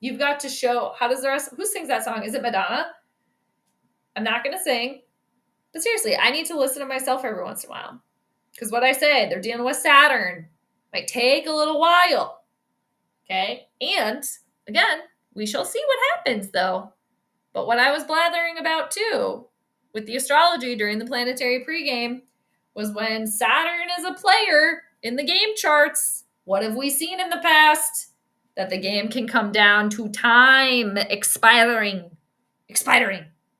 You've got to show, who sings that song? Is it Madonna? I'm not going to sing. But seriously, I need to listen to myself every once in a while. Because what I say, they're dealing with Saturn. Might take a little while. Okay? And, again, we shall see what happens, though. But what I was blathering about, too, with the astrology during the Planetary pregame, was when Saturn is a player in the game charts, what have we seen in the past? That the game can come down to time expiring.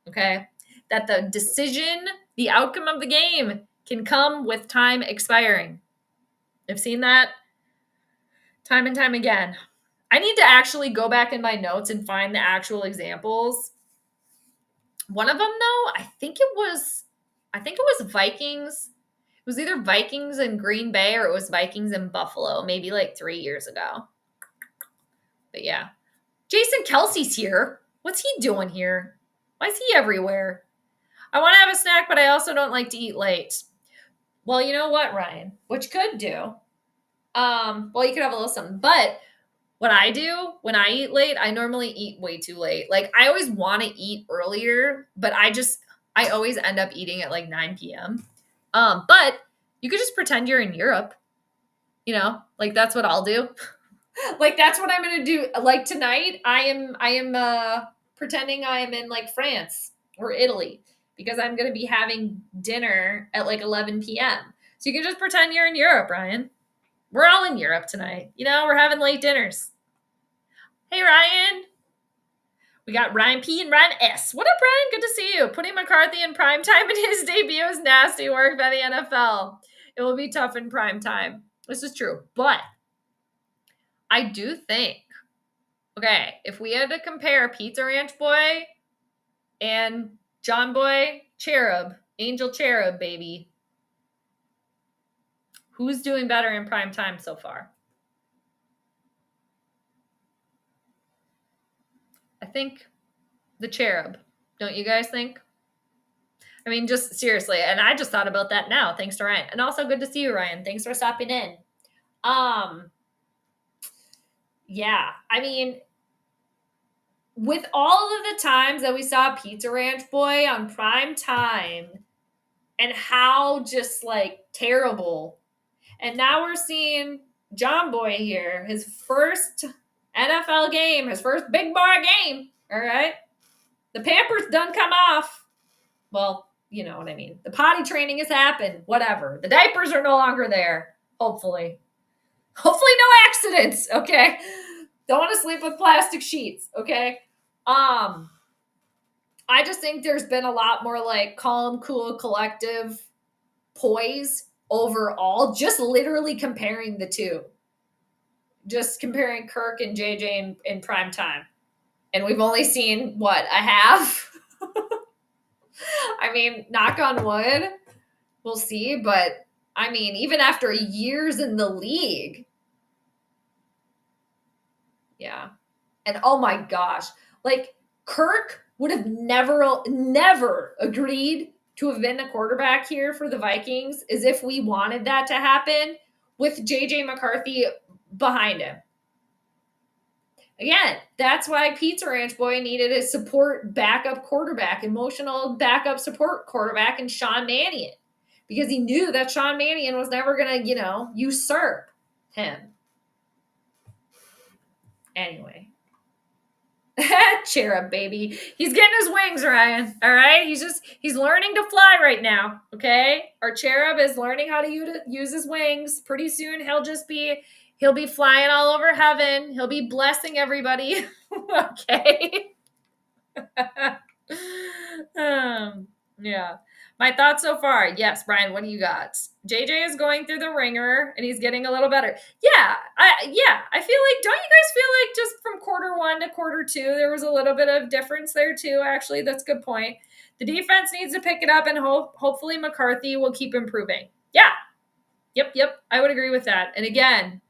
Okay? That the decision, the outcome of the game can come with time expiring. I've seen that time and time again. I need to actually go back in my notes and find the actual examples. One of them, though, I think it was Vikings. It was either Vikings in Green Bay or it was Vikings in Buffalo, maybe like 3 years ago. But yeah. Jason Kelsey's here. What's he doing here? Why is he everywhere? I want to have a snack, but I also don't like to eat late. Well, you know what, Ryan? What you could do, you could have a little something. But what I do when I eat late, I normally eat way too late. Like, I always want to eat earlier, but I always end up eating at like 9 p.m. But you could just pretend you're in Europe. You know, like that's what I'll do. Like, that's what I'm going to do. Like tonight, I am pretending I am in like France or Italy. Because I'm going to be having dinner at like 11 p.m. So you can just pretend you're in Europe, Ryan. We're all in Europe tonight. You know, we're having late dinners. Hey, Ryan. We got Ryan P. and Ryan S. What up, Ryan? Good to see you. Putting McCarthy in primetime in his debut is nasty work by the NFL. It will be tough in primetime. This is true. But I do think, okay, if we had to compare Pizza Ranch Boy and John Boy Cherub, Angel Cherub, baby. Who's doing better in prime time so far? I think the Cherub. Don't you guys think? I mean, just seriously. And I just thought about that now, thanks to Ryan. And also good to see you, Ryan. Thanks for stopping in. yeah, I mean, with all of the times that we saw Pizza Ranch Boy on prime time and how just like terrible, and now we're seeing John Boy here, his first NFL game, his first big bar game. All right. The Pampers done come off. Well, you know what I mean. The potty training has happened. Whatever. The diapers are no longer there. Hopefully. Hopefully no accidents. Okay. Don't want to sleep with plastic sheets. Okay. I just think there's been a lot more like calm, cool, collective poise overall, just literally comparing the two. Just comparing Kirk and JJ in prime time. And we've only seen, what, a half? I mean, knock on wood, we'll see. But, I mean, even after years in the league. Yeah. And, oh my gosh. Like, Kirk would have never agreed to have been the quarterback here for the Vikings as if we wanted that to happen with JJ McCarthy behind him. Again, that's why Pizza Ranch Boy needed a support backup quarterback, emotional backup support quarterback in Sean Mannion, because he knew that Sean Mannion was never going to, usurp him. Anyway. Cherub, baby. He's getting his wings, Ryan. All right? He's learning to fly right now, okay? Our cherub is learning how to use his wings. Pretty soon he'll be flying all over heaven. He'll be blessing everybody. Okay. Yeah. My thoughts so far. Yes, Brian, what do you got? JJ is going through the ringer and he's getting a little better. Yeah. I feel like, don't you guys feel like just from quarter one to quarter two, there was a little bit of difference there too? Actually, that's a good point. The defense needs to pick it up and hopefully McCarthy will keep improving. Yeah. Yep. I would agree with that. And again,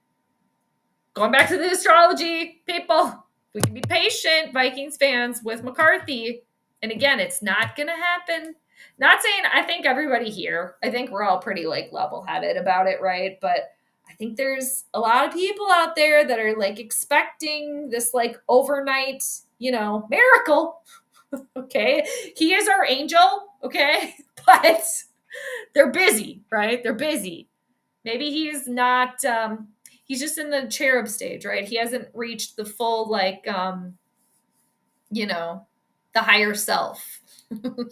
going back to the astrology, people, we can be patient, Vikings fans, with McCarthy. And again, it's not going to happen. Not saying I think everybody here, I think we're all pretty like level-headed about it, right? But I think there's a lot of people out there that are like expecting this like overnight, miracle. Okay. He is our angel. Okay. But they're busy, right? They're busy. Maybe he's not, he's just in the cherub stage, right? He hasn't reached the full, like, the higher self, the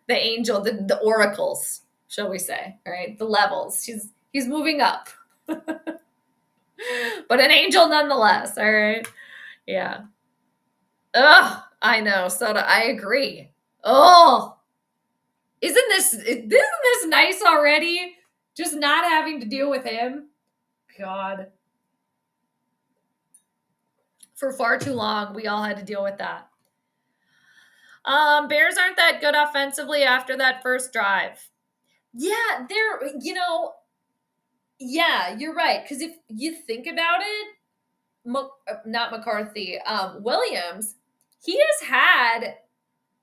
angel, the oracles, shall we say, right? The levels. He's moving up, but an angel nonetheless. All right. Yeah. Oh, I know. Soda, I agree. Oh, isn't this nice already? Just not having to deal with him. God. For far too long, we all had to deal with that. Bears aren't that good offensively after that first drive. Yeah, yeah, you're right. Because if you think about it, not McCarthy, Williams, he has had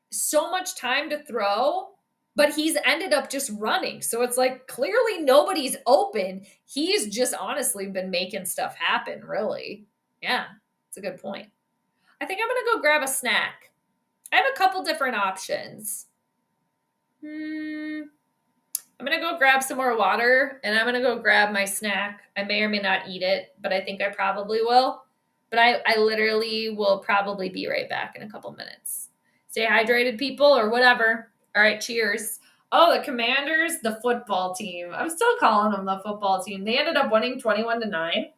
so much time to throw, but he's ended up just running. So it's like clearly nobody's open. He's just honestly been making stuff happen, really. Yeah, it's a good point. I think I'm going to go grab a snack. I have a couple different options. I'm going to go grab some more water, and I'm going to go grab my snack. I may or may not eat it, but I think I probably will. But I literally will probably be right back in a couple minutes. Stay hydrated, people, or whatever. All right, cheers. Oh, the Commanders, the football team. I'm still calling them the football team. They ended up winning 21-9.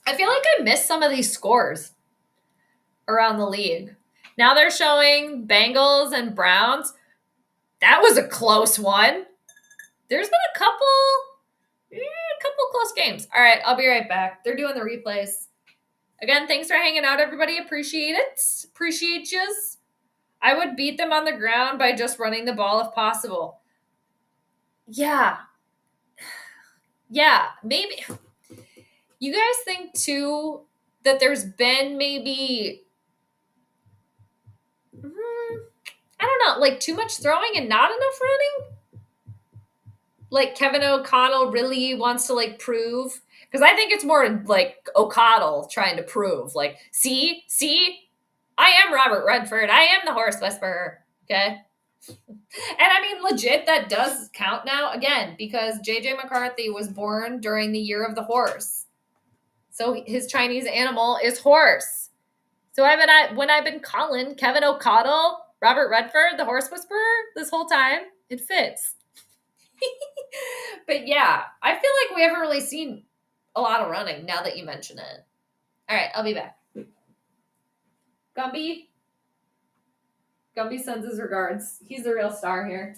I feel like I missed some of these scores around the league. Now they're showing Bengals and Browns. That was a close one. There's been a couple close games. All right, I'll be right back. They're doing the replays. Again, thanks for hanging out, everybody. Appreciate it. Appreciate yous. I would beat them on the ground by just running the ball if possible. Yeah. Yeah, maybe. You guys think, too, that there's been maybe, I don't know, like too much throwing and not enough running? Like Kevin O'Connell really wants to like prove, Because I think it's more like O'Connell trying to prove, like, see, I am Robert Redford. I am the horse whisperer. Okay. And I mean, legit, that does count now, again, because J.J. McCarthy was born during the year of the horse. So his Chinese animal is horse. So when I've been calling Kevin O'Connell, Robert Redford, the horse whisperer, this whole time, it fits. But yeah, I feel like we haven't really seen a lot of running now that you mention it. All right, I'll be back. Gumby sends his regards. He's the real star here.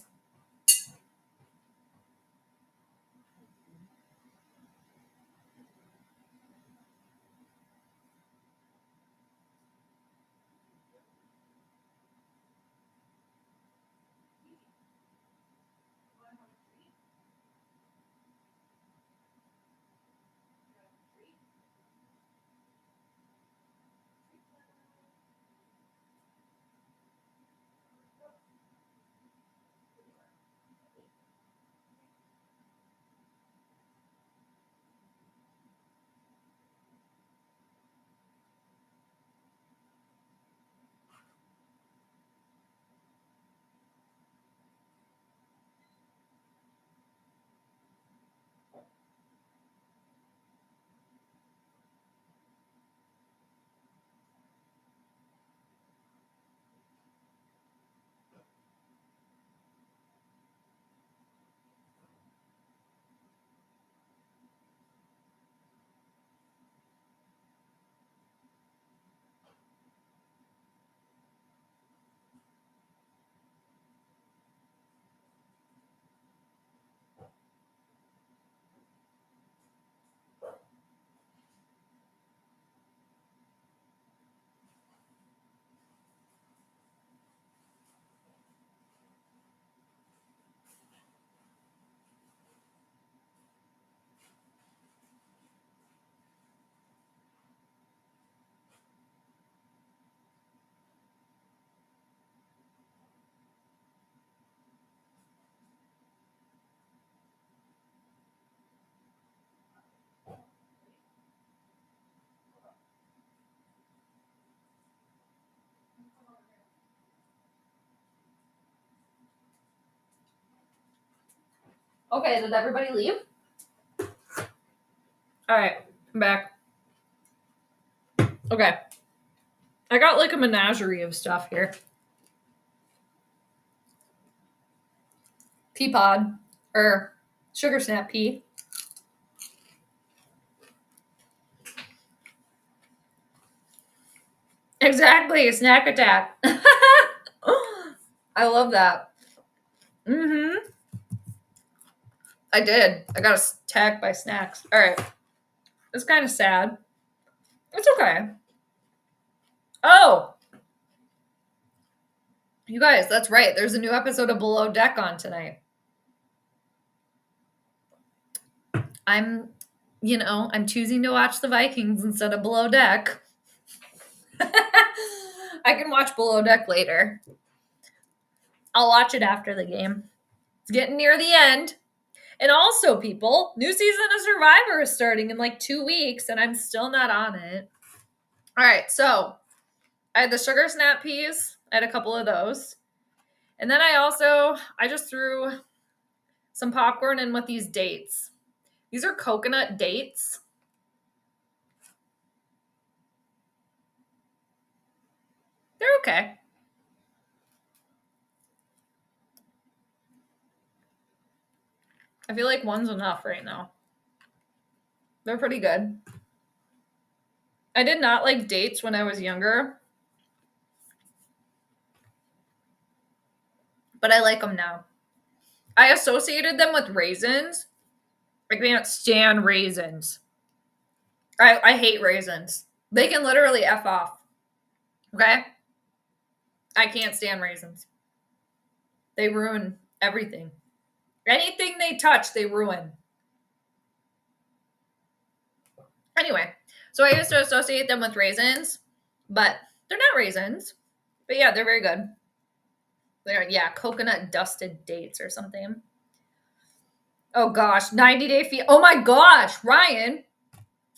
Okay, did everybody leave? All right, I'm back. Okay. I got like a menagerie of stuff here. Pea pod, or sugar snap pea. Exactly, snack attack. I love that. Mm-hmm. I did. I got attacked by snacks. All right. It's kind of sad. It's okay. Oh! You guys, that's right. There's a new episode of Below Deck on tonight. I'm choosing to watch the Vikings instead of Below Deck. I can watch Below Deck later. I'll watch it after the game. It's getting near the end. And also, people, new season of Survivor is starting in like 2 weeks, and I'm still not on it. All right, so I had the sugar snap peas. I had a couple of those. And then I just threw some popcorn in with these dates. These are coconut dates. They're okay. I feel like one's enough right now. They're pretty good. I did not like dates when I was younger, but I like them now. I associated them with raisins. I can't stand raisins. I hate raisins. They can literally F off. Okay? I can't stand raisins. They ruin everything. Anything they touch, they ruin. Anyway, so I used to associate them with raisins, but they're not raisins. But yeah, they're very good. They're, coconut dusted dates or something. Oh gosh, 90 Day Fiancé. Oh my gosh, Ryan,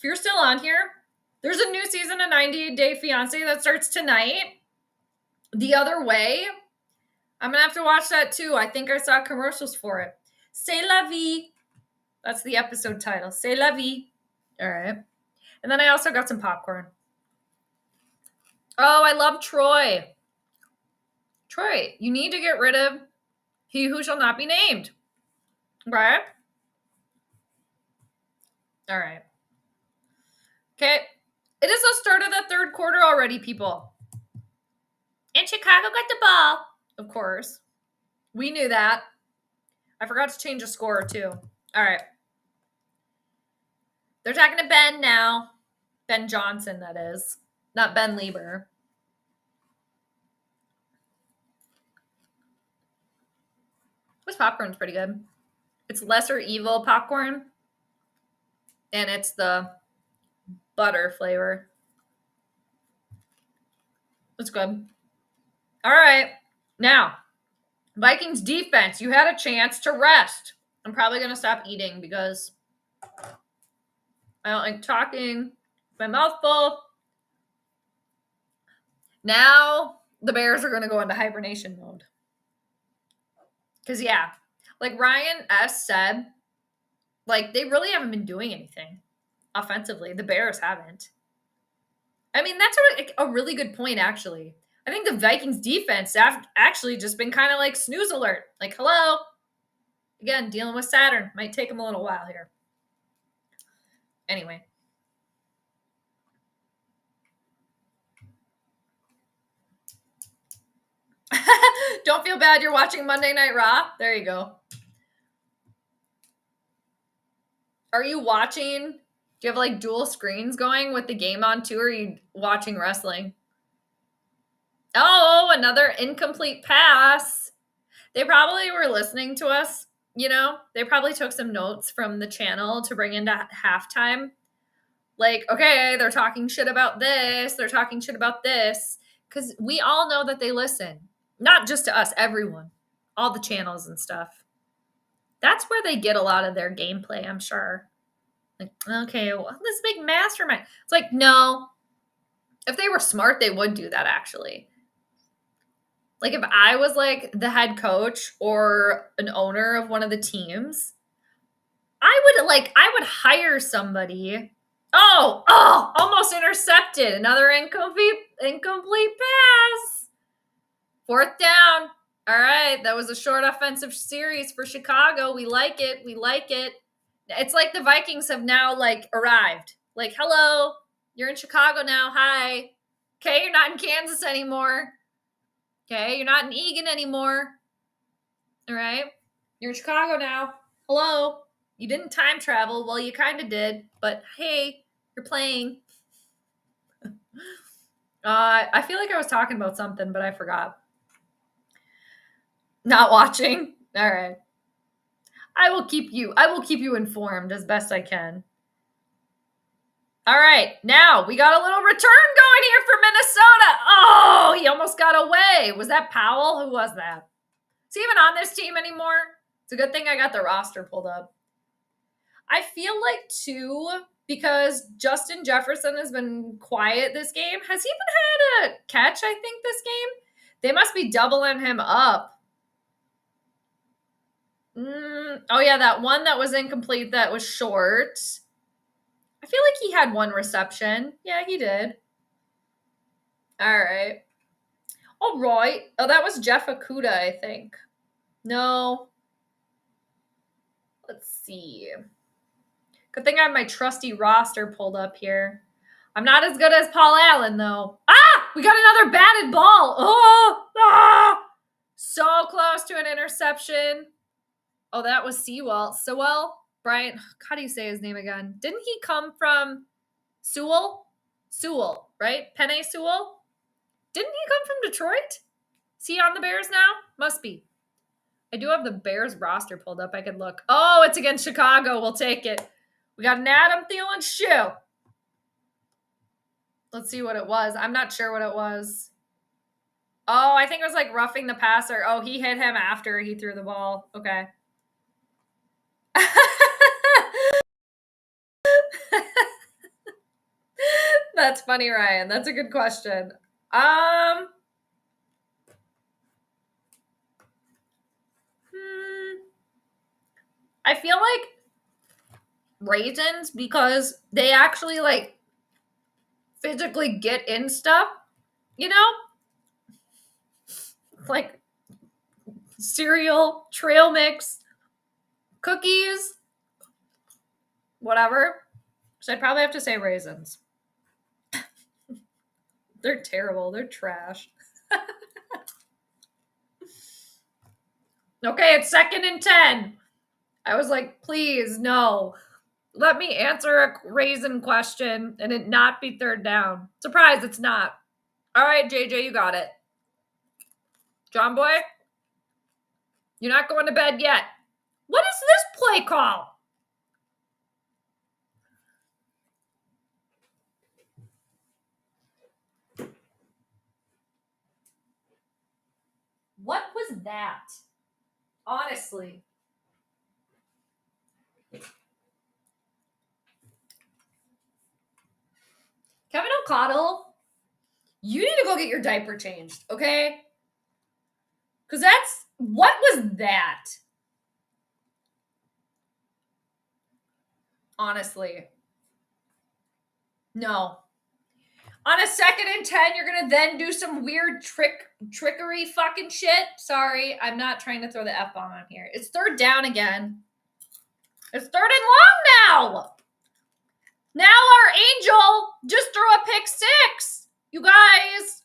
if you're still on here, there's a new season of 90 Day Fiancé that starts tonight. The Other Way. I'm going to have to watch that too. I think I saw commercials for it. C'est la vie. That's the episode title. C'est la vie. All right. And then I also got some popcorn. Oh, I love Troy. Troy, you need to get rid of He Who Shall Not Be Named. Right? All right. Okay. It is the start of the third quarter already, people. And Chicago got the ball. Of course. We knew that. I forgot to change a score, too. All right. They're talking to Ben now. Ben Johnson, that is. Not Ben Lieber. This popcorn's pretty good. It's lesser evil popcorn. And it's the butter flavor. It's good. All right. Now, Vikings defense. You had a chance to rest. I'm probably going to stop eating because I don't like talking. My mouth full. Now, the Bears are going to go into hibernation mode. Because, yeah, like Ryan S. said, like, they really haven't been doing anything offensively. The Bears haven't. I mean, that's a really good point, actually. I think the Vikings defense have actually just been kind of like snooze alert. Like, hello. Again, dealing with Saturn. Might take them a little while here. Anyway. Don't feel bad you're watching Monday Night Raw. There you go. Are you watching? Do you have like dual screens going with the game on too? Or are you watching wrestling? Oh, another incomplete pass. They probably were listening to us, you know? They probably took some notes from the channel to bring into halftime. Like, okay, they're talking shit about this. They're talking shit about this. Because we all know that they listen. Not just to us, everyone. All the channels and stuff. That's where they get a lot of their gameplay, I'm sure. Like, okay, well, this big mastermind. It's like, no. If they were smart, they would do that, actually. Like, if I was, like, the head coach or an owner of one of the teams, I would hire somebody. Oh, almost intercepted. Another incomplete pass. 4th down. All right, that was a short offensive series for Chicago. We like it. We like it. It's like the Vikings have now, like, arrived. Like, hello, you're in Chicago now. Hi. Okay, you're not in Kansas anymore. Okay, you're not in Egan anymore. All right, you're in Chicago now. Hello. You didn't time travel. Well, you kind of did, but hey, you're playing. I feel like I was talking about something, but I forgot. Not watching. All right. I will keep you informed as best I can. All right. Now we got a little return going here for Minnesota. Oh, he almost got away. Was that Powell? Who was that? Is he even on this team anymore? It's a good thing I got the roster pulled up. I feel like, too, because Justin Jefferson has been quiet this game. Has he even had a catch, I think, this game? They must be doubling him up. Oh, yeah, that one that was incomplete that was short. I feel like he had one reception. Yeah, he did. All right. All right. Oh, that was Jeff Okuda, I think. No. Let's see. Good thing I have my trusty roster pulled up here. I'm not as good as Paul Allen, though. Ah! We got another batted ball. Oh! Ah! So close to an interception. Oh, that was Sewell. Brian, how do you say his name again? Didn't he come from Sewell? Sewell, right? Penei Sewell? Didn't he come from Detroit? Is he on the Bears now? Must be. I do have the Bears roster pulled up. I could look. Oh, it's against Chicago. We'll take it. We got an Adam Thielen shoe. Let's see what it was. I'm not sure what it was. Oh, I think it was like roughing the passer. Oh, he hit him after he threw the ball. Okay. That's funny, Ryan. That's a good question. I feel like raisins because they actually like physically get in stuff, you know? Like cereal, trail mix, cookies, whatever. So I'd probably have to say raisins. They're terrible. They're trash. Okay, it's 2nd and 10. I was like, please, no. Let me answer a raisin question and it not be 3rd down. Surprise, it's not. All right, JJ, you got it. John Boy, you're not going to bed yet. What is this play call? What was that? Honestly. Kevin O'Connell, you need to go get your diaper changed, okay? Because what was that? Honestly. No. On a 2nd and 10, you're going to then do some weird trickery fucking shit. Sorry, I'm not trying to throw the F-bomb on here. It's 3rd down again. It's 3rd and long now. Now our Angel just threw a pick 6. You guys.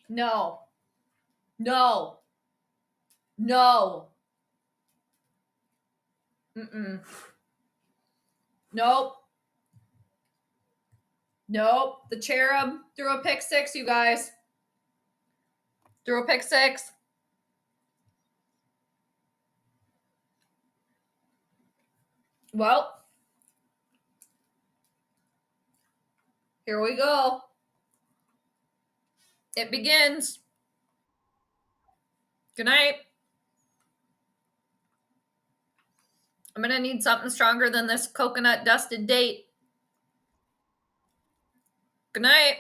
No. No. No. Nope. Nope. The Cherub threw a pick 6, you guys. Threw a pick 6. Well, here we go. It begins. Good night. I'm going to need something stronger than this coconut dusted date. Good night.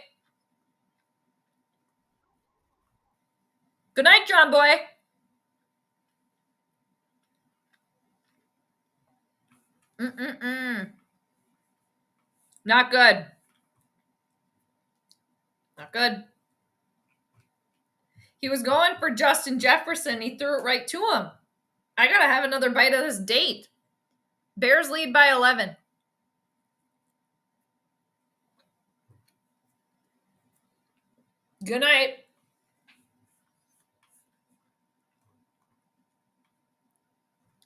Good night, John Boy. Not good. Not good. He was going for Justin Jefferson. He threw it right to him. I got to have another bite of this date. Bears lead by 11. Good night.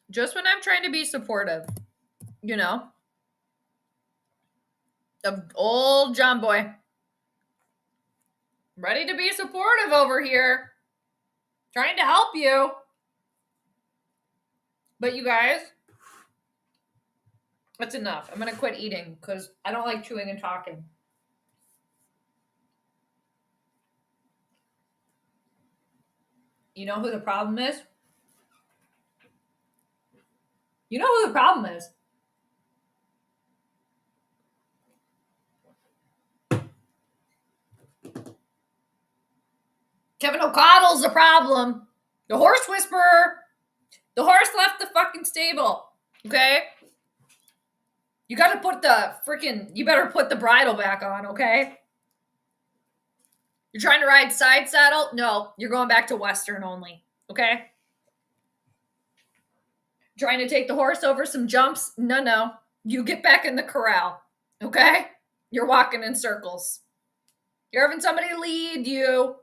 Just when I'm trying to be supportive, you know, of old John Boy. Ready to be supportive over here. Trying to help you. But you guys, that's enough. I'm going to quit eating because I don't like chewing and talking. You know who the problem is? You know who the problem is? Kevin O'Connell's the problem. The horse whisperer. The horse left the fucking stable. Okay? You better put the bridle back on, okay? You're trying to ride side saddle? No, you're going back to Western only, okay? Trying to take the horse over some jumps? No. You get back in the corral, okay? You're walking in circles. You're having somebody lead you.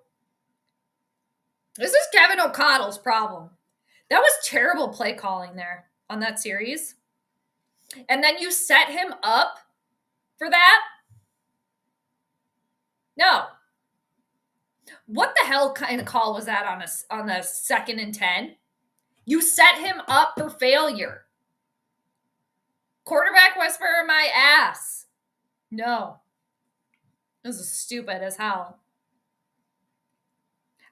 This is Kevin O'Connell's problem. That was terrible play calling there on that series. And then you set him up for that? No. What the hell kind of call was that on the 2nd and 10? You set him up for failure. Quarterback whisperer my ass. No. This is stupid as hell.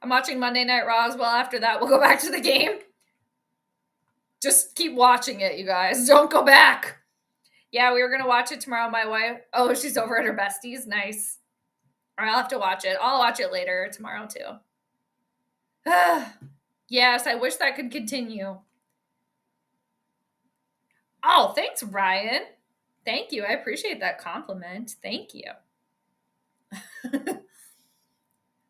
I'm watching Monday Night Raw as well. After that, we'll go back to the game. Just keep watching it, you guys. Don't go back. Yeah, we were going to watch it tomorrow. My wife, oh, she's over at her besties. Nice. Or I'll have to watch it. I'll watch it later tomorrow too. Yes, I wish that could continue. Oh, thanks, Ryan. Thank you. I appreciate that compliment. Thank you.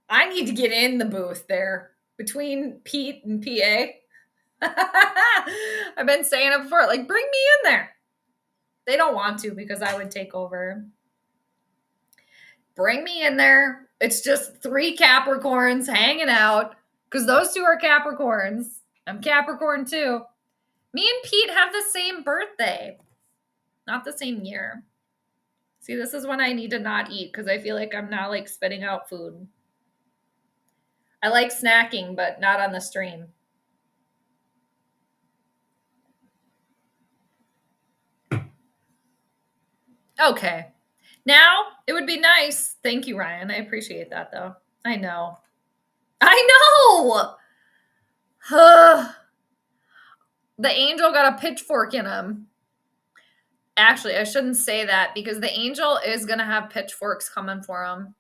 I need to get in the booth there between Pete and PA. I've been saying it before, like, bring me in there. They don't want to because I would take over. Bring me in there. It's just 3 Capricorns hanging out because those 2 are Capricorns. I'm Capricorn too. Me and Pete have the same birthday, not the same year. See, this is when I need to not eat because I feel like I'm now like spitting out food. I like snacking, but not on the stream. Okay. Now, it would be nice. Thank you, Ryan. I appreciate that, though. I know. The angel got a pitchfork in him. Actually, I shouldn't say that because the angel is going to have pitchforks coming for him.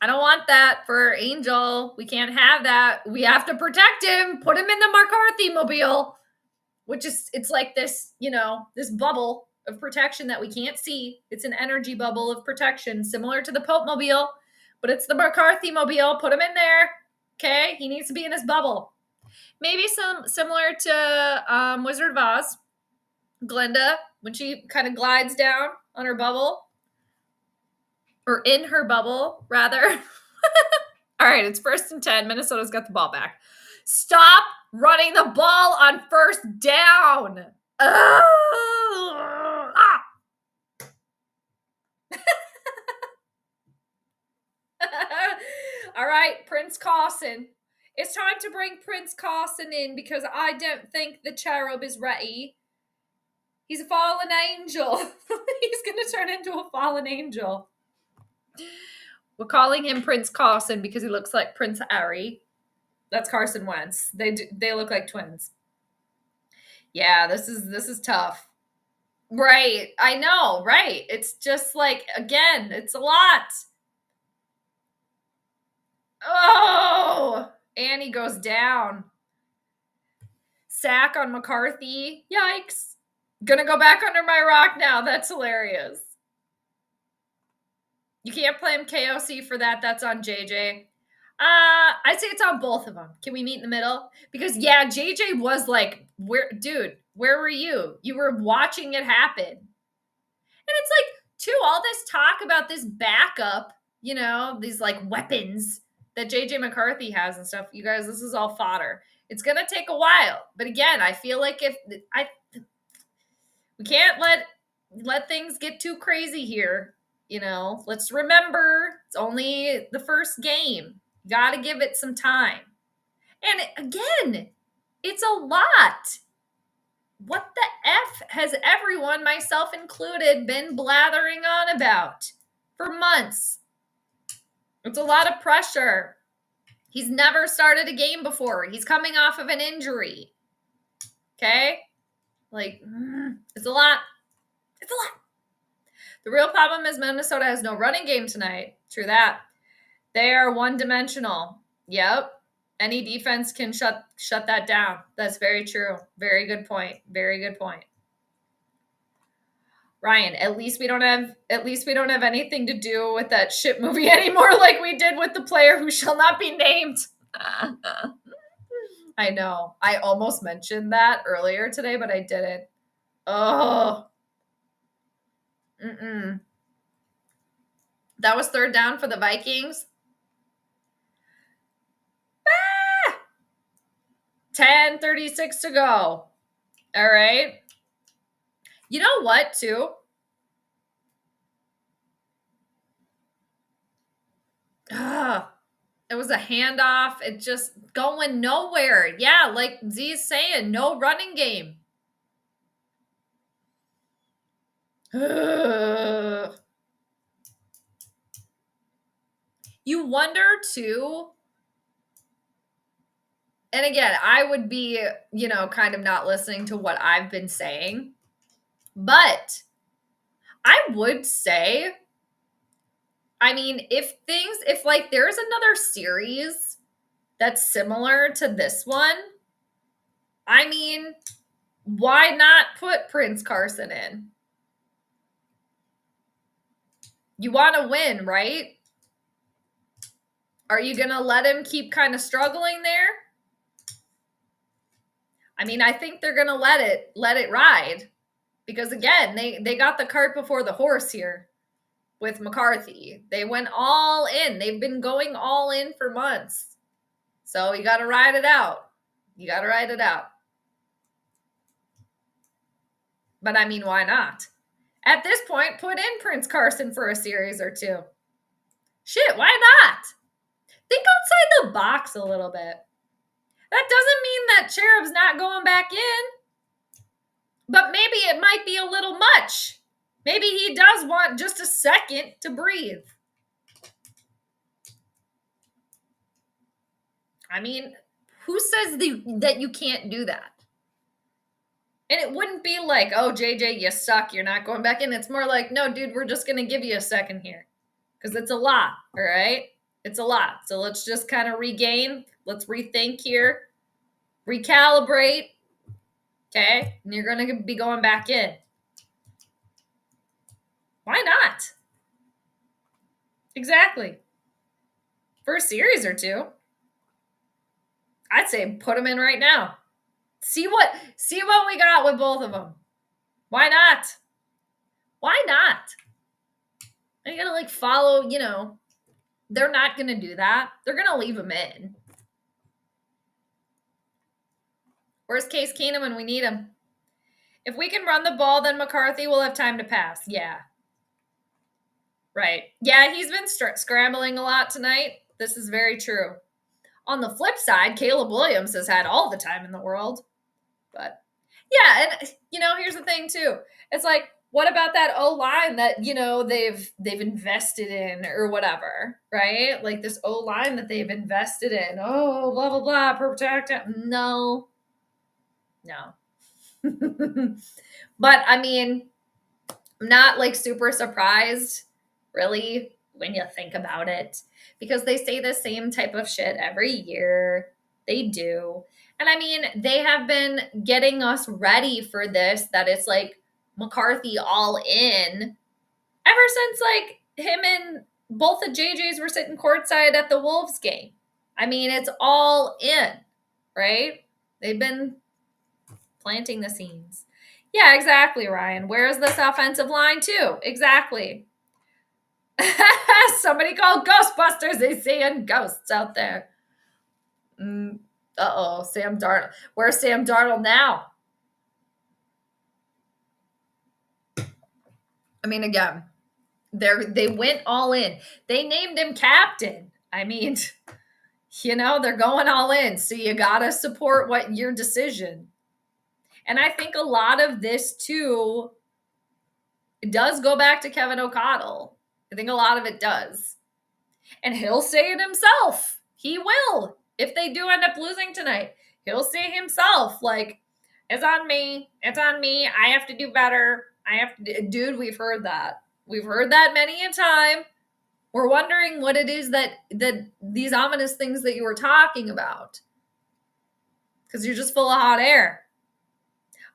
I don't want that for Angel. We can't have that. We have to protect him. Put him in the McCarthy mobile, which is, it's like this, this bubble of protection that we can't see. It's an energy bubble of protection, similar to the Pope mobile, but it's the McCarthy mobile. Put him in there. Okay. He needs to be in his bubble. Maybe some similar to Wizard of Oz, Glinda, when she kind of glides down on her bubble, or in her bubble, rather. All right, it's 1st and 10. Minnesota's got the ball back. Stop running the ball on 1st down. All right, Prince Carson. It's time to bring Prince Carson in because I don't think the cherub is ready. He's a fallen angel. He's going to turn into a fallen angel. We're calling him Prince Carson because he looks like Prince Harry. That's Carson Wentz. They look like twins. Yeah, this is tough. Right. I know, right. It's just like, again, it's a lot. Oh, Annie goes down. Sack on McCarthy. Yikes. Gonna go back under my rock now. That's hilarious. You can't blame KOC for that. That's on JJ. I'd say it's on both of them. Can we meet in the middle? Because, yeah, JJ was like, where were you? You were watching it happen. And it's like, too, all this talk about this backup, these like weapons that JJ McCarthy has and stuff. You guys, this is all fodder. It's going to take a while. But again, I feel like we can't let things get too crazy here. Let's remember it's only the first game. Got to give it some time. And again, it's a lot. What the F has everyone, myself included, been blathering on about for months? It's a lot of pressure. He's never started a game before. He's coming off of an injury. Okay? It's a lot. It's a lot. The real problem is Minnesota has no running game tonight. True that. They are one-dimensional. Yep. Any defense can shut that down. That's very true. Very good point. Very good point. Ryan, at least we don't have anything to do with that shit movie anymore like we did with the player who shall not be named. I know. I almost mentioned that earlier today, but I didn't. Oh. That was 3rd down for the Vikings. 10:36 to go. All right. You know what, too? It was a handoff. It just going nowhere. Yeah, like Z's saying, no running game. You wonder, too. And again, I would be, kind of not listening to what I've been saying. But I would say, I mean, if like there's another series that's similar to this one, I mean, why not put Prince Carson in? You want to win, right? Are you going to let him keep kind of struggling there? I mean, I think they're going to let it ride, because again, they got the cart before the horse here with McCarthy. They went all in. They've been going all in for months. So you got to ride it out. You got to ride it out. But I mean, why not? At this point, put in Prince Carson for a series or two. Shit, why not? Think outside the box a little bit. That doesn't mean that Cherub's not going back in. But maybe it might be a little much. Maybe he does want just a second to breathe. I mean, who says that you can't do that? And it wouldn't be like, oh, JJ, you suck, you're not going back in. It's more like, no, dude, we're just going to give you a second here. Because it's a lot, all right? It's a lot. So let's just kind of regain. Let's rethink here. Recalibrate. Okay? And you're going to be going back in. Why not? Exactly. For a series or two. I'd say put them in right now. See what we got with both of them. Why not? Why not? Are you gonna like follow, they're not gonna do that. They're gonna leave them in. Worst case, Keenum when we need him. If we can run the ball, then McCarthy will have time to pass. Yeah. Right. Yeah, he's been scrambling a lot tonight. This is very true. On the flip side, Caleb Williams has had all the time in the world. But yeah, and here's the thing too. It's like, what about that O-line that, they've invested in or whatever, right? Like this O-line that they've invested in. Oh, blah, blah, blah, protect it. No. But I mean, I'm not like super surprised, really, when you think about it, because they say the same type of shit every year. They do. And I mean, they have been getting us ready for this, that it's like McCarthy all in ever since like him and both the JJs were sitting courtside at the Wolves game. I mean, it's all in, right? They've been planting the scenes. Yeah, exactly, Ryan. Where's this offensive line too? Exactly. Somebody called Ghostbusters. They seeing ghosts out there. Uh-oh, Sam Darnold. Where's Sam Darnold now? I mean, again, they went all in. They named him captain. I mean, they're going all in. So you got to support your decision. And I think a lot of this, too, does go back to Kevin O'Connell. I think a lot of it does. And he'll say it himself. He will. If they do end up losing tonight, he'll say himself, like, it's on me. It's on me. I have to do better. Dude, we've heard that. We've heard that many a time. We're wondering what it is that these ominous things that you were talking about. Because you're just full of hot air.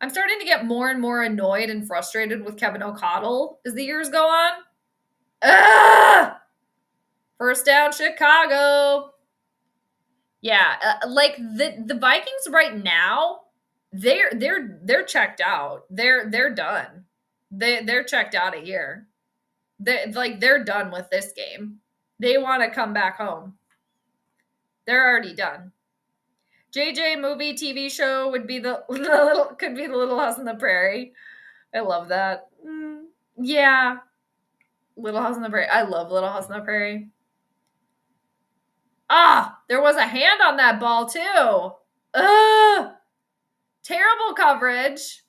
I'm starting to get more and more annoyed and frustrated with Kevin O'Connell as the years go on. Ugh! First down, Chicago. Yeah, like the Vikings right now, they're checked out. They're done. They're checked out of here. They're done with this game. They want to come back home. They're already done. JJ movie TV show would be the Little House on the Prairie. I love that. Yeah. Little House on the Prairie. I love Little House on the Prairie. There was a hand on that ball too. Ugh. Terrible coverage.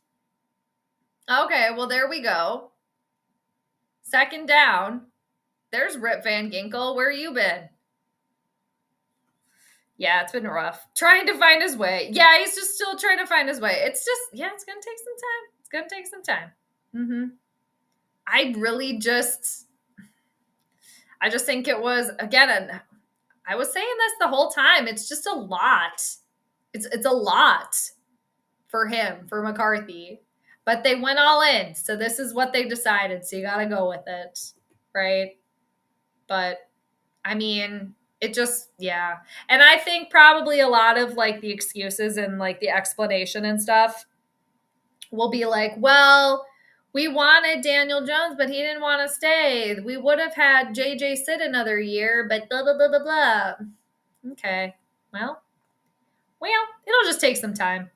Okay, well, there we go. Second down. There's Rip Van Ginkel. Where you been? Yeah, it's been rough. Trying to find his way. Yeah, he's just still trying to find his way. It's just, it's going to take some time. It's going to take some time. I just think it was, again, I was saying this the whole time. It's just a lot. It's a lot for him, for McCarthy. But they went all in. So this is what they decided. So you got to go with it. Right? But I mean, it just, yeah. And I think probably a lot of like the excuses and like the explanation and stuff will be like, well, we wanted Daniel Jones, but he didn't want to stay. We would have had JJ sit another year, but blah, blah, blah, blah, blah. Okay. Well, it'll just take some time.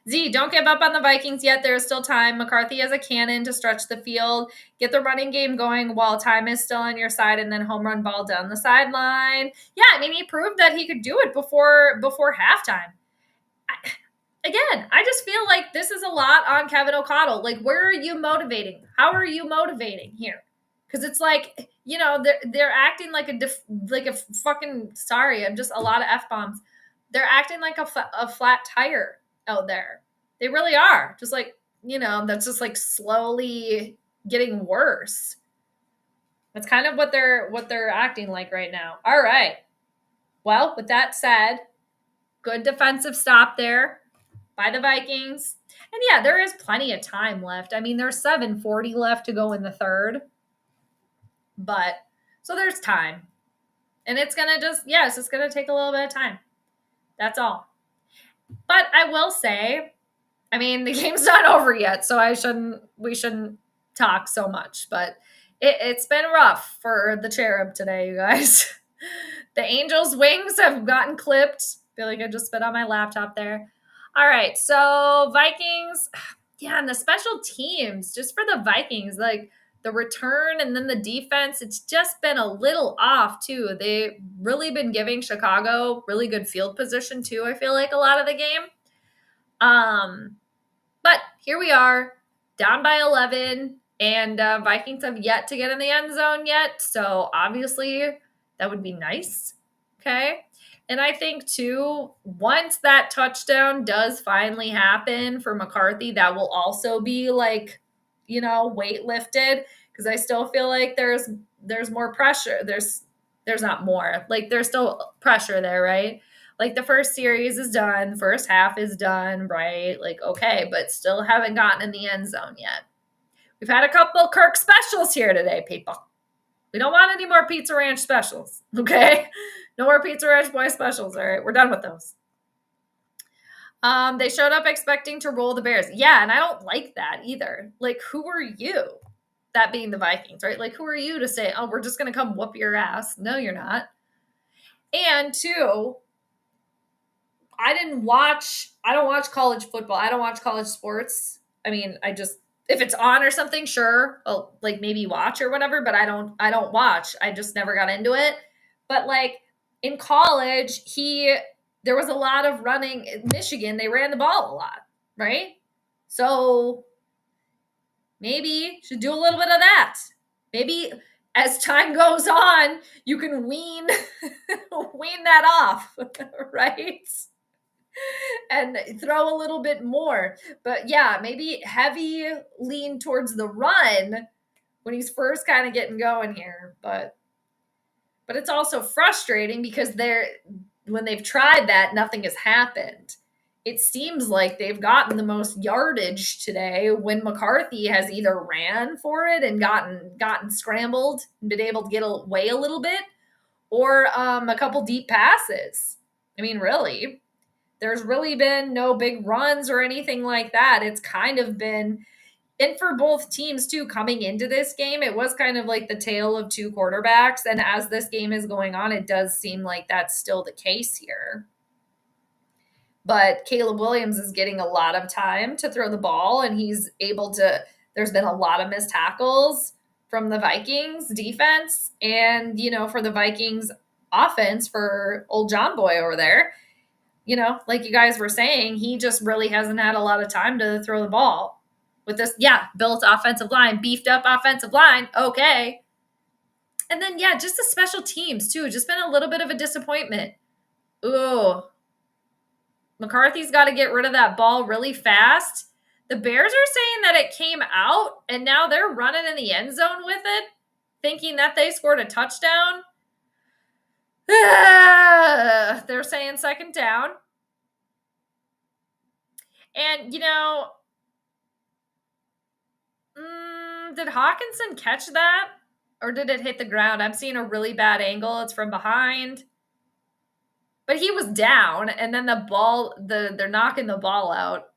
Z, don't give up on the Vikings yet. There is still time. McCarthy has a cannon to stretch the field. Get the running game going while time is still on your side, and then home run ball down the sideline. Yeah, I mean, he proved that he could do it before halftime. I just feel like this is a lot on Kevin O'Connell. Like, where are you motivating? How are you motivating here? Because it's like, they're acting like a fucking, sorry, I'm just a lot of F-bombs. They're acting like a flat tire out there. They really are. Just like, that's just like slowly getting worse. That's kind of what they're acting like right now. All right. Well, with that said, good defensive stop there by the Vikings. And yeah, there is plenty of time left. I mean, there's 7:40 left to go in the third. But so there's time. And it's going to it's going to take a little bit of time. That's all. But I will say, I mean, the game's not over yet, so we shouldn't talk so much. But it's been rough for the Cherub today, you guys. The Angels' wings have gotten clipped. I feel like I just spit on my laptop there. All right, so Vikings, yeah, and the special teams, just for the Vikings, like the return and then the defense, it's just been a little off too. They've really been giving Chicago really good field position too, I feel like, a lot of the game. But here we are, down by 11, and Vikings have yet to get in the end zone yet, so obviously that would be nice, okay? And I think, too, once that touchdown does finally happen for McCarthy, that will also be, like, weight lifted, because I still feel like there's more pressure. There's not more. Like, there's still pressure there, right? Like, the first series is done. The first half is done, right? Like, okay, but still haven't gotten in the end zone yet. We've had a couple Kirk specials here today, people. We don't want any more Pizza Ranch specials, okay? No more Pizza Ranch boy specials, all right? We're done with those. They showed up expecting to roll the Bears. Yeah, and I don't like that either. Like, who are you? That being the Vikings, right? Like, who are you to say, oh, we're just going to come whoop your ass? No, you're not. And two, I don't watch college football. I don't watch college sports. I mean, if it's on or something, sure, I'll like maybe watch or whatever, but I don't watch. I just never got into it. But like in college, there was a lot of running in Michigan. They ran the ball a lot, right? So maybe should do a little bit of that. Maybe as time goes on, you can wean that off, right? And throw a little bit more. But yeah, maybe heavy lean towards the run when he's first kind of getting going here. But it's also frustrating because when they've tried that, nothing has happened. It seems like they've gotten the most yardage today when McCarthy has either ran for it and gotten scrambled and been able to get away a little bit, or a couple deep passes. I mean, really. There's really been no big runs or anything like that. It's kind of been, and for both teams too, coming into this game, it was kind of like the tale of two quarterbacks. And as this game is going on, it does seem like that's still the case here. But Caleb Williams is getting a lot of time to throw the ball, and he's able to, there's been a lot of missed tackles from the Vikings defense and, for the Vikings offense for old John Boy over there. Like you guys were saying, he just really hasn't had a lot of time to throw the ball with this, built offensive line, beefed up offensive line. Okay. And then, just the special teams too. Just been a little bit of a disappointment. Ooh. McCarthy's got to get rid of that ball really fast. The Bears are saying that it came out, and now they're running in the end zone with it, thinking that they scored a touchdown. They're saying second down. And, did Hawkinson catch that? Or did it hit the ground? I'm seeing a really bad angle. It's from behind. But he was down, and then they're knocking the ball out.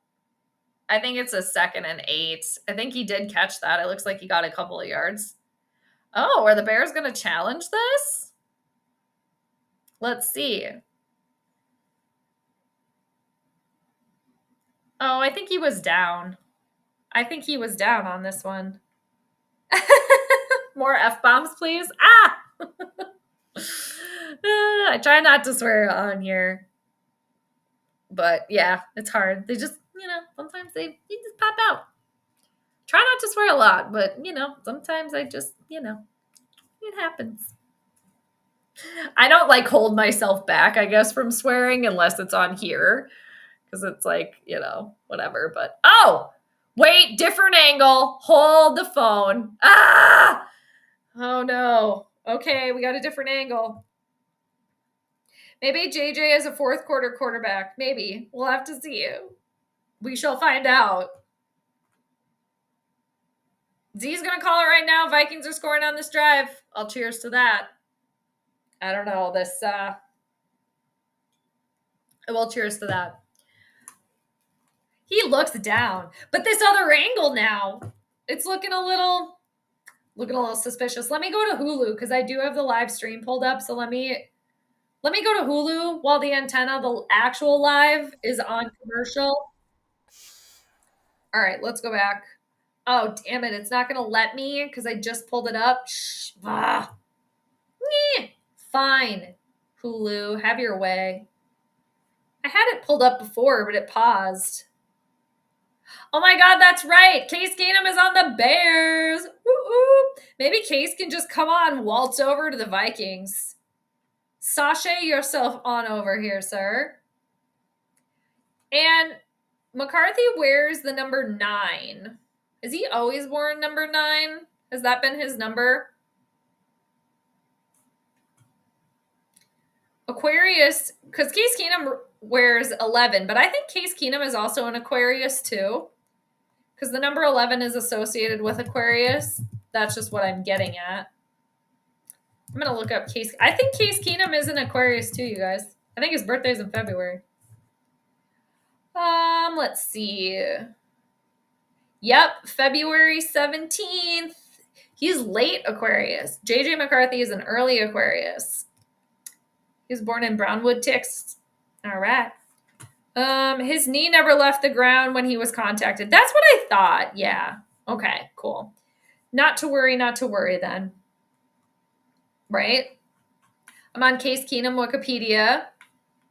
I think it's a 2nd and 8. I think he did catch that. It looks like he got a couple of yards. Oh, are the Bears going to challenge this? Let's see. Oh, I think he was down. I think he was down on this one. More F-bombs, please. I try not to swear on here. But yeah, it's hard. They just, sometimes they just pop out. Try not to swear a lot, but, sometimes I just, it happens. I don't hold myself back, I guess, from swearing unless it's on here. Because it's whatever. But, oh, wait, different angle. Hold the phone. Oh, no. Okay, we got a different angle. Maybe JJ is a fourth quarter quarterback. Maybe. We'll have to see. We shall find out. Z's going to call it right now. Vikings are scoring on this drive. I'll cheers to that. I don't know. Well, cheers to that. He looks down. But this other angle now, it's looking a little suspicious. Let me go to Hulu because I do have the live stream pulled up. So let me go to Hulu while the antenna, the actual live, is on commercial. All right, let's go back. Oh, damn it. It's not going to let me because I just pulled it up. Fine. Hulu, have your way. I had it pulled up before, but it paused. Oh my God, that's right. Case Keenum is on the Bears. Woo-hoo. Maybe Case can just come on, waltz over to the Vikings. Sashay yourself on over here, sir. And McCarthy wears the number 9. Is he always worn number 9? Has that been his number? Aquarius, because Case Keenum wears 11, but I think Case Keenum is also an Aquarius too, because the number 11 is associated with Aquarius. That's just what I'm getting at. I'm going to look up Case. I think Case Keenum is an Aquarius too, you guys. I think his birthday's in February. Let's see. Yep, February 17th. He's late Aquarius. JJ McCarthy is an early Aquarius. He was born in Brownwood, Texas. All right. His knee never left the ground when he was contacted. That's what I thought. Yeah. Okay, cool. Not to worry then. Right? I'm on Case Keenum Wikipedia.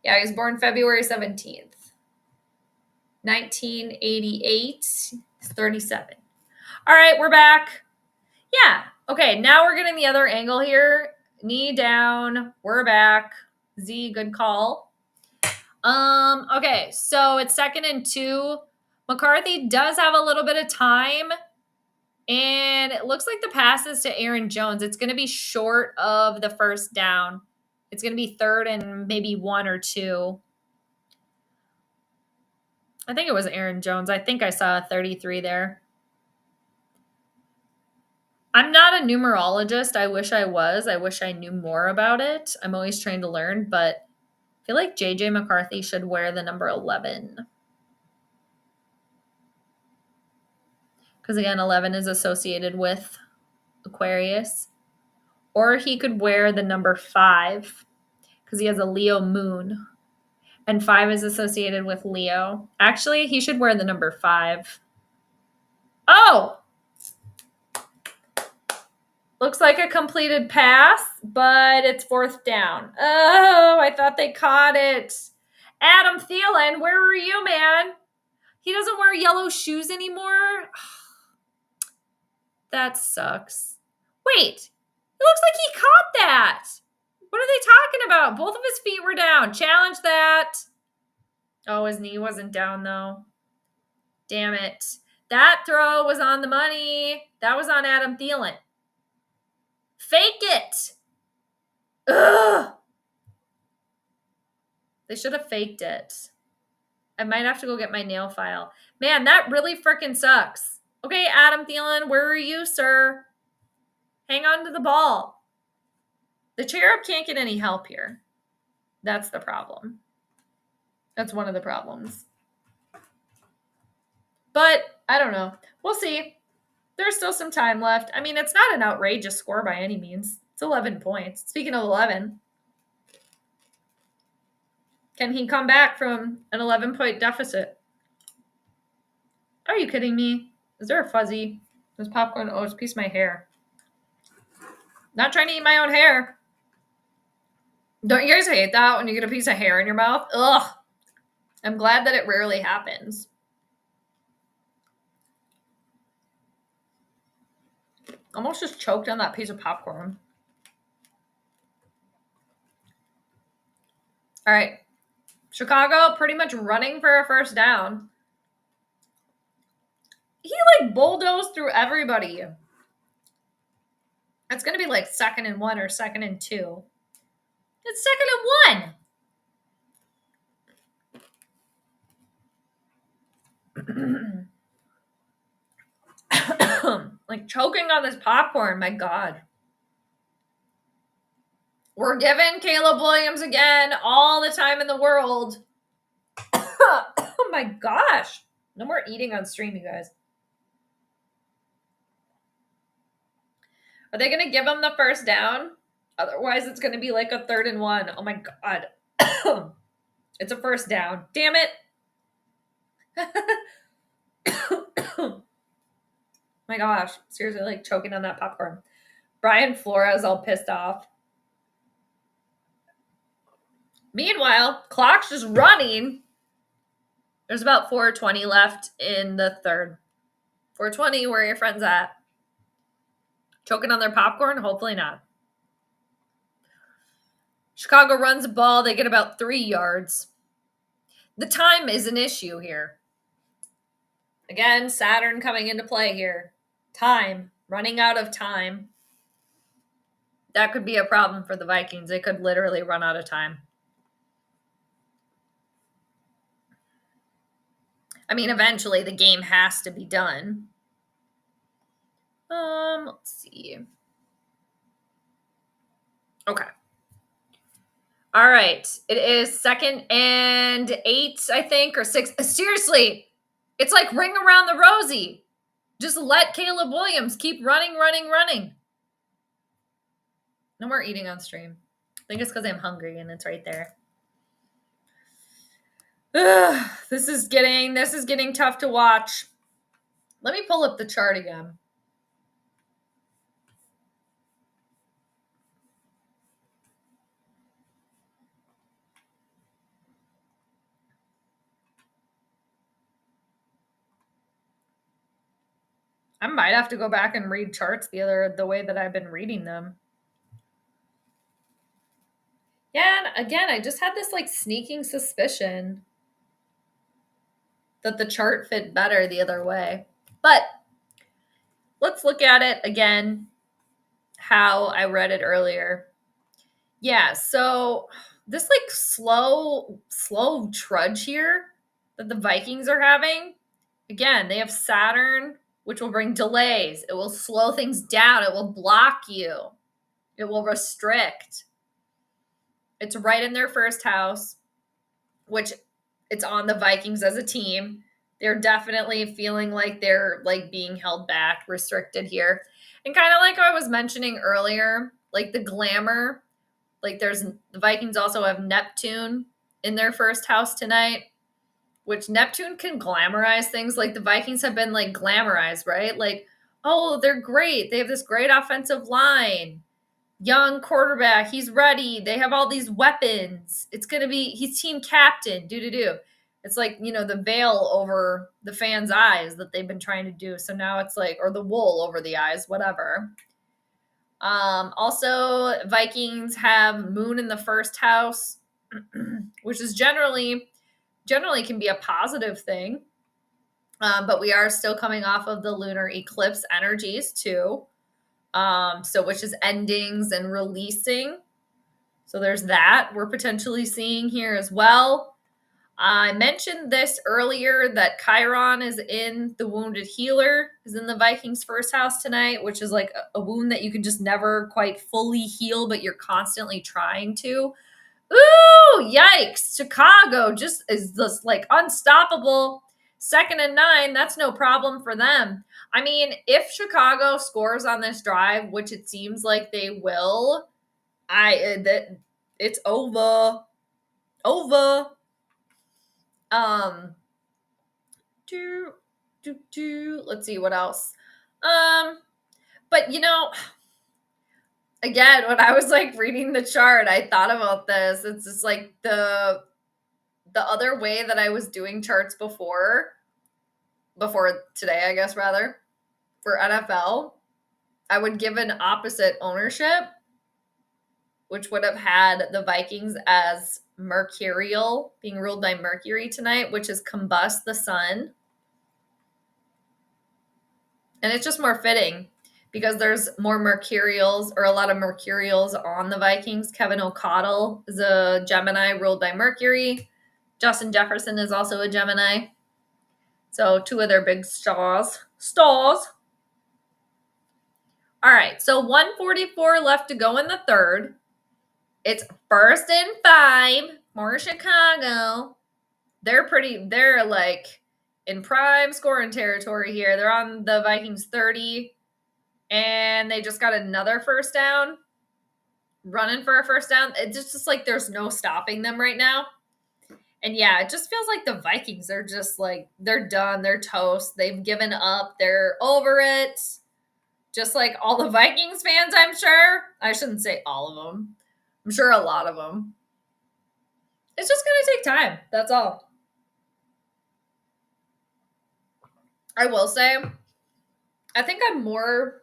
Yeah, he was born February 17th. 1988. He's 37. All right, we're back. Yeah. Okay, now we're getting the other angle here. Knee down. We're back. Z, good call. Okay, so it's 2nd and 2. McCarthy does have a little bit of time, and it looks like the pass is to Aaron Jones. It's going to be short of the first down. It's going to be 3rd and maybe 1 or 2. I think it was Aaron Jones. I think I saw a 33 there. I'm not a numerologist. I wish I was. I wish I knew more about it. I'm always trying to learn, but I feel like JJ McCarthy should wear the number 11. Because again, 11 is associated with Aquarius. Or he could wear the number 5 because he has a Leo moon. And 5 is associated with Leo. Actually, he should wear the number 5. Oh! Looks like a completed pass, but it's 4th down. Oh, I thought they caught it. Adam Thielen, where were you, man? He doesn't wear yellow shoes anymore? That sucks. Wait, it looks like he caught that. What are they talking about? Both of his feet were down. Challenge that. Oh, his knee wasn't down, though. Damn it. That throw was on the money. That was on Adam Thielen. Fake it. Ugh. They should have faked it. I might have to go get my nail file. Man, that really freaking sucks. Okay, Adam Thielen, where are you, sir? Hang on to the ball. The cherub can't get any help here. That's the problem. That's one of the problems. But I don't know. We'll see. There's still some time left. I mean, it's not an outrageous score by any means. It's 11 points. Speaking of 11, can he come back from an 11-point deficit? Are you kidding me? Is there a fuzzy? There's popcorn. Oh, it's a piece of my hair. Not trying to eat my own hair. Don't you guys hate that when you get a piece of hair in your mouth? Ugh. I'm glad that it rarely happens. Almost just choked on that piece of popcorn. All right. Chicago pretty much running for a first down. He like bulldozed through everybody. It's going to be like 2nd and 1 or 2nd and 2. It's 2nd and 1. Like choking on this popcorn, my God. We're giving Caleb Williams again all the time in the world. Oh my gosh. No more eating on stream, you guys. Are they going to give him the first down? Otherwise, it's going to be like a 3rd and 1. Oh my God. It's a first down. Damn it. My gosh. Seriously, like choking on that popcorn. Brian Flores all pissed off. Meanwhile, clock's just running. There's about 4:20 left in the 3rd. 4:20, where are your friends at? Choking on their popcorn? Hopefully not. Chicago runs the ball. They get about 3 yards. The time is an issue here. Again, Saturn coming into play here. Time. Running out of time. That could be a problem for the Vikings. They could literally run out of time. I mean, eventually the game has to be done. Let's see. Okay. All right. It is 2nd and 8, I think, or 6. Seriously, it's like ring around the rosy. Just let Caleb Williams keep running. No more eating on stream. I think it's because I'm hungry and it's right there. Ugh, this is getting tough to watch. Let me pull up the chart again. I might have to go back and read charts the way that I've been reading them. Yeah, and again, I just had this like sneaking suspicion that the chart fit better the other way. But let's look at it again, how I read it earlier. Yeah, so this like slow trudge here that the Vikings are having. Again, they have Saturn, which will bring delays. It will slow things down. It will block you. It will restrict. It's right in their first house, which it's on the Vikings as a team. They're definitely feeling like they're like being held back, restricted here. And kind of like I was mentioning earlier, like the glamour, like the Vikings also have Neptune in their first house tonight, which Neptune can glamorize things. Like the Vikings have been like glamorized, right? Like, oh, they're great. They have this great offensive line. Young quarterback, he's ready. They have all these weapons. It's going to be, he's team captain, It's like, the veil over the fans' eyes that they've been trying to do. So now it's like, or the wool over the eyes, whatever. Also, Vikings have Moon in the first house, which is generally can be a positive thing. But we are still coming off of the lunar eclipse energies too. So which is endings and releasing. So there's that we're potentially seeing here as well. I mentioned this earlier that Chiron is in the wounded healer, is in the Vikings' first house tonight, which is like a wound that you can just never quite fully heal, but you're constantly trying to. Ooh, yikes. Chicago just is just like unstoppable. 2nd and 9, that's no problem for them. I mean, if Chicago scores on this drive, which it seems like they will, it's over. Over. Let's see what else. But again, when I was like reading the chart, I thought about this. It's just like the other way that I was doing charts before today, I guess, rather, for NFL, I would give an opposite ownership, which would have had the Vikings as mercurial, being ruled by Mercury tonight, which is combust the sun. And it's just more fitting because there's more mercurials, or a lot of mercurials on the Vikings. Kevin O'Connell is a Gemini ruled by Mercury. Justin Jefferson is also a Gemini. So 2 of their big stars. All right, so 1:44 left to go in the third. It's 1st and 5 for Chicago. They're like in prime scoring territory here. They're on the Vikings 30, and they just got another first down, running for a first down. It's just like there's no stopping them right now. And yeah, it just feels like the Vikings are just like, they're done. They're toast. They've given up. They're over it. Just like all the Vikings fans, I'm sure. I shouldn't say all of them. I'm sure a lot of them. It's just going to take time. That's all. I will say, I think I'm more,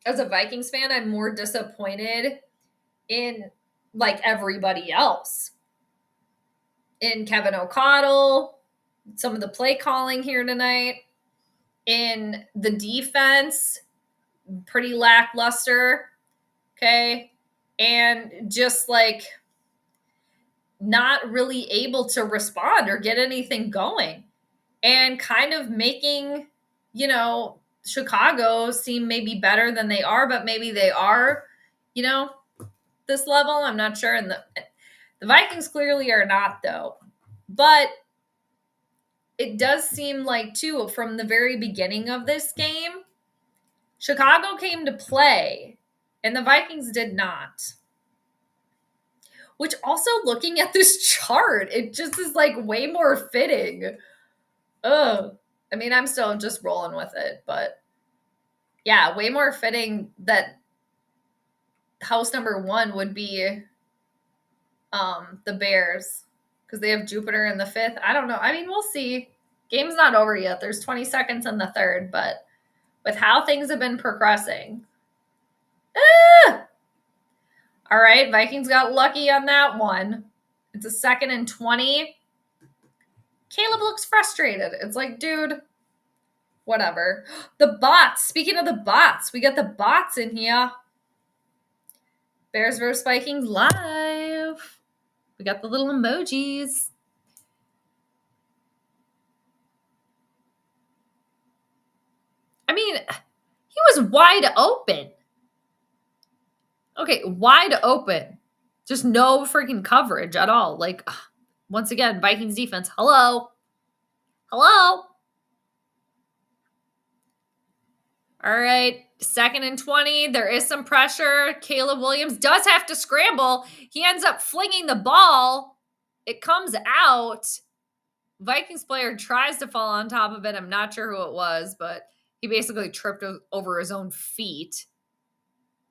as a Vikings fan, I'm more disappointed in like everybody else. In Kevin O'Connell, some of the play calling here tonight, in the defense, pretty lackluster, okay? And just like not really able to respond or get anything going, and kind of making, Chicago seem maybe better than they are, but maybe they are, this level. I'm not sure. And the Vikings clearly are not, though. But it does seem like, too, from the very beginning of this game, Chicago came to play, and the Vikings did not. Which also, looking at this chart, it just is like way more fitting. Ugh. I mean, I'm still just rolling with it, but yeah, way more fitting that house number 1 would be the Bears, because they have Jupiter in the 5th. I don't know. I mean, we'll see. Game's not over yet. There's 20 seconds in the third, but with how things have been progressing. All right, Vikings got lucky on that one. It's a 2nd and 20. Caleb looks frustrated. It's like, dude, whatever. The bots. Speaking of the bots, we got the bots in here. Bears vs. Vikings live. We got the little emojis. I mean, he was wide open. Okay, wide open. Just no freaking coverage at all. Like, once again, Vikings defense. Hello. All right, 2nd and 20. There is some pressure. Caleb Williams does have to scramble. He ends up flinging the ball. It comes out. Vikings player tries to fall on top of it. I'm not sure who it was, but he basically tripped over his own feet.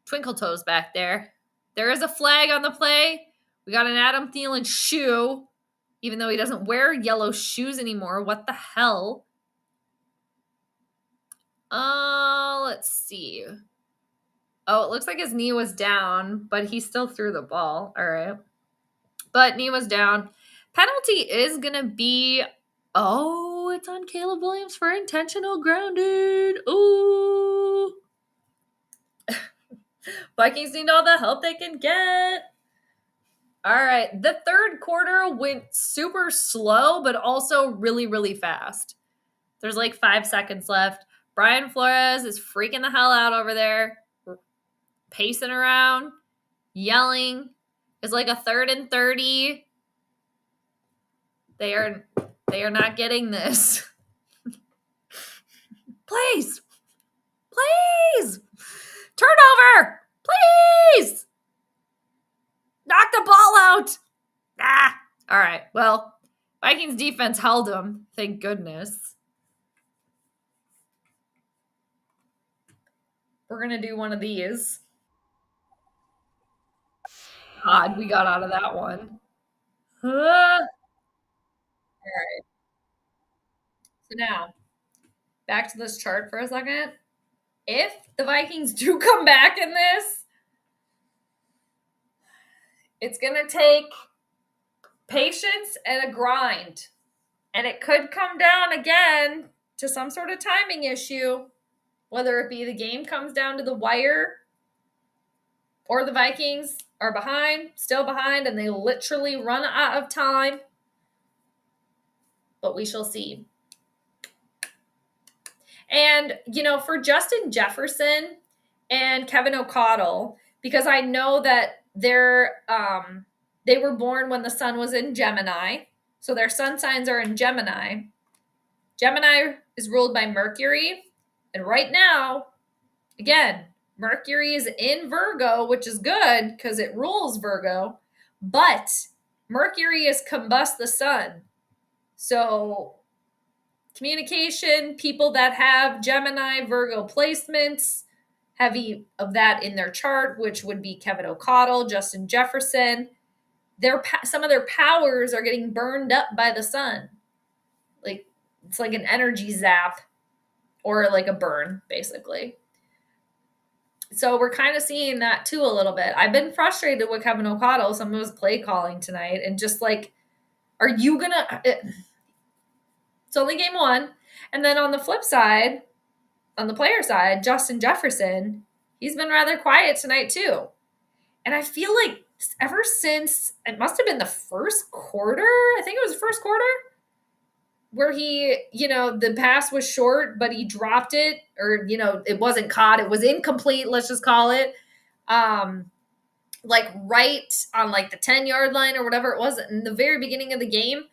Twinkle toes back there. There is a flag on the play. We got an Adam Thielen shoe, even though he doesn't wear yellow shoes anymore. What the hell? Let's see. Oh, it looks like his knee was down, but he still threw the ball. All right. But knee was down. Penalty is going to be, Ooh, it's on Caleb Williams for intentional grounded. Ooh. Vikings need all the help they can get. All right. The third quarter went super slow, but also really, really fast. There's like 5 seconds left. Brian Flores is freaking the hell out over there, pacing around, yelling. It's like a 3rd and 30. They are not getting this. Please. Please. Turnover. Please. Knock the ball out. Ah. All right. Well, Vikings defense held them. Thank goodness. We're going to do one of these. God, we got out of that one. All right. So now, back to this chart for a second. If the Vikings do come back in this, it's going to take patience and a grind. And it could come down again to some sort of timing issue, whether it be the game comes down to the wire or the Vikings are still behind, and they literally run out of time. But we shall see. And, for Justin Jefferson and Kevin O'Connell, because I know that they were born when the sun was in Gemini, so their sun signs are in Gemini. Gemini is ruled by Mercury, and right now, again, Mercury is in Virgo, which is good because it rules Virgo, but Mercury is combust the sun. So communication, people that have Gemini, Virgo placements, heavy of that in their chart, which would be Kevin O'Connell, Justin Jefferson, some of their powers are getting burned up by the sun. Like, it's like an energy zap or like a burn, basically. So we're kind of seeing that too a little bit. I've been frustrated with Kevin O'Connell, some of his play calling tonight, and just like, are you gonna? It's only game 1, and then on the flip side, on the player side, Justin Jefferson, he's been rather quiet tonight too, and I feel like ever since it must have been the first quarter, I think it was the first quarter, where he, the pass was short, but he dropped it, or, it wasn't caught. It was incomplete, let's just call it. Like right on like the 10-yard line or whatever it was in the very beginning of the game.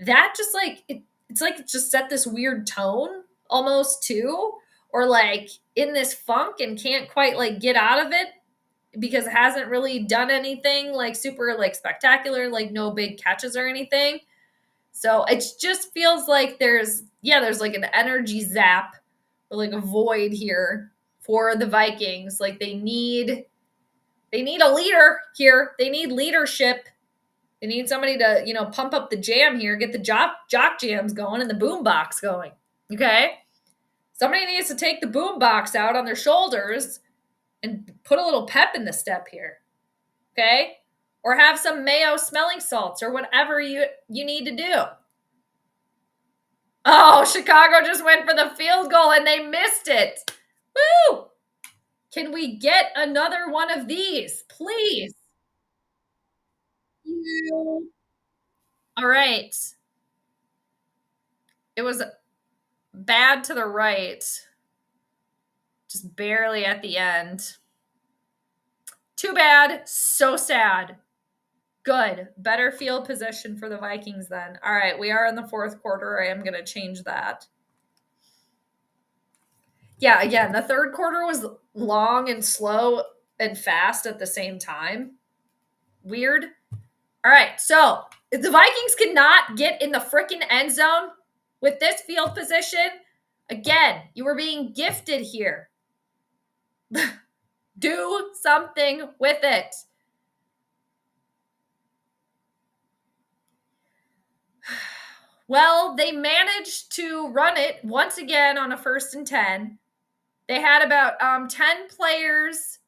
That just like, it's like it just set this weird tone almost too, or like in this funk and can't quite like get out of it because it hasn't really done anything like super like spectacular, like no big catches or anything. So it just feels like there's like an energy zap or like a void here for the Vikings. Like they need a leader here. They need leadership. They need somebody to, pump up the jam here, get the jock jams going and the boom box going. Okay? Somebody needs to take the boom box out on their shoulders and put a little pep in the step here. Okay? Or have some mayo smelling salts or whatever you need to do. Oh, Chicago just went for the field goal and they missed it. Woo! Can we get another one of these, please? All right. It was bad to the right. Just barely at the end. Too bad. So sad. Good. Better field position for the Vikings then. All right, we are in the fourth quarter. I am going to change that. Yeah, again, the third quarter was long and slow and fast at the same time. Weird. All right, so if the Vikings cannot get in the freaking end zone with this field position, again, you were being gifted here. Do something with it. Well, they managed to run it once again on a 1st and 10. They had about 10 players,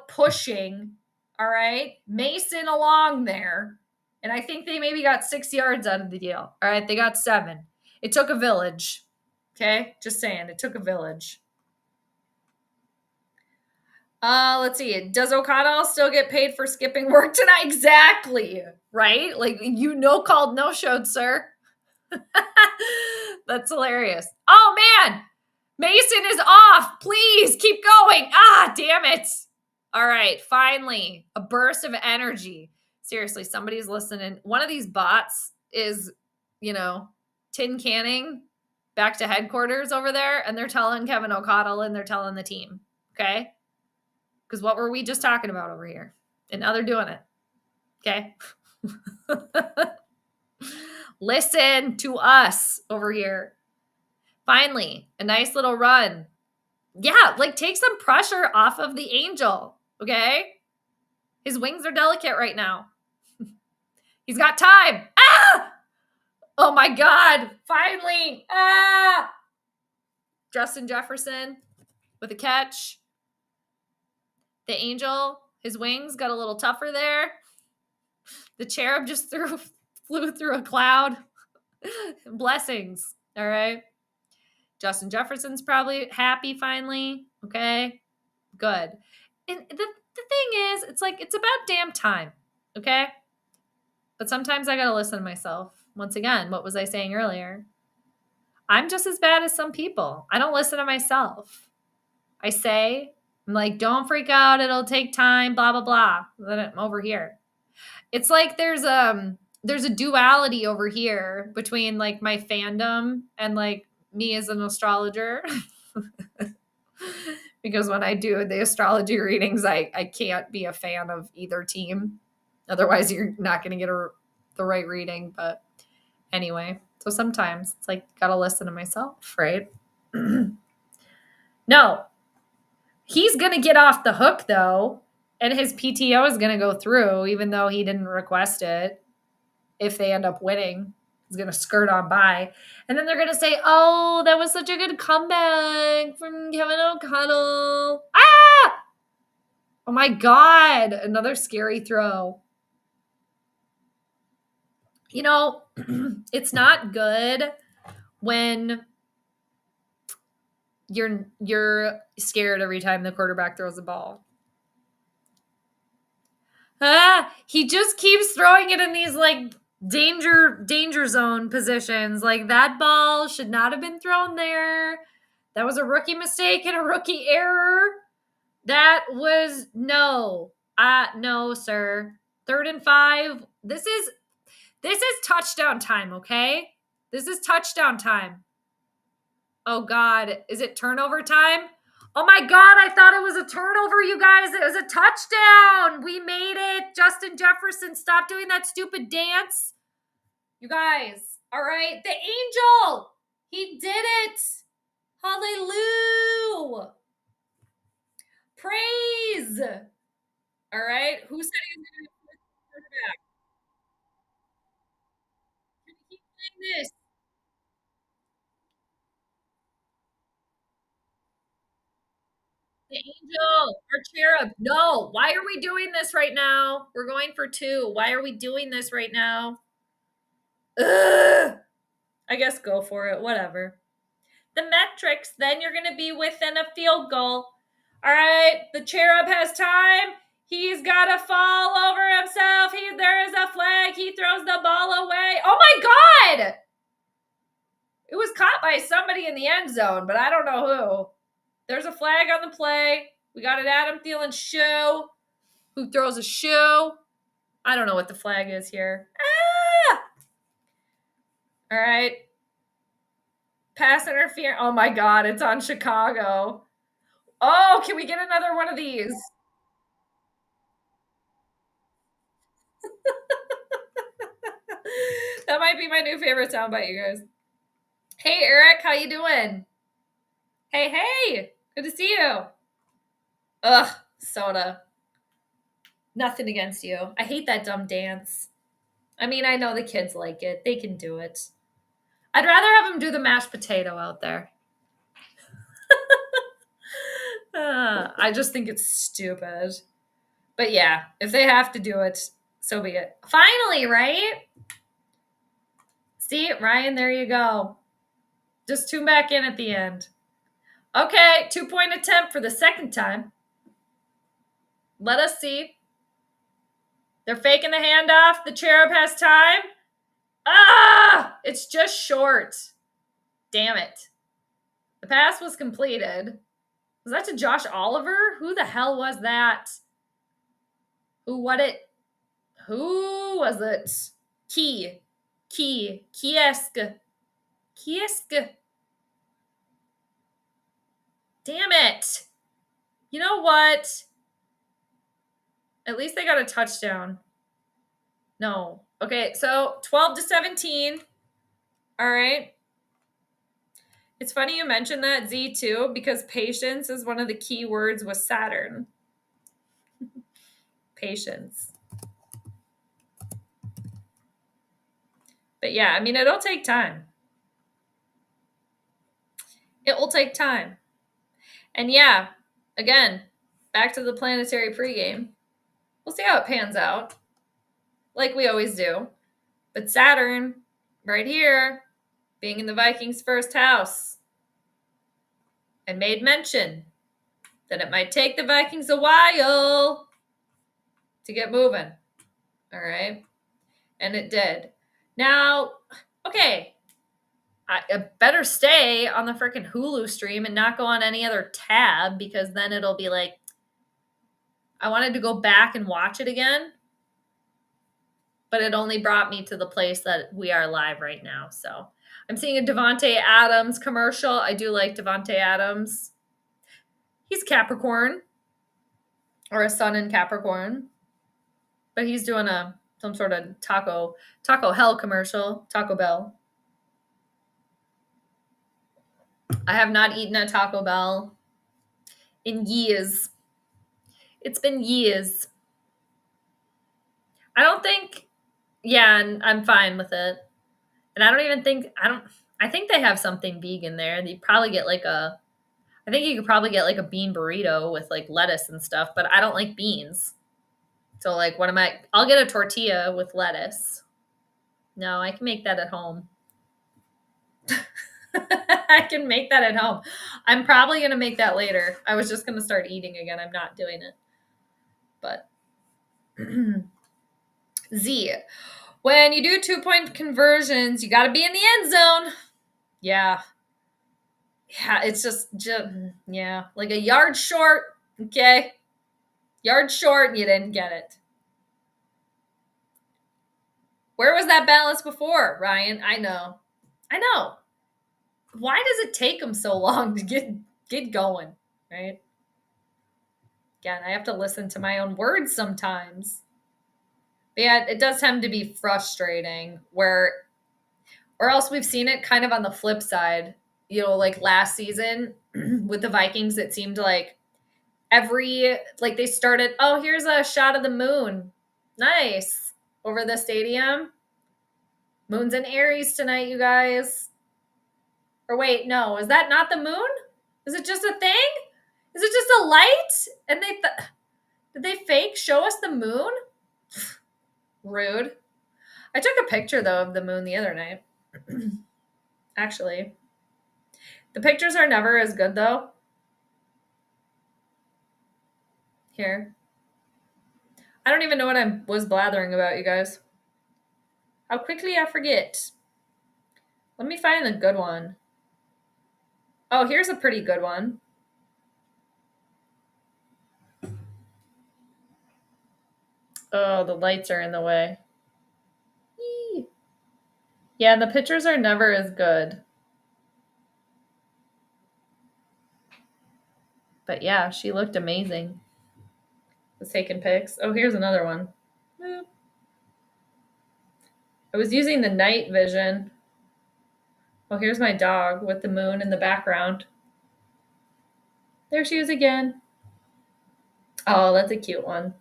pushing, all right? Mason along there. And I think they maybe got 6 yards out of the deal. All right, they got 7. It took a village. Okay? Just saying, it took a village. Let's see. Does O'Connell still get paid for skipping work tonight? Exactly. Right? Like, called, no showed, sir. That's hilarious. Oh, man. Mason is off. Please keep going. Ah, damn it. All right. Finally, a burst of energy. Seriously, somebody's listening. One of these bots is, tin canning back to headquarters over there, and they're telling Kevin O'Connell and they're telling the team. Okay? Because what were we just talking about over here? And now they're doing it. Okay? Listen to us over here. Finally, a nice little run. Yeah, take some pressure off of the Angel, okay? His wings are delicate right now. He's got time. Ah! Oh my God, finally. Ah! Justin Jefferson with a catch. The Angel, his wings got a little tougher there. The cherub just flew through a cloud. Blessings, all right? Justin Jefferson's probably happy finally. Okay, good. And the thing is, it's about damn time. Okay? But sometimes I got to listen to myself. Once again, what was I saying earlier? I'm just as bad as some people. I don't listen to myself. I'm like, don't freak out. It'll take time, blah, blah, blah. Then I'm over here. It's like there's a duality over here between my fandom and me as an astrologer. Because when I do the astrology readings, I can't be a fan of either team. Otherwise, you're not going to get the right reading. But anyway, so sometimes it's gotta listen to myself, right? No, he's going to get off the hook, though. And his PTO is going to go through, even though he didn't request it. If they end up winning, he's going to skirt on by. And then they're going to say, oh, that was such a good comeback from Kevin O'Connell. Ah! Oh, my God. Another scary throw. It's not good when you're scared every time the quarterback throws the ball. He just keeps throwing it in these danger zone positions. That ball should not have been thrown there. That was a rookie mistake and a rookie error. That was no, sir. 3rd and 5. This is touchdown time. Okay, this is touchdown time. Oh God, is it turnover time? Oh my God, I thought it was a turnover, you guys. It was a touchdown. We made it. Justin Jefferson, stop doing that stupid dance. You guys, all right? The Angel, he did it. Hallelujah. Praise. All right? Who said he was going to be the quarterback? Can we keep playing this? The Angel or Cherub. No. Why are we doing this right now? We're going for 2. Why are we doing this right now? Ugh. I guess go for it. Whatever. The metrics, then you're going to be within a field goal. All right. The Cherub has time. He's got to fall over himself. There is a flag. He throws the ball away. Oh, my God. It was caught by somebody in the end zone, but I don't know who. There's a flag on the play. We got an Adam Thielen shoe. Who throws a shoe? I don't know what the flag is here. Ah! All right. Pass interference. Oh, my God. It's on Chicago. Oh, can we get another one of these? That might be my new favorite soundbite, you guys. Hey, Eric. How you doing? Hey. Good to see you. Ugh, soda. Nothing against you. I hate that dumb dance. I mean, I know the kids like it. They can do it. I'd rather have them do the mashed potato out there. I just think it's stupid. But yeah, if they have to do it, so be it. Finally, right? See, Ryan, there you go. Just tune back in at the end. Okay, 2-point attempt for the second time. Let us see. They're faking the handoff. The cherub has time. Ah! It's just short. Damn it. The pass was completed. Was that to Josh Oliver? Who the hell was that? Who was it? Kiesk. Damn it. You know what? At least they got a touchdown. No. Okay, so 12-17. All right. It's funny you mentioned that, Z, too, because patience is one of the key words with Saturn. Patience. But yeah, I mean, it'll take time. It will take time. And yeah, again, back to the Planetary pregame. We'll see how it pans out, like we always do. But Saturn, right here, being in the Vikings' first house, and made mention that it might take the Vikings a while to get moving. All right? And it did. Now, okay, I better stay on the freaking Hulu stream and not go on any other tab, because then it'll be like, I wanted to go back and watch it again, but it only brought me to the place that we are live right now. So I'm seeing a Devontae Adams commercial. I do like Devontae Adams. He's Capricorn, or a sun in Capricorn, but he's doing some sort of Taco Hell commercial, Taco Bell. I have not eaten at Taco Bell in years. It's been years. I don't think, yeah, and I'm fine with it. And I think they have something vegan there. You probably get I think you could probably get like a bean burrito with like lettuce and stuff, but I don't like beans. So like, I'll get a tortilla with lettuce. No, I can make that at home. I can make that at home. I'm probably going to make that later. I was just going to start eating again. I'm not doing it. But Z, when you do 2-point conversions, you got to be in the end zone. Yeah. Yeah, it's just yeah, like a yard short. Okay. Yard short, and you didn't get it. Where was that balance before, Ryan? I know. Why does it take them so long to get going, right? Again, I have to listen to my own words sometimes. But yeah, it does tend to be frustrating or else we've seen it kind of on the flip side. You know, like last season with the Vikings, it seemed like they started, oh, here's a shot of the moon. Nice. Over the stadium. Moon's in Aries tonight, you guys. Or wait, no, is that not the moon? Is it just a thing? Is it just a light? And did they fake show us the moon? Rude. I took a picture, though, of the moon the other night. Actually. The pictures are never as good, though. Here. I don't even know what I was blathering about, you guys. How quickly I forget. Let me find a good one. Oh, here's a pretty good one. Oh, the lights are in the way. Yee. Yeah, the pictures are never as good. But yeah, she looked amazing. Was taking pics. Oh, here's another one. Boop. I was using the night vision. Oh, here's my dog with the moon in the background. There she is again. Oh, that's a cute one.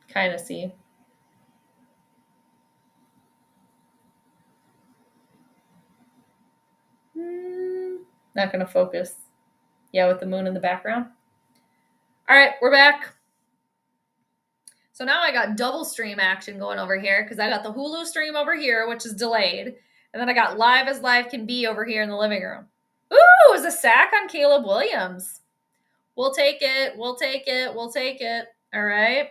Kind of see. Not going to focus. Yeah, with the moon in the background. All right, we're back. So now I got double stream action going over here because I got the Hulu stream over here, which is delayed. And then I got live as live can be over here in the living room. Ooh, it was a sack on Caleb Williams. We'll take it. We'll take it. We'll take it. All right.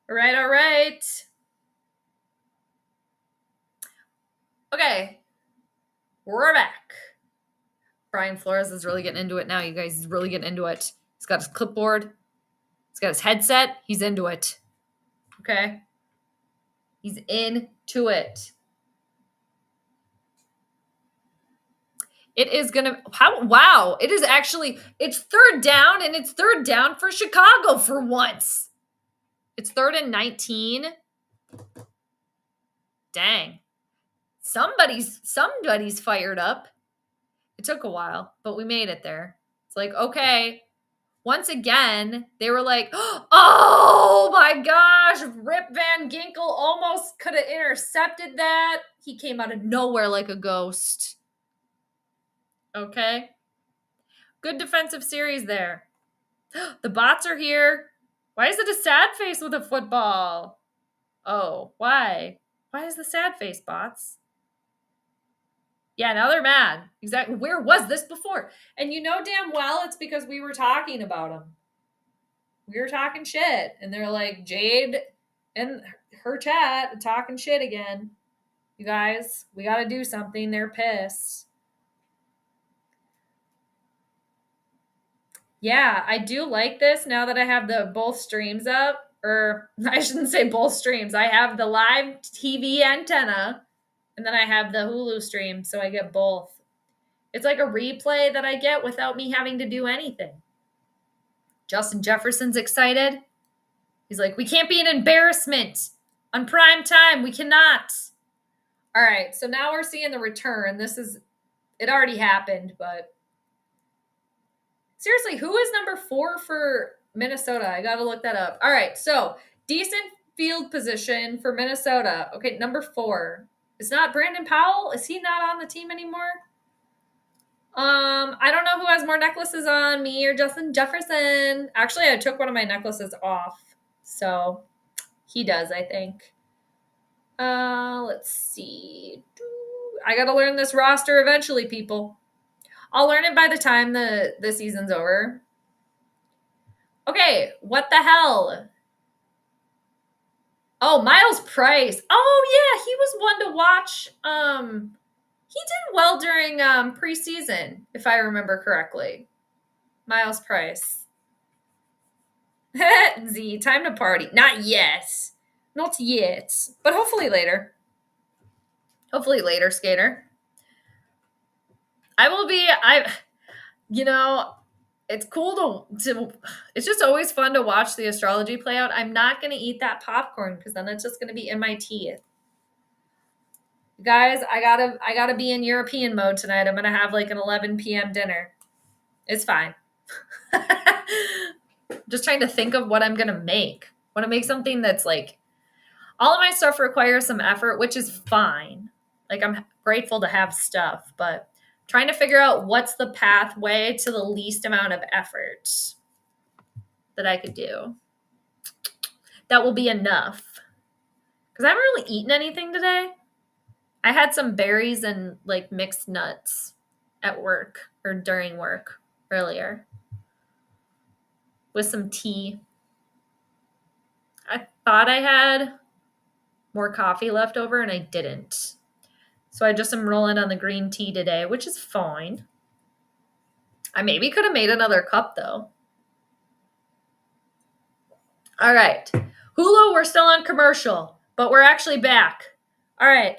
All right. All right. Okay. We're back. Brian Flores is really getting into it now, you guys. He's really getting into it. He's got his clipboard. He's got his headset. He's into it. Okay. He's into it. It is going to, wow. It is actually, it's third down, and it's third down for Chicago for once. It's 3rd and 19. Dang. Somebody's fired up. It took a while, but we made it there. It's like, okay. Once again, they were like, oh my gosh, Rip Van Ginkel almost could have intercepted that. He came out of nowhere like a ghost. Okay. Good defensive series there. The bots are here. Why is it a sad face with a football? Oh, why? Why is the sad face, bots? Yeah, now they're mad. Exactly. Where was this before? And you know damn well it's because we were talking about them. We were talking shit. And they're like, Jade and her chat talking shit again. You guys, we got to do something. They're pissed. Yeah, I do like this now that I have the both streams up. Or I shouldn't say both streams. I have the live TV antenna. And then I have the Hulu stream, so I get both. It's like a replay that I get without me having to do anything. Justin Jefferson's excited. He's like, we can't be an embarrassment on prime time. We cannot. All right, so now we're seeing the return. It already happened, but seriously, who is number 4 for Minnesota? I got to look that up. All right, so decent field position for Minnesota. Okay, number 4. It's not Brandon Powell. Is he not on the team anymore? I don't know who has more necklaces on, me or Justin Jefferson. Actually, I took one of my necklaces off. So he does, I think. Let's see. I got to learn this roster eventually, people. I'll learn it by the time the season's over. Okay, what the hell? Oh, Miles Price. Oh, yeah, he was one to watch. He did well during preseason, if I remember correctly. Miles Price. Z, time to party. Not yet. Not yet. But hopefully later. Hopefully later, skater. It's cool to it's just always fun to watch the astrology play out. I'm not going to eat that popcorn because then it's just going to be in my teeth. Guys, I gotta be in European mode tonight. I'm gonna have like an 11 p.m. dinner. It's fine. Just trying to think of what I'm gonna make. Want to make something that's like, all of my stuff requires some effort, which is fine. Like, I'm grateful to have stuff, but trying to figure out what's the pathway to the least amount of effort that I could do. That will be enough. Because I haven't really eaten anything today. I had some berries and like mixed nuts at work or during work earlier with some tea. I thought I had more coffee left over and I didn't. So I just am rolling on the green tea today, which is fine. I maybe could have made another cup though. All right. Hulu, we're still on commercial, but we're actually back. All right.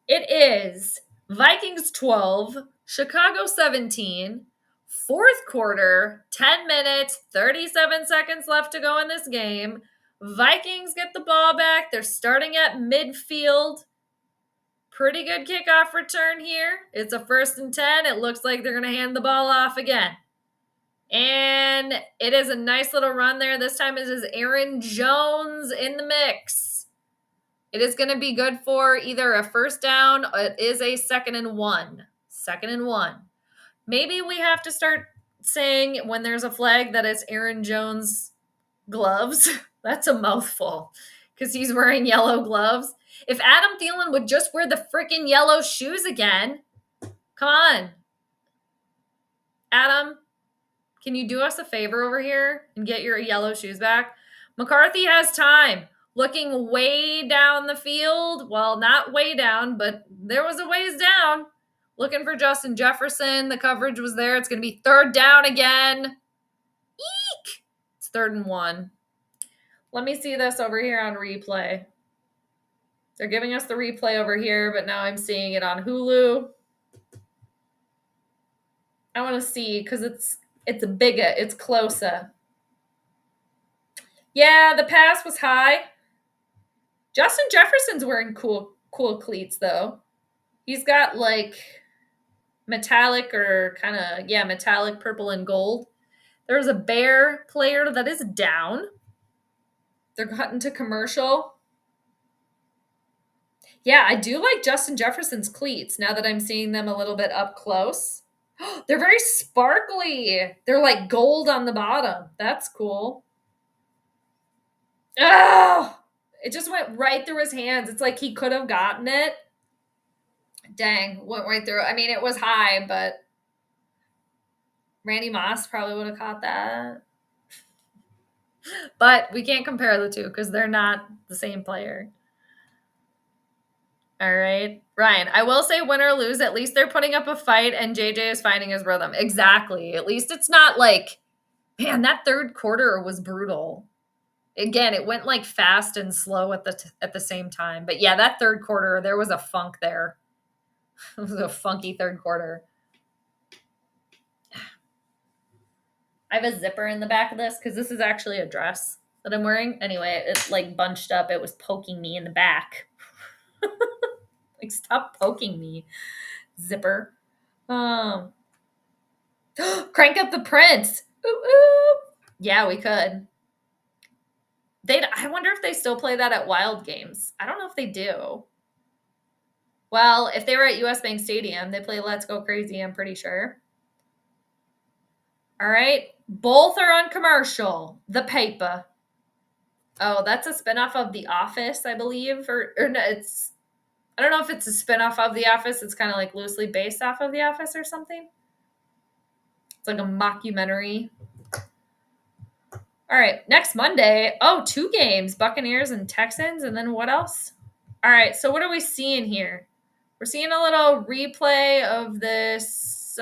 It is Vikings 12, Chicago 17, fourth quarter, 10 minutes, 37 seconds left to go in this game. Vikings get the ball back. They're starting at midfield. Pretty good kickoff return here. It's a 1st and 10. It looks like they're going to hand the ball off again. And it is a nice little run there. This time it is Aaron Jones in the mix. It is going to be good for either a first down. It is a 2nd and 1. 2nd and 1. Maybe we have to start saying when there's a flag that it's Aaron Jones gloves. That's a mouthful because he's wearing yellow gloves. If Adam Thielen would just wear the freaking yellow shoes again, come on. Adam, can you do us a favor over here and get your yellow shoes back? McCarthy has time. Looking way down the field. Well, not way down, but there was a ways down. Looking for Justin Jefferson. The coverage was there. It's going to be third down again. Eek! It's 3rd and 1. Let me see this over here on replay. They're giving us the replay over here, but now I'm seeing it on Hulu. I want to see because it's a bigger, it's closer. Yeah, the pass was high. Justin Jefferson's wearing cool cleats though. He's got like metallic or kind of metallic purple and gold. There's a Bear player that is down. They're cutting to commercial. Yeah, I do like Justin Jefferson's cleats now that I'm seeing them a little bit up close. They're very sparkly. They're like gold on the bottom. That's cool. Oh, it just went right through his hands. It's like he could have gotten it. Dang, went right through. I mean, it was high, but Randy Moss probably would have caught that. But we can't compare the two because they're not the same player. All right. Ryan, I will say win or lose, at least they're putting up a fight and JJ is finding his rhythm. Exactly. At least it's not like, man, that third quarter was brutal. Again, it went like fast and slow at the same time. But yeah, that third quarter, there was a funk there. It was a funky third quarter. I have a zipper in the back of this because this is actually a dress that I'm wearing. Anyway, it's like bunched up. It was poking me in the back. Like, stop poking me, zipper. Crank up the prince. Ooh, ooh. Yeah, we could. I wonder if they still play that at Wild Games. I don't know if they do. Well, if they were at US Bank Stadium, they play Let's Go Crazy, I'm pretty sure. All right. Both are on commercial. The paper. Oh, that's a spinoff of The Office, I believe. Or no, I don't know if it's a spinoff of The Office. It's kind of like loosely based off of The Office or something. It's like a mockumentary. All right, next Monday. Oh, 2 games, Buccaneers and Texans. And then what else? All right, so what are we seeing here? We're seeing a little replay of this.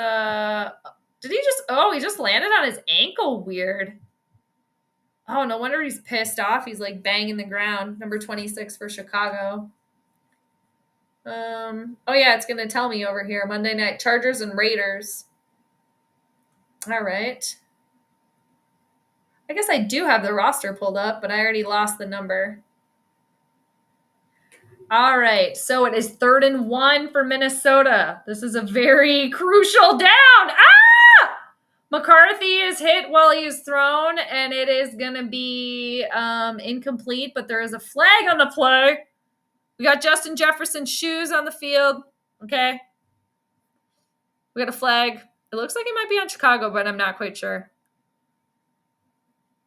He just landed on his ankle weird. Oh, no wonder he's pissed off. He's like banging the ground. Number 26 for Chicago. Oh yeah, it's going to tell me over here. Monday night, Chargers and Raiders. All right. I guess I do have the roster pulled up, but I already lost the number. All right, so it is 3rd and 1 for Minnesota. This is a very crucial down. Ah! McCarthy is hit while he is thrown, and it is going to be incomplete, but there is a flag on the play. We got Justin Jefferson's shoes on the field, okay? We got a flag. It looks like it might be on Chicago, but I'm not quite sure.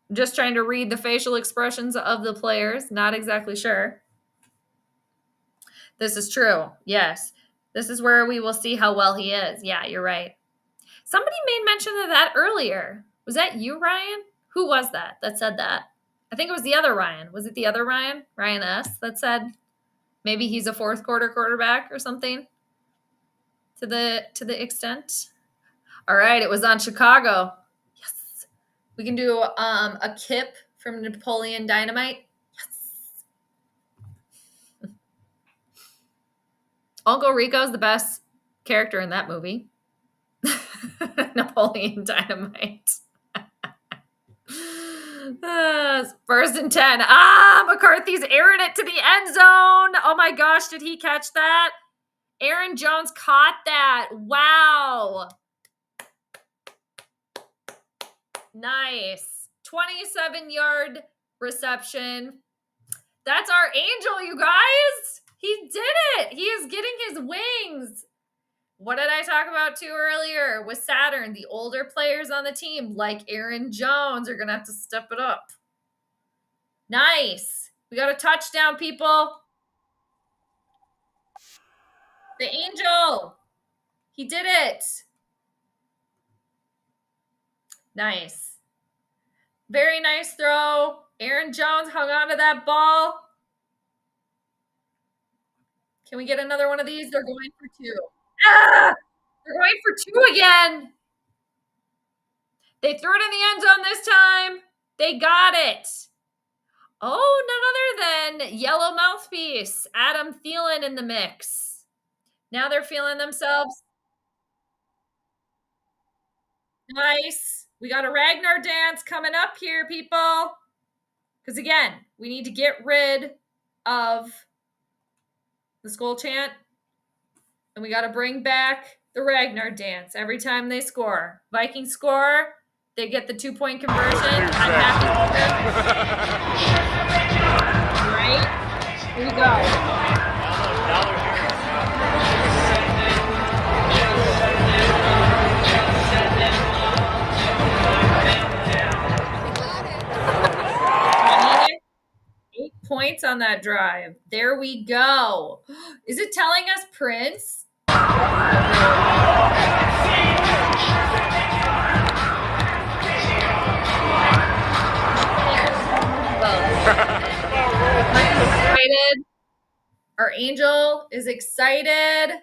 I'm just trying to read the facial expressions of the players. Not exactly sure. This is true. Yes. This is where we will see how well he is. Yeah, you're right. Somebody made mention of that earlier. Was that you, Ryan? Who was that said that? I think it was the other Ryan. Was it the other Ryan? Ryan S. that said maybe he's a 4th quarter quarterback or something to the extent. All right, it was on Chicago. Yes. We can do a kip from Napoleon Dynamite. Uncle Rico's the best character in that movie. Napoleon Dynamite. 1st and 10. McCarthy's airing it to the end zone. Oh my gosh, did he catch that? Aaron Jones caught that. Wow. Nice. 27-yard reception. That's our angel, you guys. He did it. He is getting his wings. What did I talk about too earlier with Saturn? The older players on the team, like Aaron Jones, are going to have to step it up. Nice. We got a touchdown, people. The Angel. He did it. Nice. Very nice throw. Aaron Jones hung on to that ball. Can we get another one of these? They're going for 2. Ah! They're going for 2 again. They threw it in the end zone this time. They got it. Oh, none other than yellow mouthpiece, Adam Thielen in the mix. Now they're feeling themselves. Nice. We got a Ragnar dance coming up here, people. Because again, we need to get rid of the skull chant. And we got to bring back the Ragnar dance every time they score. Vikings score, they get the 2-point conversion. I'm happy for them. Right? Here we go. Points on that drive. There we go. Is it telling us Prince? Excited. Our Angel is excited.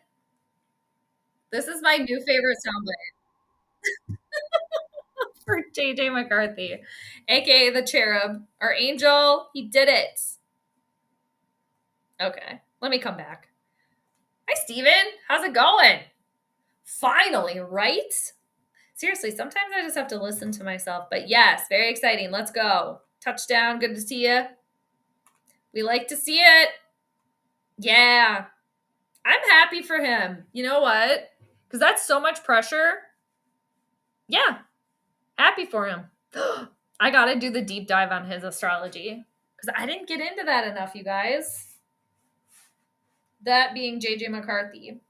This is my new favorite soundbite for JJ McCarthy, aka the Cherub. Our Angel, he did it. Okay, let me come back. Hi, Steven. How's it going? Finally, right? Seriously, sometimes I just have to listen to myself. But yes, very exciting. Let's go. Touchdown. Good to see you. We like to see it. Yeah. I'm happy for him. You know what? Because that's so much pressure. Yeah. Happy for him. I got to do the deep dive on his astrology. Because I didn't get into that enough, you guys. That being JJ McCarthy.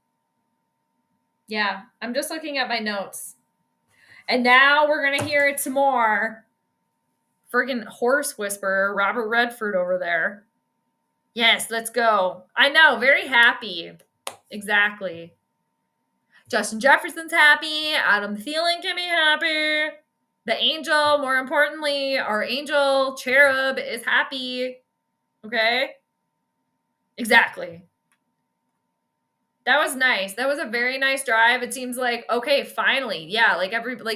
Yeah. I'm just looking at my notes. And now we're going to hear it some more. Friggin' horse whisperer, Robert Redford over there. Yes, let's go. I know, very happy. Exactly. Justin Jefferson's happy. Adam Thielen can be happy. The Angel, more importantly, our Angel Cherub is happy. Okay? Exactly. That was nice. That was a very nice drive. It seems like, okay, finally. Yeah, like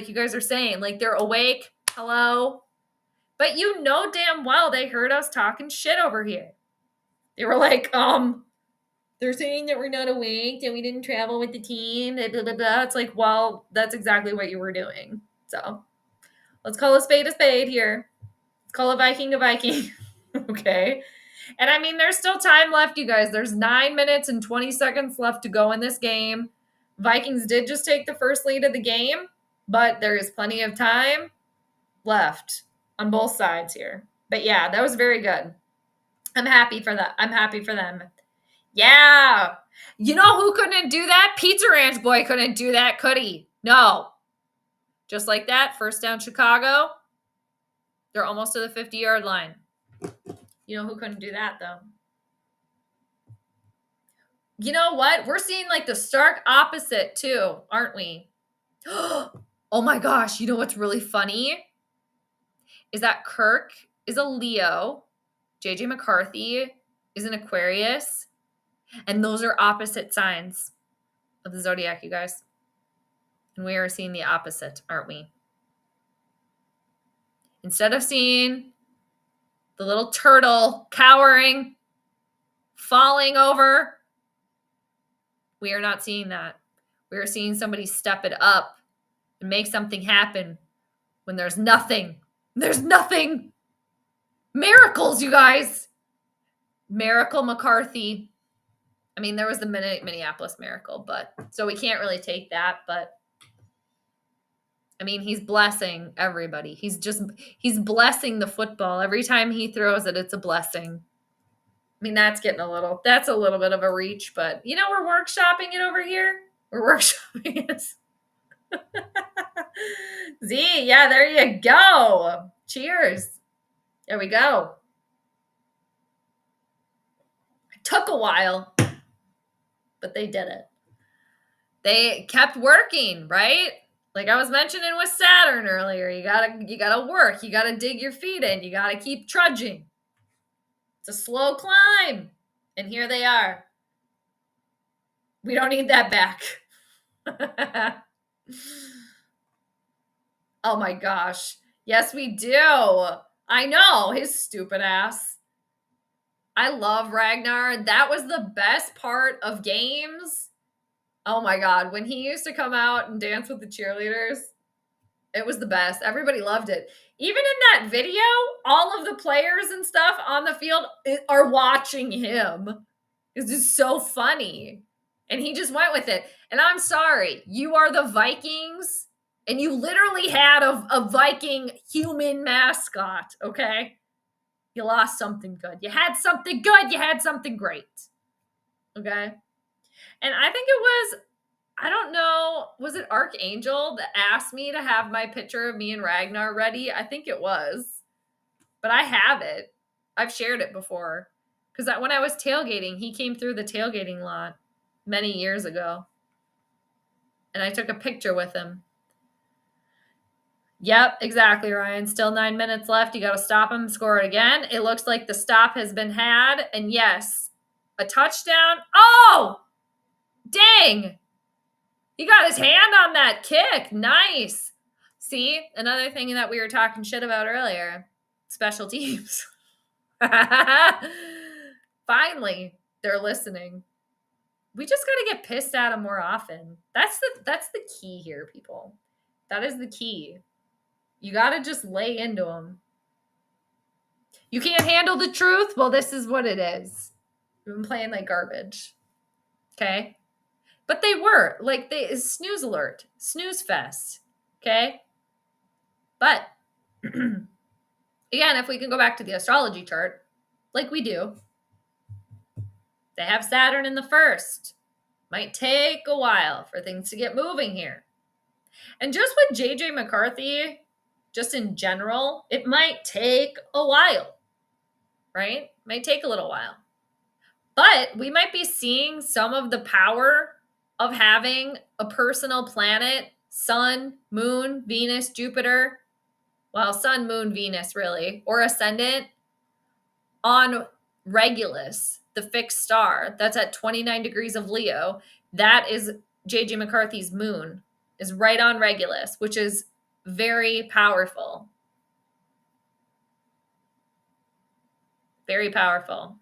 you guys are saying, like they're awake. Hello? But you know damn well they heard us talking shit over here. They were like, they're saying that we're not awake, that we didn't travel with the team, blah, blah, blah. It's like, well, that's exactly what you were doing. So let's call a spade here. Let's call a Viking. Okay. And I mean, there's still time left, you guys. There's 9 minutes and 20 seconds left to go in this game. Vikings did just take the first lead of the game, but there is plenty of time left on both sides here. But yeah, that was very good. I'm happy for that. I'm happy for them. Yeah. You know who couldn't do that? Pizza Ranch boy couldn't do that, could he? No. Just like that, first down Chicago. They're almost to the 50-yard line. You know who couldn't do that, though? You know what? We're seeing like the stark opposite, too, aren't we? Oh my gosh. You know what's really funny? Is that Kirk is a Leo. JJ McCarthy is an Aquarius. And those are opposite signs of the zodiac, you guys. And we are seeing the opposite, aren't we? Instead of seeing the little turtle cowering, falling over, we are not seeing that. We are seeing somebody step it up and make something happen when there's nothing. There's nothing. Miracles, you guys. Miracle McCarthy. I mean, there was the Minneapolis Miracle, but so we can't really take that, but I mean, he's blessing everybody. He's blessing the football. Every time he throws it, it's a blessing. I mean, that's a little bit of a reach, but you know, we're workshopping it over here. We're workshopping it. Z, yeah, there you go. Cheers. There we go. took a while, but they did it. They kept working, right? Like I was mentioning with Saturn earlier, you gotta work, you gotta dig your feet in, you gotta keep trudging. It's a slow climb. And here they are. We don't need that back. Oh my gosh. Yes, we do. I know, his stupid ass. I love Ragnar. That was the best part of games. Oh my God. When he used to come out and dance with the cheerleaders, it was the best. Everybody loved it. Even in that video, all of the players and stuff on the field are watching him. It's just so funny. And he just went with it. And I'm sorry, you are the Vikings, and you literally had a Viking human mascot, okay? You lost something good. You had something good. You had something great. Okay? And I think it was, I don't know, was it Archangel that asked me to have my picture of me and Ragnar ready? I think it was. But I have it. I've shared it before. Because when I was tailgating, he came through the tailgating lot many years ago. And I took a picture with him. Yep, exactly, Ryan. Still 9 minutes left. You got to stop him, score it again. It looks like the stop has been had. And yes, a touchdown. Oh, dang. He got his hand on that kick. Nice. See, another thing that we were talking shit about earlier, special teams. Finally, they're listening. We just got to get pissed at them more often. That's the key here, people. That is the key. You got to just lay into them. You can't handle the truth? Well, this is what it is. You've been playing like garbage. Okay? But they were. Like, snooze alert. Snooze fest. Okay? But, again, if we can go back to the astrology chart, like we do, they have Saturn in the first. Might take a while for things to get moving here. And just with J.J. McCarthy, just in general, it might take a while, right? Might take a little while. But we might be seeing some of the power of having a personal planet, Sun, Moon, Venus, Jupiter, well, Sun, Moon, Venus, really, or ascendant, on Regulus, the fixed star that's at 29 degrees of Leo. That is J.J. McCarthy's moon, is right on Regulus, which is very powerful. Very powerful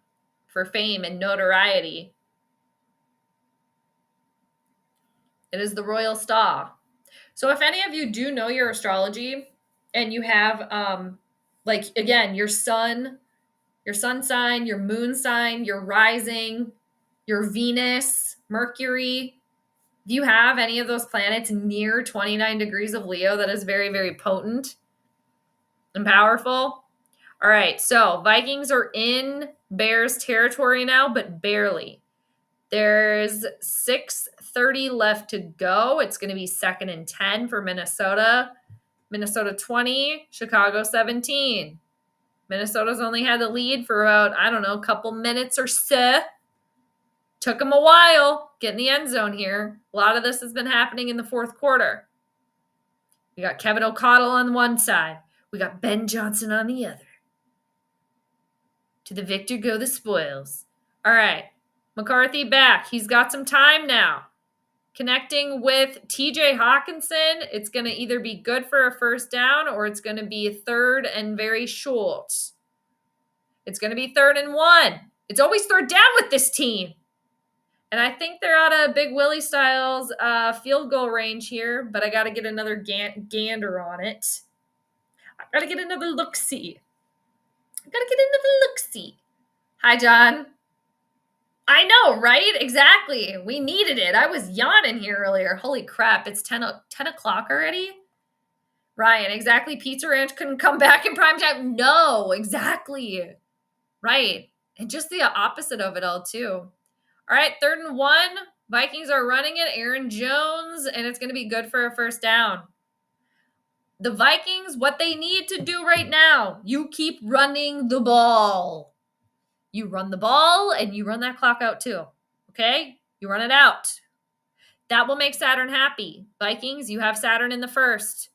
for fame and notoriety. It is the royal star. So if any of you do know your astrology and you have, like, again, your sun sign, your moon sign, your rising, your Venus, Mercury, if you have any of those planets near 29 degrees of Leo, that is very, very potent and powerful. All right, so Vikings are in Bears territory now, but barely. There's 6:30 left to go. It's going to be 2nd and 10 for Minnesota. Minnesota 20, Chicago 17. Minnesota's only had the lead for about, I don't know, a couple minutes or so. Took them a while get in the end zone here. A lot of this has been happening in the fourth quarter. We got Kevin O'Connell on one side. We got Ben Johnson on the other. To the victor go the spoils. All right. McCarthy back. He's got some time now. Connecting with TJ Hawkinson. It's going to either be good for a first down or it's going to be 3rd and very short. It's going to be 3rd and 1. It's always 3rd down with this team. And I think they're out of Big Willie Styles field goal range here, but I got to get another gander on it. I got to get another look-see. Hi, John. I know, right? Exactly. We needed it. I was yawning here earlier. Holy crap. It's 10 o'clock already? Ryan, exactly. Pizza Ranch couldn't come back in prime time. No, exactly. Right. And just the opposite of it all, too. All right, 3rd and 1. Vikings are running it. Aaron Jones, and it's going to be good for a first down. The Vikings, what they need to do right now, you keep running the ball. You run the ball and you run that clock out too. Okay? You run it out. That will make Saturn happy. Vikings, you have Saturn in the first.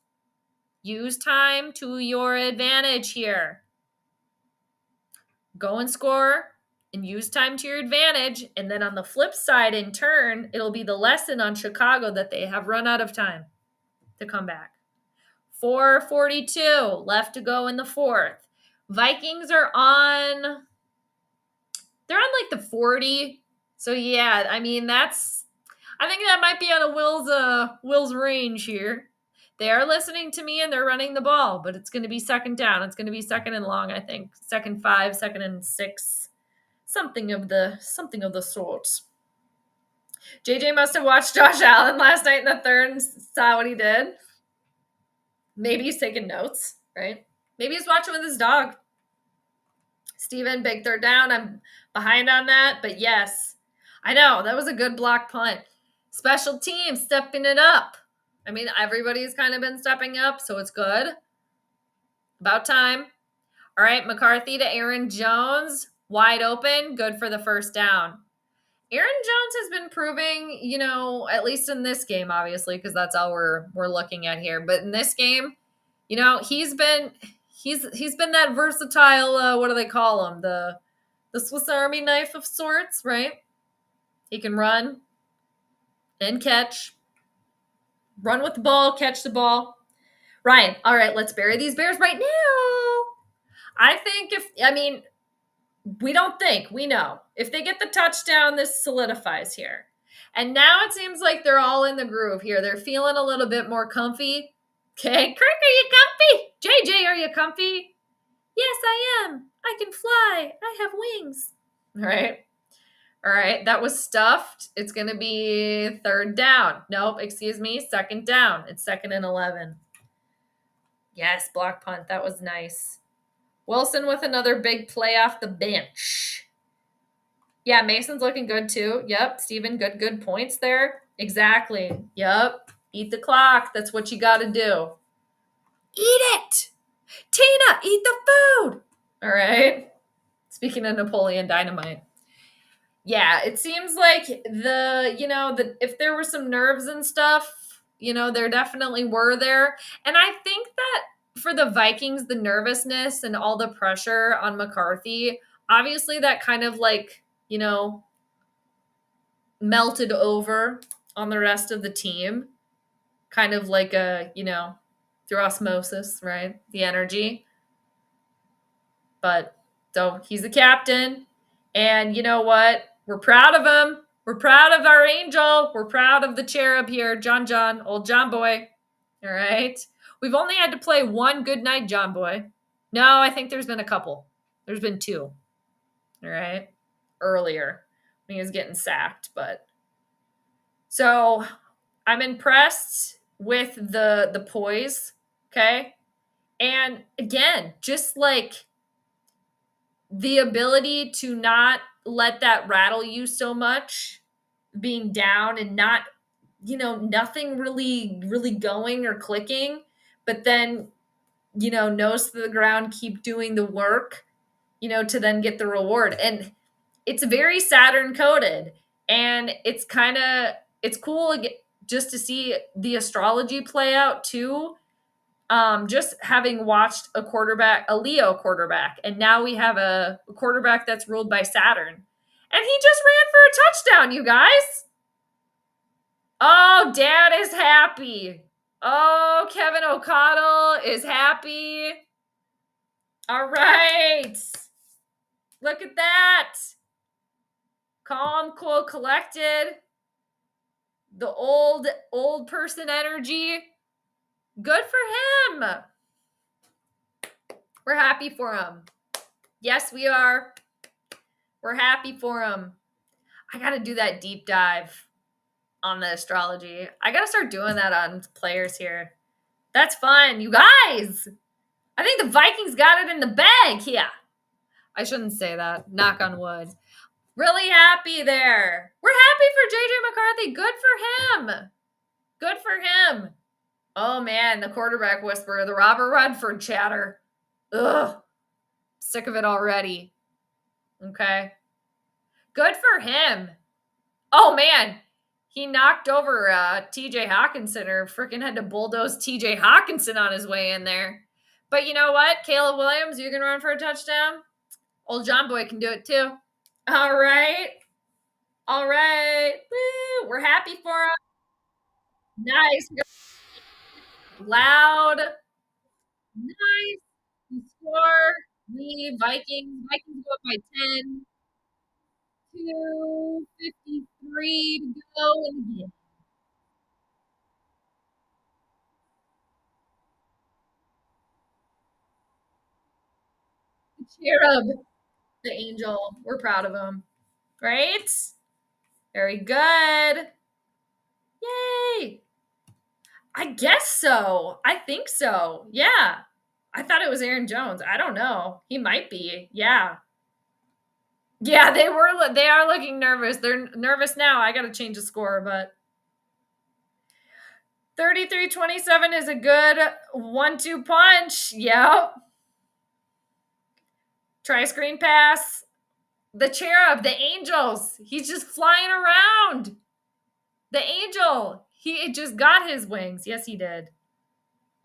Use time to your advantage here. Go and score and use time to your advantage. And then on the flip side, in turn, it'll be the lesson on Chicago that they have run out of time to come back. 4:42 left to go in the fourth. Vikings are on, they're on like the 40. So yeah, I mean, I think that might be on a Will's range here. They are listening to me and they're running the ball, but it's going to be second down. It's going to be second and long, I think. 2nd 5, 2nd and 6. Something of the sort. JJ must have watched Josh Allen last night in the third and saw what he did. Maybe he's taking notes, right? Maybe he's watching with his dog. Steven, big third down. I'm behind on that, but yes. I know, that was a good block punt. Special teams stepping it up. I mean, everybody's kind of been stepping up, so it's good. About time. All right, McCarthy to Aaron Jones. Wide open, good for the first down. Aaron Jones has been proving, at least in this game, obviously, because that's all we're looking at here. But in this game, he's been that versatile. What do they call him? The Swiss Army knife of sorts, right? He can run and catch, run with the ball, catch the ball. Ryan, all right, let's bury these Bears right now. We know. If they get the touchdown, this solidifies here. And now it seems like they're all in the groove here. They're feeling a little bit more comfy. Okay, Kirk, are you comfy? JJ, are you comfy? Yes, I am. I can fly. I have wings. All right, that was stuffed. It's going to be third down. Nope, excuse me, second down. It's 2nd and 11. Yes, block punt. That was nice. Wilson with another big play off the bench. Yeah, Mason's looking good too. Yep, Steven, good points there. Exactly. Yep, eat the clock. That's what you got to do. Eat it! Tina, eat the food! All right. Speaking of Napoleon Dynamite. Yeah, it seems like if there were some nerves and stuff, there definitely were there. And I think that for the Vikings, the nervousness and all the pressure on McCarthy, obviously that kind of melted over on the rest of the team. Kind of like through osmosis, right? The energy. But so he's the captain. And you know what? We're proud of him. We're proud of our angel. We're proud of the cherub here, John, old John boy. All right. We've only had to play one good night, John boy. No, I think there's been a couple. There's been 2. All right. Earlier when he was getting sacked. But so I'm impressed with the poise. Okay. And again, just like the ability to not let that rattle you so much, being down and not, nothing really going or clicking, but then, nose to the ground, keep doing the work, to then get the reward. And it's very Saturn coded, and it's cool just to see the astrology play out too. Just having watched a Leo quarterback, and now we have a quarterback that's ruled by Saturn. And he just ran for a touchdown, you guys. Oh, Dad is happy. Oh, Kevin O'Connell is happy. All right. Look at that. Calm, cool, collected. The old person energy. Good for him. We're happy for him. Yes, we are. We're happy for him. I got to do that deep dive on the astrology. I got to start doing that on players here. That's fun. You guys, I think the Vikings got it in the bag here. I shouldn't say that. Knock on wood. Really happy there. We're happy for JJ McCarthy. Good for him. Good for him. Oh, man, the quarterback whisperer, the Robert Redford chatter. Ugh, sick of it already. Okay. Good for him. Oh, man. He knocked over TJ Hawkinson, or freaking had to bulldoze TJ Hawkinson on his way in there. But you know what? Caleb Williams, you can run for a touchdown. Old John Boy can do it too. All right. All right. Woo. We're happy for him. Nice. Loud. Nice. We score. We Vikings go up by 10. 2:53 to go in the game. The cherub, the angel. We're proud of him. Right? Very good. Yay. I guess so. I think so. Yeah. I thought it was Aaron Jones. I don't know. He might be. Yeah. Yeah, they are looking nervous. They're nervous now. I got to change the score, but 33-27 is a good 1-2 punch. Yep. Try screen pass. The cherub, the angels. He's just flying around. The angel. He just got his wings. Yes, he did.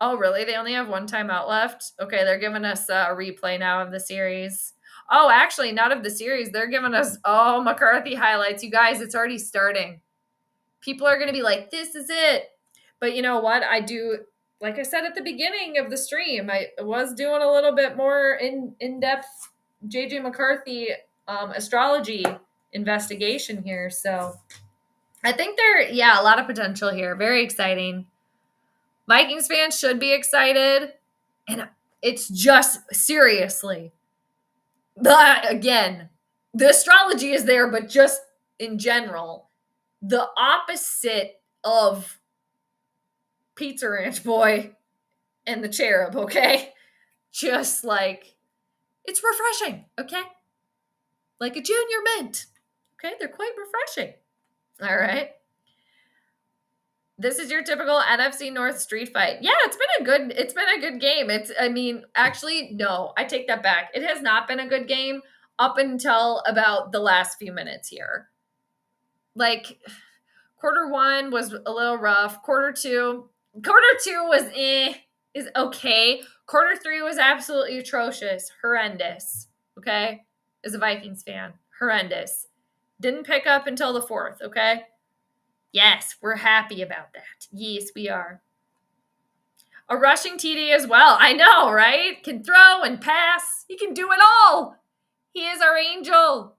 Oh, really? They only have one timeout left? Okay, they're giving us a replay now of the series. Oh, actually, not of the series. They're giving us, McCarthy highlights. You guys, it's already starting. People are going to be like, this is it. But you know what? I do, like I said at the beginning of the stream, I was doing a little bit more in-depth JJ McCarthy astrology investigation here. So I think a lot of potential here. Very exciting. Vikings fans should be excited. And it's just, seriously, again, the astrology is there, but just in general, the opposite of Pizza Ranch Boy and the Cherub, okay? Just like, it's refreshing, okay? Like a junior mint, okay? They're quite refreshing. All right. This is your typical NFC North street fight. Yeah, it's been a good game. Actually, no, I take that back. It has not been a good game up until about the last few minutes here. Like, quarter one was a little rough. Quarter two was is okay. Quarter three was absolutely atrocious, horrendous. Okay, as a Vikings fan, horrendous. Didn't pick up until the fourth. Okay. Yes, we're happy about that. Yes, we are. A rushing TD as well. I know, right? Can throw and pass. He can do it all. He is our angel.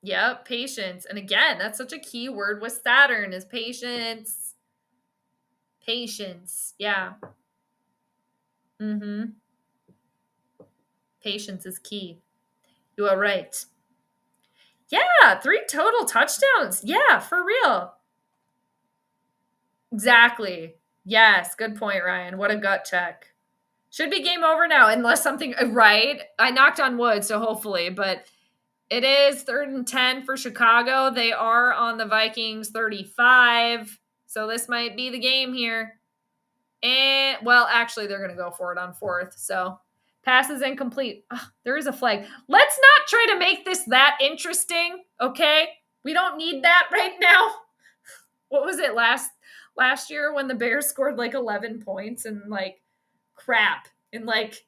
Yep, patience. And again, that's such a key word with Saturn is patience. Patience. Yeah. Mm-hmm. Patience is key. You are right. Yeah, 3 total touchdowns. Yeah, for real. Exactly. Yes, good point, Ryan. What a gut check. Should be game over now, unless something, right? I knocked on wood, so hopefully, but it is 3rd and 10 for Chicago. They are on the Vikings 35, so this might be the game here. And, well, actually, they're going to go for it on 4th, so pass is incomplete. Ugh, there is a flag. Let's not try to make this that interesting, okay? We don't need that right now. What was it last year when the Bears scored like 11 points and like crap in like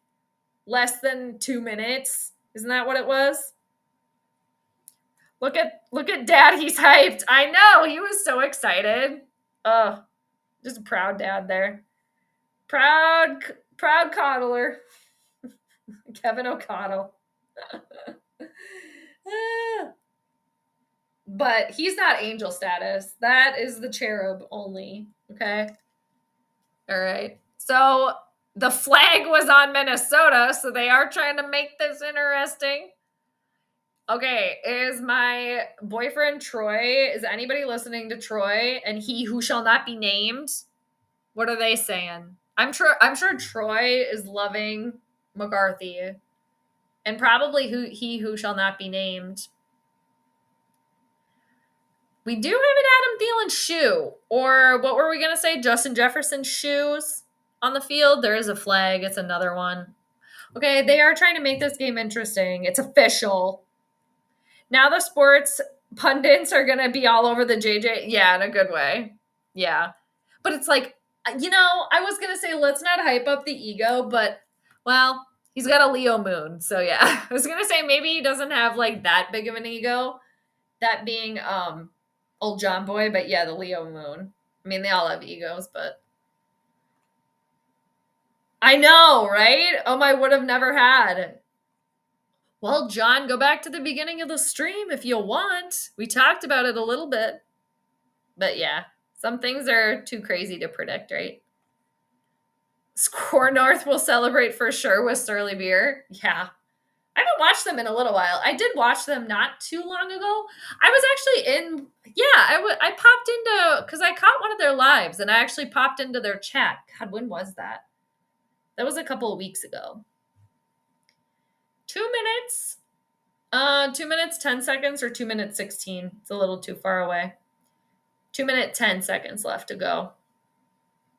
less than 2 minutes? Isn't that what it was? Look at Dad, he's hyped. I know, he was so excited. Oh, just a proud dad there. Proud coddler. Kevin O'Connell. But he's not angel status. That is the cherub only. Okay. All right. So the flag was on Minnesota, so they are trying to make this interesting. Okay, is my boyfriend Troy, is anybody listening to Troy and he who shall not be named? What are they saying? I'm sure Troy is loving McCarthy and probably he who shall not be named. We do have an Adam Thielen shoe, or what were we going to say? Justin Jefferson shoes on the field. There is a flag. It's another one. Okay, they are trying to make this game interesting. It's official. Now the sports pundits are going to be all over the JJ. Yeah, in a good way. Yeah. But it's like, I was going to say let's not hype up the ego, but, well, he's got a Leo moon. So, yeah. I was going to say maybe he doesn't have, like, that big of an ego. That being old John Boy, but yeah, the Leo moon. I mean, they all have egos, but I know, right? I would have never had. Well, John, go back to the beginning of the stream if you want. We talked about it a little bit. But yeah, some things are too crazy to predict, right? Score North will celebrate for sure with Sterling Beer. Yeah. I haven't watched them in a little while. I did watch them not too long ago. I was actually I popped into, because I caught one of their lives, and I actually popped into their chat. God, when was that? That was a couple of weeks ago. 2 minutes? 2 minutes, 10 seconds, or 2 minutes, 16. It's a little too far away. 2 minute, 10 seconds left to go.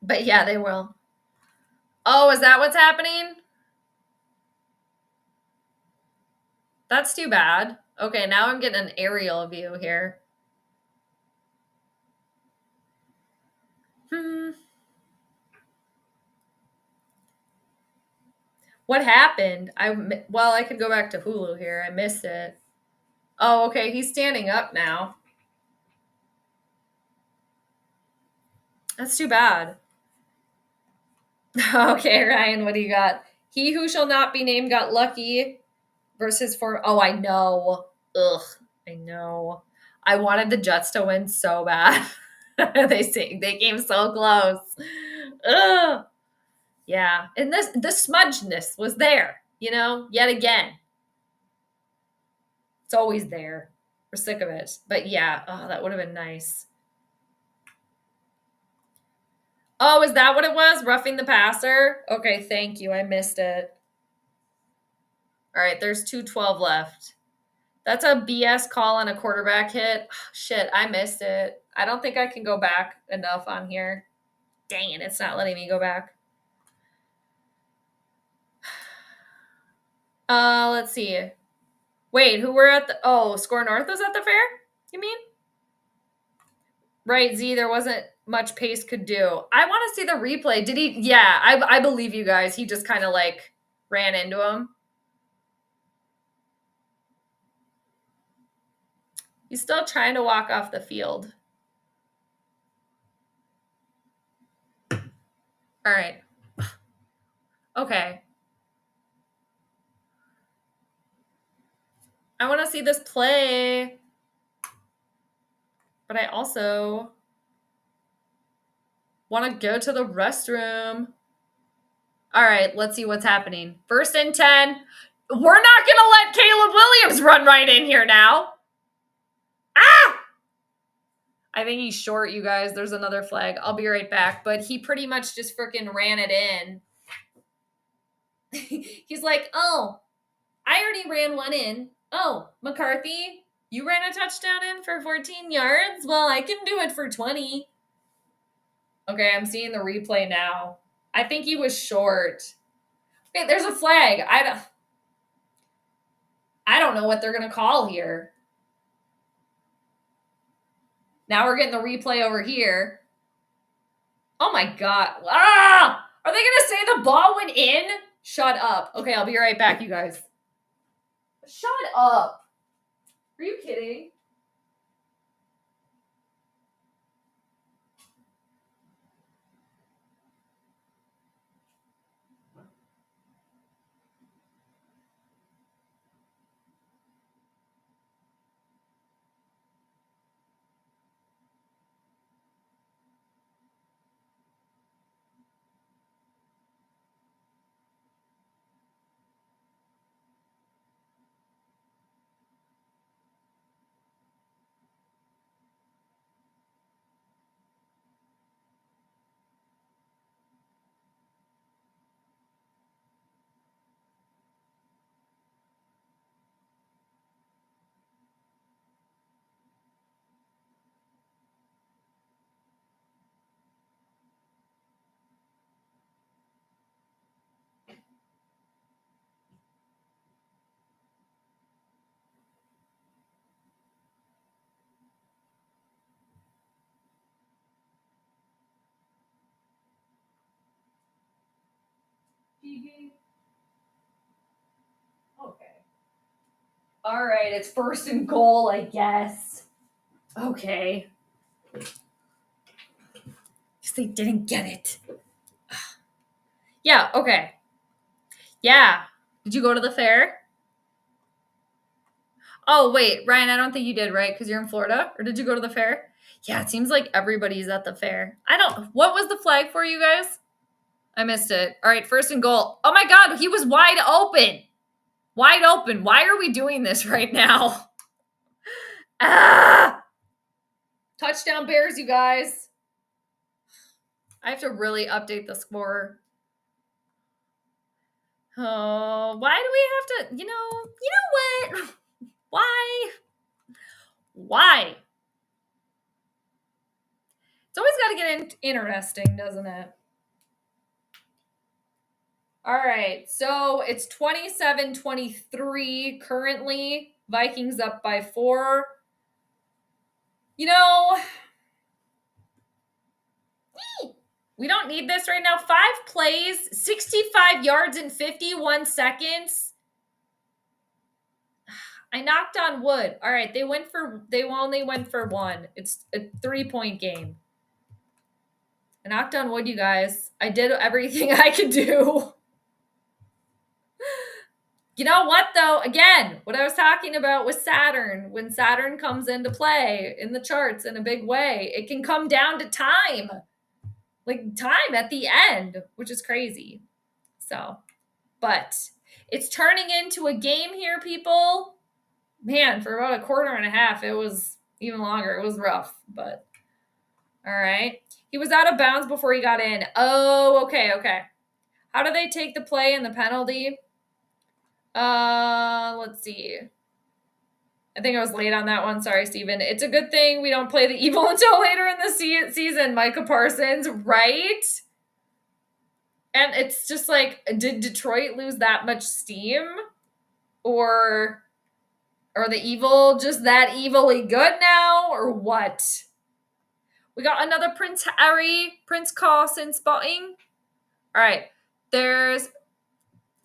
But yeah, they will. Oh, is that what's happening? That's too bad. Okay, now I'm getting an aerial view here. What happened? I could go back to Hulu here. I missed it. Oh, okay. He's standing up now. That's too bad. Okay, Ryan, what do you got? He who shall not be named got lucky versus Oh, I know. Ugh, I know. I wanted the Jets to win so bad. They came so close. Ugh. Yeah. And the smudgeness was there, yet again. It's always there. We're sick of it. But yeah, that would have been nice. Oh, is that what it was? Roughing the passer? Okay, thank you. I missed it. All right, there's 2:12 left. That's a BS call on a quarterback hit. Shit, I missed it. I don't think I can go back enough on here. Dang it, it's not letting me go back. Let's see. Wait, who were at the Score North was at the fair? You mean? Right, Z, there wasn't much Pace could do. I want to see the replay. Did he? Yeah, I believe you guys. He just kind of like ran into him. He's still trying to walk off the field. All right. Okay. I want to see this play. But I also want to go to the restroom. All right, let's see what's happening. 1st and 10. We're not going to let Caleb Williams run right in here now. Ah! I think he's short, you guys. There's another flag. I'll be right back. But he pretty much just freaking ran it in. He's like, oh, I already ran one in. Oh, McCarthy, you ran a touchdown in for 14 yards? Well, I can do it for 20. Okay, I'm seeing the replay now. I think he was short. Okay, there's a flag. I don't know what they're going to call here. Now we're getting the replay over here. Oh my God. Ah! Are they going to say the ball went in? Shut up. Okay, I'll be right back, you guys. Shut up. Are you kidding? Okay. All right, it's first and goal, I guess. Okay. Because they didn't get it. Yeah, okay. Yeah. Did you go to the fair? Oh, wait, Ryan, I don't think you did, right? Because you're in Florida? Or did you go to the fair? Yeah, it seems like everybody's at the fair. What was the flag for, you guys? I missed it. All right, first and goal. Oh my God, he was wide open. Wide open. Why are we doing this right now? Ah! Touchdown Bears, you guys. I have to really update the score. Oh, why do we have to, you know what? Why? Why? It's always got to get interesting, doesn't it? All right, so it's 27-23 currently. Vikings up by 4. You know, we don't need this right now. 5 plays, 65 yards in 51 seconds. I knocked on wood. All right, they only went for 1. It's a 3-point game. I knocked on wood, you guys. I did everything I could do. You know what, though? Again, what I was talking about with Saturn, when Saturn comes into play in the charts in a big way, it can come down to time. Like time at the end, which is crazy. So, but it's turning into a game here, people. Man, for about a quarter and a half, it was even longer. It was rough, but all right. He was out of bounds before he got in. Oh, okay. How do they take the play and the penalty? Let's see. I think I was late on that one. Sorry, Steven. It's a good thing we don't play the evil until later in the season, Micah Parsons, right? And it's just like, did Detroit lose that much steam? Or are the evil just that evilly good now? Or what? We got another Prince Harry, Prince Carson spotting. All right.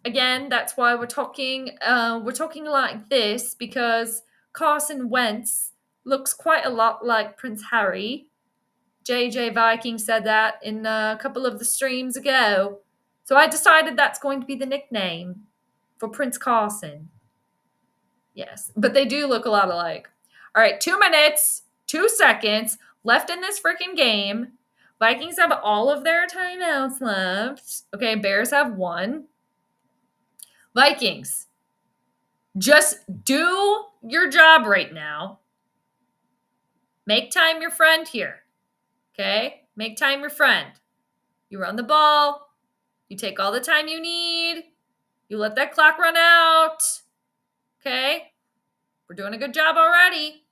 Again, that's why we're talking like this, because Carson Wentz looks quite a lot like Prince Harry. JJ Viking said that in a couple of the streams ago. So I decided that's going to be the nickname for Prince Carson. Yes, but they do look a lot alike. All right, 2 minutes, 2 seconds left in this freaking game. Vikings have all of their timeouts left. Okay, Bears have 1. Vikings, just do your job right now. Make time your friend here. Okay? Make time your friend. You run the ball. You take all the time you need. You let that clock run out. Okay? We're doing a good job already.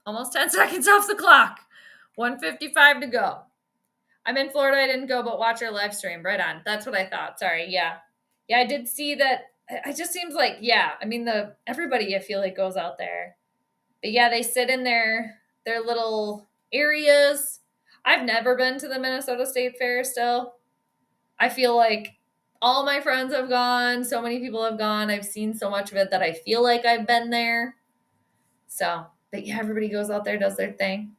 Almost 10 seconds off the clock. 1:55 to go. I'm in Florida. I didn't go, but watch our live stream. Right on. That's what I thought. Sorry. Yeah, I did see that. It just seems like, I mean, everybody I feel like goes out there. But yeah, they sit in their little areas. I've never been to the Minnesota State Fair still. I feel like all my friends have gone. So many people have gone. I've seen so much of it that I feel like I've been there. So, but yeah, everybody goes out there, does their thing.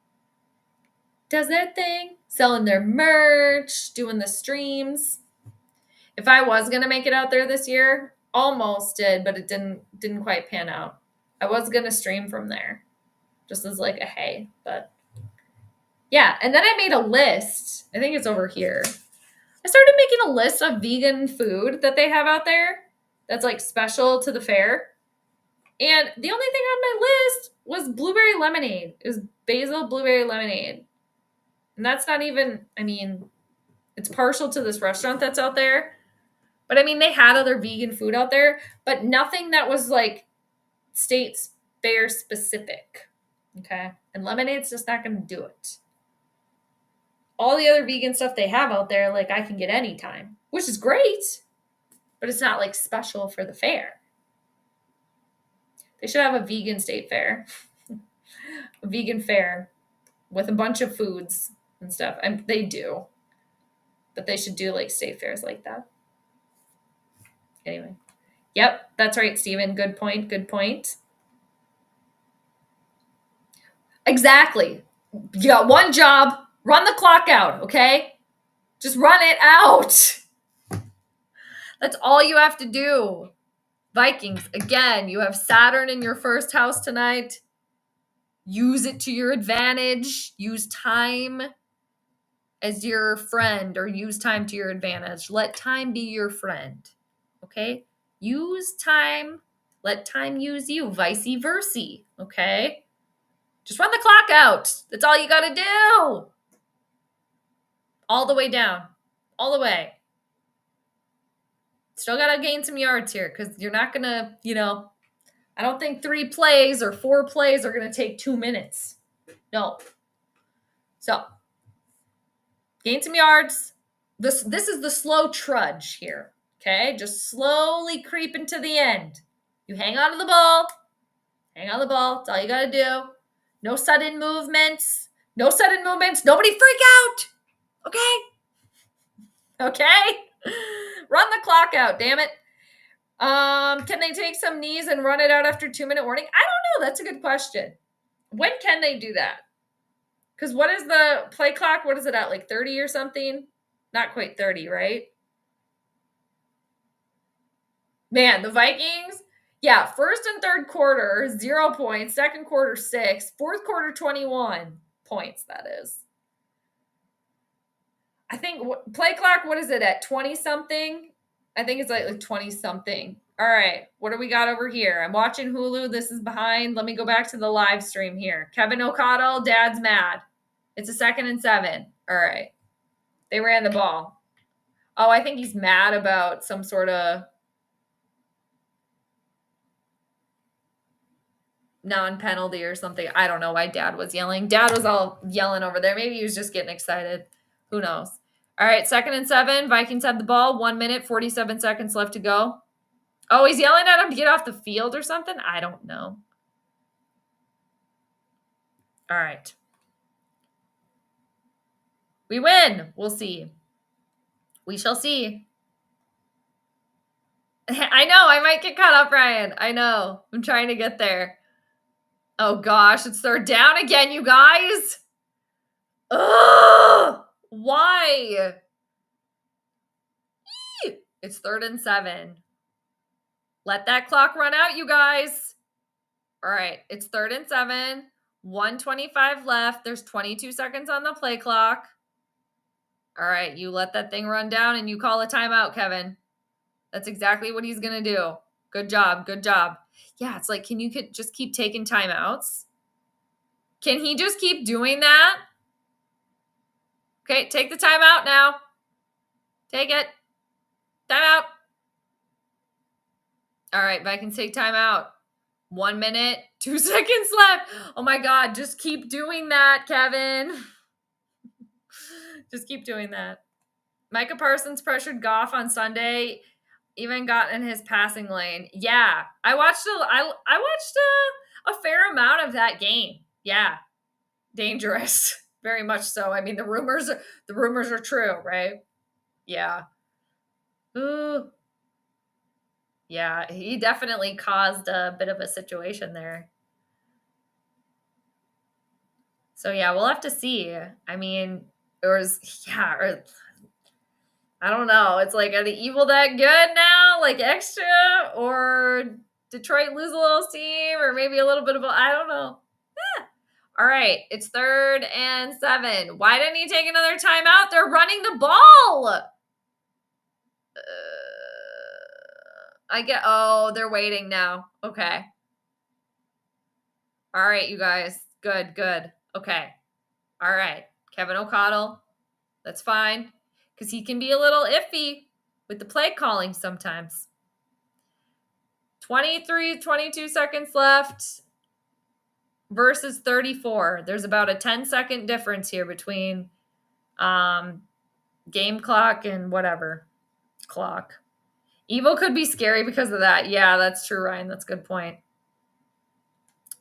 Selling their merch, doing the streams. If I was going to make it out there this year, almost did, but it didn't quite pan out. I was going to stream from there just as like a hey, but yeah. And then I made a list. I think it's over here. I started making a list of vegan food that they have out there that's like special to the fair. And the only thing on my list was blueberry lemonade. It was basil blueberry lemonade. And that's not even, I mean, it's partial to this restaurant that's out there. But I mean, they had other vegan food out there, but nothing that was like State Fair specific. Okay. And lemonade's just not going to do it. All the other vegan stuff they have out there, like I can get anytime, which is great, but it's not like special for the fair. They should have a vegan state fair, a vegan fair with a bunch of foods and stuff. And they do, but they should do like state fairs like that. Anyway. Yep, that's right, Steven. Good point. Good point. Exactly. You got one job. Run the clock out, okay? Just run it out. That's all you have to do. Vikings, again, you have Saturn in your first house tonight. Use it to your advantage. Use time as your friend, or use time to your advantage. Let time be your friend. Okay? Use time. Let time use you. Vice versa. Okay? Just run the clock out. That's all you got to do. All the way down. All the way. Still got to gain some yards here because you're not going to, I don't think 3 plays or 4 plays are going to take 2 minutes. No. So, gain some yards. This is the slow trudge here. Okay? Just slowly creeping to the end. You hang on to the ball. Hang on the ball. That's all you got to do. No sudden movements. No sudden movements. Nobody freak out. Okay? Okay? Run the clock out, damn it. Can they take some knees and run it out after 2-minute warning? I don't know. That's a good question. When can they do that? Because what is the play clock? What is it at? Like 30 or something? Not quite 30, right? Man, the Vikings, yeah, first and third quarter, 0 points. Second quarter, 6. Fourth quarter, 21 points, that is. I think play clock, what is it at? 20-something? I think it's like 20-something. All right, what do we got over here? I'm watching Hulu. This is behind. Let me go back to the live stream here. Kevin O'Connell, Dad's mad. It's a 2nd and 7. All right. They ran the ball. Oh, I think he's mad about some sort of non-penalty or something. I don't know why Dad was yelling. Dad was all yelling over there. Maybe he was just getting excited. Who knows? All right, 2nd and 7. Vikings have the ball. 1 minute, 47 seconds left to go. Oh, he's yelling at him to get off the field or something? I don't know. All right. We win. We'll see. We shall see. I know. I might get caught up, Ryan. I know. I'm trying to get there. Oh, gosh. It's 3rd down again, you guys. Ugh. Why? It's 3rd and 7. Let that clock run out, you guys. All right. It's 3rd and 7. 1:25 left. There's 22 seconds on the play clock. All right. You let that thing run down and you call a timeout, Kevin. That's exactly what he's going to do. Good job. Good job. Yeah, it's like, can you just keep taking timeouts? Can he just keep doing that? Okay, take the timeout now. Take it. Timeout. All right, Vikings take timeout. 1 minute, 2 seconds left. Oh my God, just keep doing that, Kevin. Just keep doing that. Micah Parsons pressured Goff on Sunday, even got in his passing lane. Yeah, I watched a fair amount of that game. Yeah, dangerous, very much so. I mean, the rumors are true, right? Yeah. Ooh. Yeah, he definitely caused a bit of a situation there. So yeah, we'll have to see. I mean, I don't know. It's like, are the evil that good now? Like extra? Or Detroit lose a little steam? Or maybe a little bit of I don't know. All right. It's 3rd and 7. Why didn't he take another timeout? They're running the ball. They're waiting now. Okay. All right, you guys. Good. Okay. All right. Kevin O'Connell. That's fine. Because he can be a little iffy with the play calling sometimes. 22 seconds left versus 34. There's about a 10-second difference here between game clock and whatever clock. Evil could be scary because of that. Yeah, that's true, Ryan. That's a good point.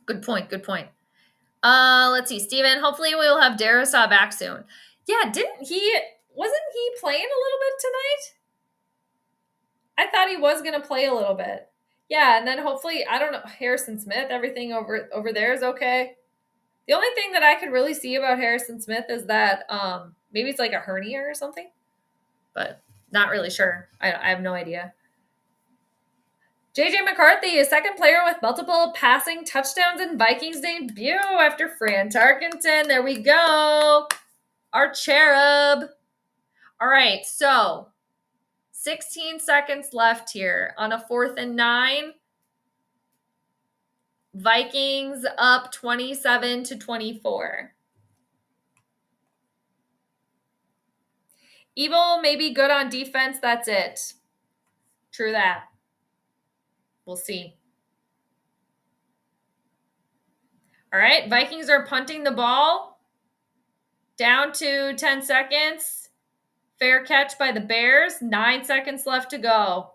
Good point. Let's see, Steven. Hopefully we'll have Darisaw back soon. Yeah, wasn't he playing a little bit tonight? I thought he was going to play a little bit. Yeah, and then hopefully, I don't know, Harrison Smith, everything over there is okay. The only thing that I could really see about Harrison Smith is that maybe it's like a hernia or something, but not really sure. I have no idea. JJ McCarthy is second player with multiple passing touchdowns in Vikings debut after Fran Tarkenton. There we go. Our cherub. All right, so 16 seconds left here on a 4th and 9. Vikings up 27-24. Evil may be good on defense. That's it. True that. We'll see. All right, Vikings are punting the ball. Down to 10 seconds. Fair catch by the Bears. 9 seconds left to go.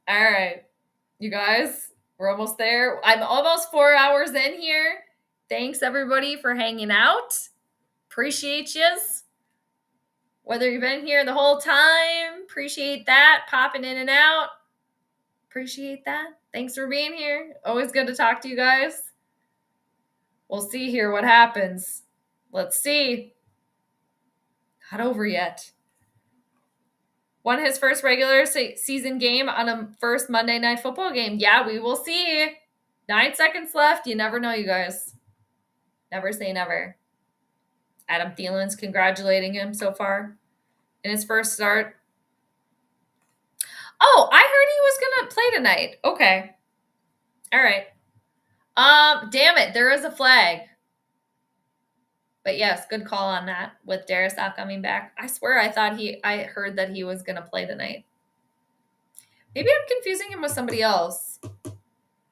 All right, you guys, we're almost there. I'm almost 4 hours in here. Thanks, everybody, for hanging out. Appreciate yous. Whether you've been here the whole time, appreciate that. Popping in and out, appreciate that. Thanks for being here. Always good to talk to you guys. We'll see here what happens. Let's see. Not over yet. Won his first regular season game on a first Monday Night Football game. Yeah, we will see. 9 seconds left. You never know, you guys. Never say never. Adam Thielen's congratulating him so far in his first start. Oh, I heard he was going to play tonight. Okay. All right. Damn it. There is a flag. But yes, good call on that with Darisaw coming back. I swear I heard that he was going to play tonight. Maybe I'm confusing him with somebody else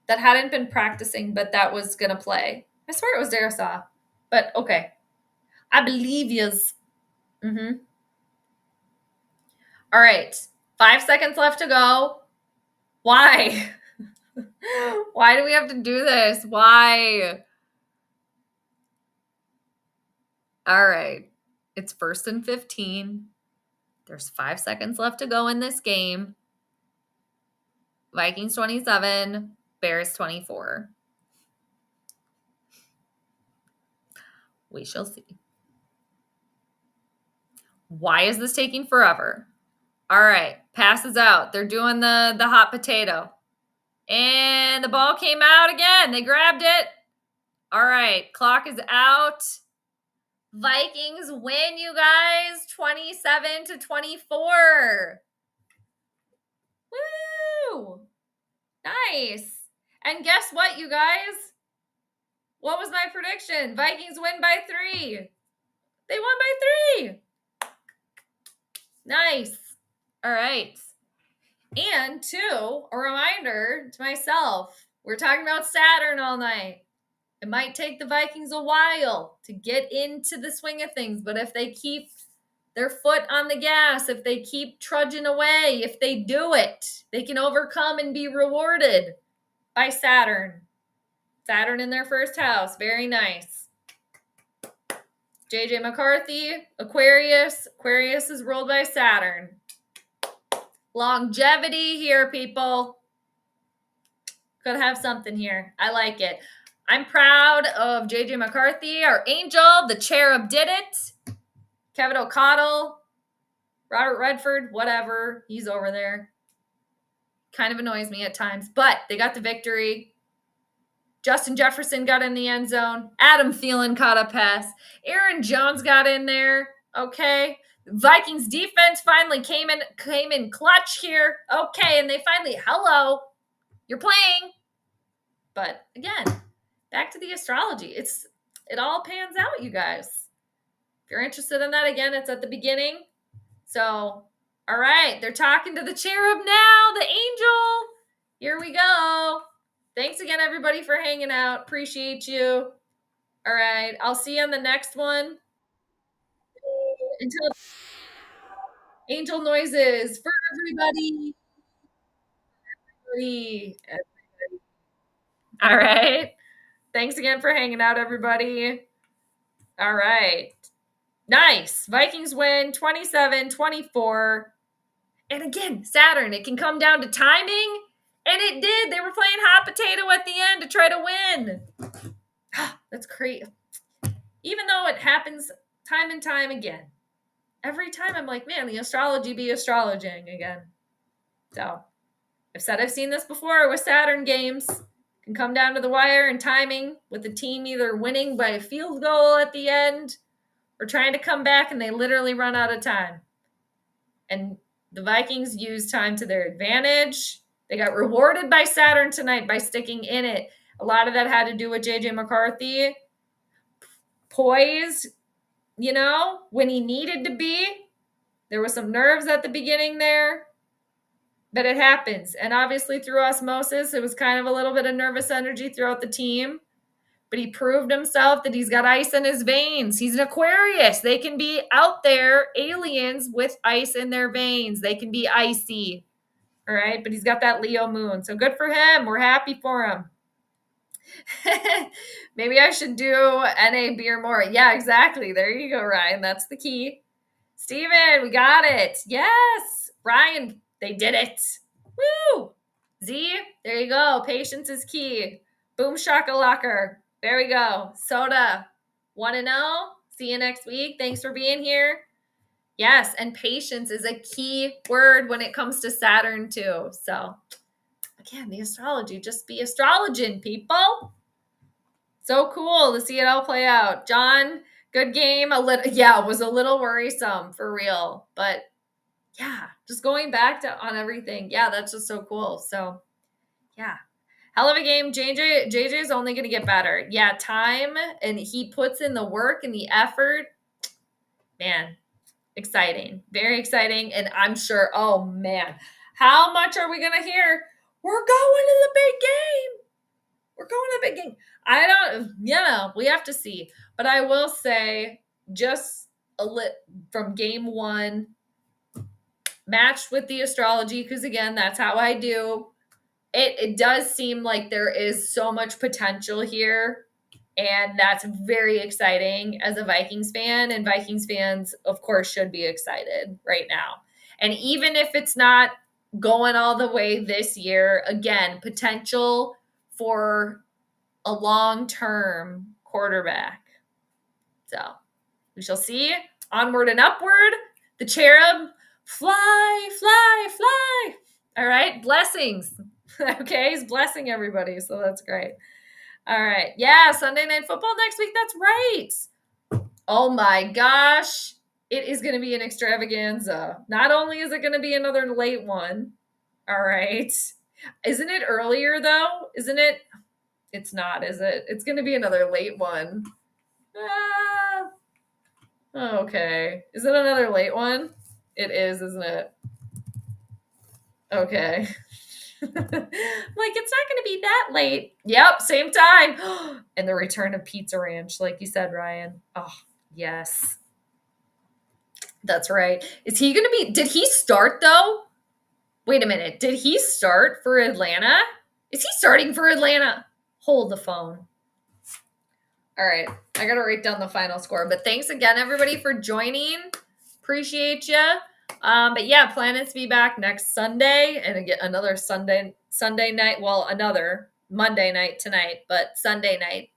that hadn't been practicing, but that was going to play. I swear it was Darisaw. But okay. I believe yous. Mm-hmm. All right. 5 seconds left to go. Why? Why do we have to do this? Why? All right. It's 1st and 15. There's 5 seconds left to go in this game. Vikings 27, Bears 24. We shall see. Why is this taking forever? All right. Passes out. They're doing the hot potato. And the ball came out again. They grabbed it. All right. Clock is out. Vikings win, you guys, 27-24. Woo! Nice. And guess what, you guys? What was my prediction? Vikings win by 3. They won by 3. Nice. All right. And 2, a reminder to myself, we're talking about Saturn all night. It might take the Vikings a while to get into the swing of things, but if they keep their foot on the gas, if they keep trudging away, if they do it, they can overcome and be rewarded by Saturn. Saturn in their first house. Very nice. JJ McCarthy, Aquarius. Aquarius is ruled by Saturn. Longevity here, people. Could have something here. I like it. I'm proud of JJ McCarthy, our angel. The cherub did it. Kevin O'Connell, Robert Redford, whatever. He's over there. Kind of annoys me at times, but they got the victory. Justin Jefferson got in the end zone. Adam Thielen caught a pass. Aaron Jones got in there. Okay. Vikings defense finally came in clutch here. Okay, and they finally, hello, you're playing. But again, back to the astrology. It all pans out, you guys. If you're interested in that, again, it's at the beginning. So, all right, they're talking to the cherub now, the angel. Here we go. Thanks again, everybody, for hanging out. Appreciate you. All right, I'll see you on the next one. Until angel noises for everybody. All right. Thanks again for hanging out, everybody. All right. Nice. Vikings win 27-24. And again, Saturn, it can come down to timing. And it did. They were playing hot potato at the end to try to win. That's crazy. Even though it happens time and time again. Every time I'm like, man, the astrology be astrologing again. So I've said I've seen this before with Saturn games. It can come down to the wire and timing with the team either winning by a field goal at the end or trying to come back and they literally run out of time. And the Vikings used time to their advantage. They got rewarded by Saturn tonight by sticking in it. A lot of that had to do with JJ McCarthy. Poise, when he needed to be. There was some nerves at the beginning there, but it happens. And obviously through osmosis, it was kind of a little bit of nervous energy throughout the team. But he proved himself that he's got ice in his veins. He's an Aquarius. They can be out there, aliens with ice in their veins. They can be icy. All right. But he's got that Leo moon. So good for him. We're happy for him. Maybe I should do NA beer more. Yeah, exactly. There you go, Ryan. That's the key. Steven, we got it. Yes. Ryan, they did it. Woo. Z, there you go. Patience is key. Boom shakalaka. There we go. Soda, 1-0. See you next week. Thanks for being here. Yes, and patience is a key word when it comes to Saturn too. So, again, the astrology, just be astrologing, people. So cool to see it all play out. John, good game. It was a little worrisome for real. But, yeah, just going back on everything. Yeah, that's just so cool. So, yeah. Hell of a game. JJ is only going to get better. Yeah, time, and he puts in the work and the effort. Man, exciting. Very exciting. And I'm sure, oh, man, how much are we going to hear? We're going to the big game. We're going to the big game. We have to see. But I will say, just from game one, matched with the astrology, because, again, that's how I do. It does seem like there is so much potential here, and that's very exciting as a Vikings fan, and Vikings fans, of course, should be excited right now. And even if it's not going all the way this year, again, potential for a long-term quarterback. So we shall see. Onward and upward. The cherub, fly, fly, fly. All right, blessings. Okay, he's blessing everybody, so that's great. All right. Yeah, Sunday Night Football next week. That's right. Oh my gosh. It is going to be an extravaganza. Not only is it going to be another late one. All right. Isn't it earlier, though? Isn't it? It's not, is it? It's going to be another late one. Okay. Is it another late one? It is, isn't it? Okay. Like, it's not going to be that late. Yep, same time. And the return of Pizza Ranch, like you said, Ryan. Oh, yes. That's right. Is he going to be... Did he start, though? Wait a minute. Did he start for Atlanta? Is he starting for Atlanta? Hold the phone. All right. I got to write down the final score. But thanks again, everybody, for joining. Appreciate you. But yeah, planning to be back next Sunday, and again another Sunday night. Well, another Monday night tonight, but Sunday night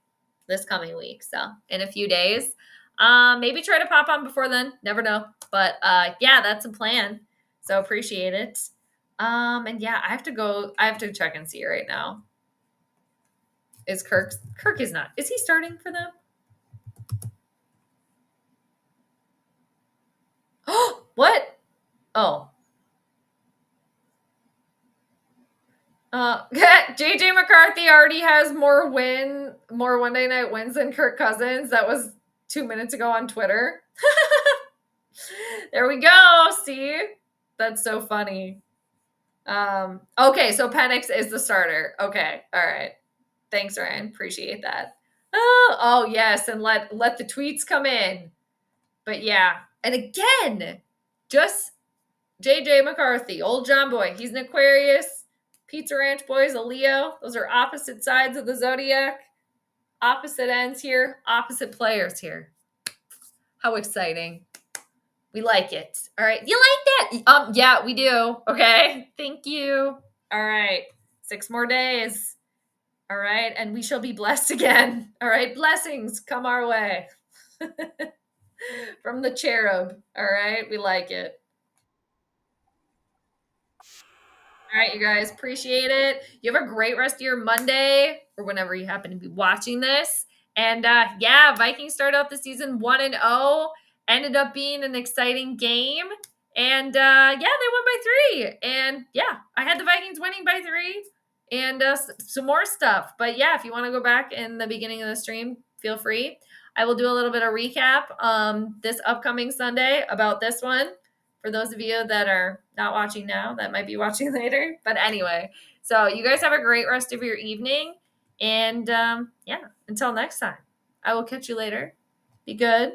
this coming week. So in a few days, maybe try to pop on before then. Never know. But yeah, that's a plan. So appreciate it. And yeah, I have to go. I have to check and see right now. Is Kirk is not? Is he starting for them? Oh, what? Oh. JJ McCarthy already has more Monday night wins than Kirk Cousins. That was 2 minutes ago on Twitter. There we go. See? That's so funny. Okay, so Penix is the starter. Okay, all right. Thanks, Ryan. Appreciate that. Oh yes, and let the tweets come in. But yeah, and again, just JJ McCarthy, old John Boy. He's an Aquarius. Pizza Ranch Boy's a Leo. Those are opposite sides of the zodiac. Opposite ends here, opposite players here. How exciting. We like it. All right. You like that? Yeah, we do. Okay. Thank you. All right. 6 more days. All right. And we shall be blessed again. All right. Blessings come our way from the cherub. All right. We like it. All right, you guys, appreciate it. You have a great rest of your Monday or whenever you happen to be watching this. And yeah, Vikings started out the season 1-0, ended up being an exciting game. And yeah, they won by 3. And yeah, I had the Vikings winning by 3 and some more stuff. But yeah, if you want to go back in the beginning of the stream, feel free. I will do a little bit of recap this upcoming Sunday about this one for those of you that are not watching now, that might be watching later. But anyway, so you guys have a great rest of your evening. And yeah, until next time, I will catch you later. Be good.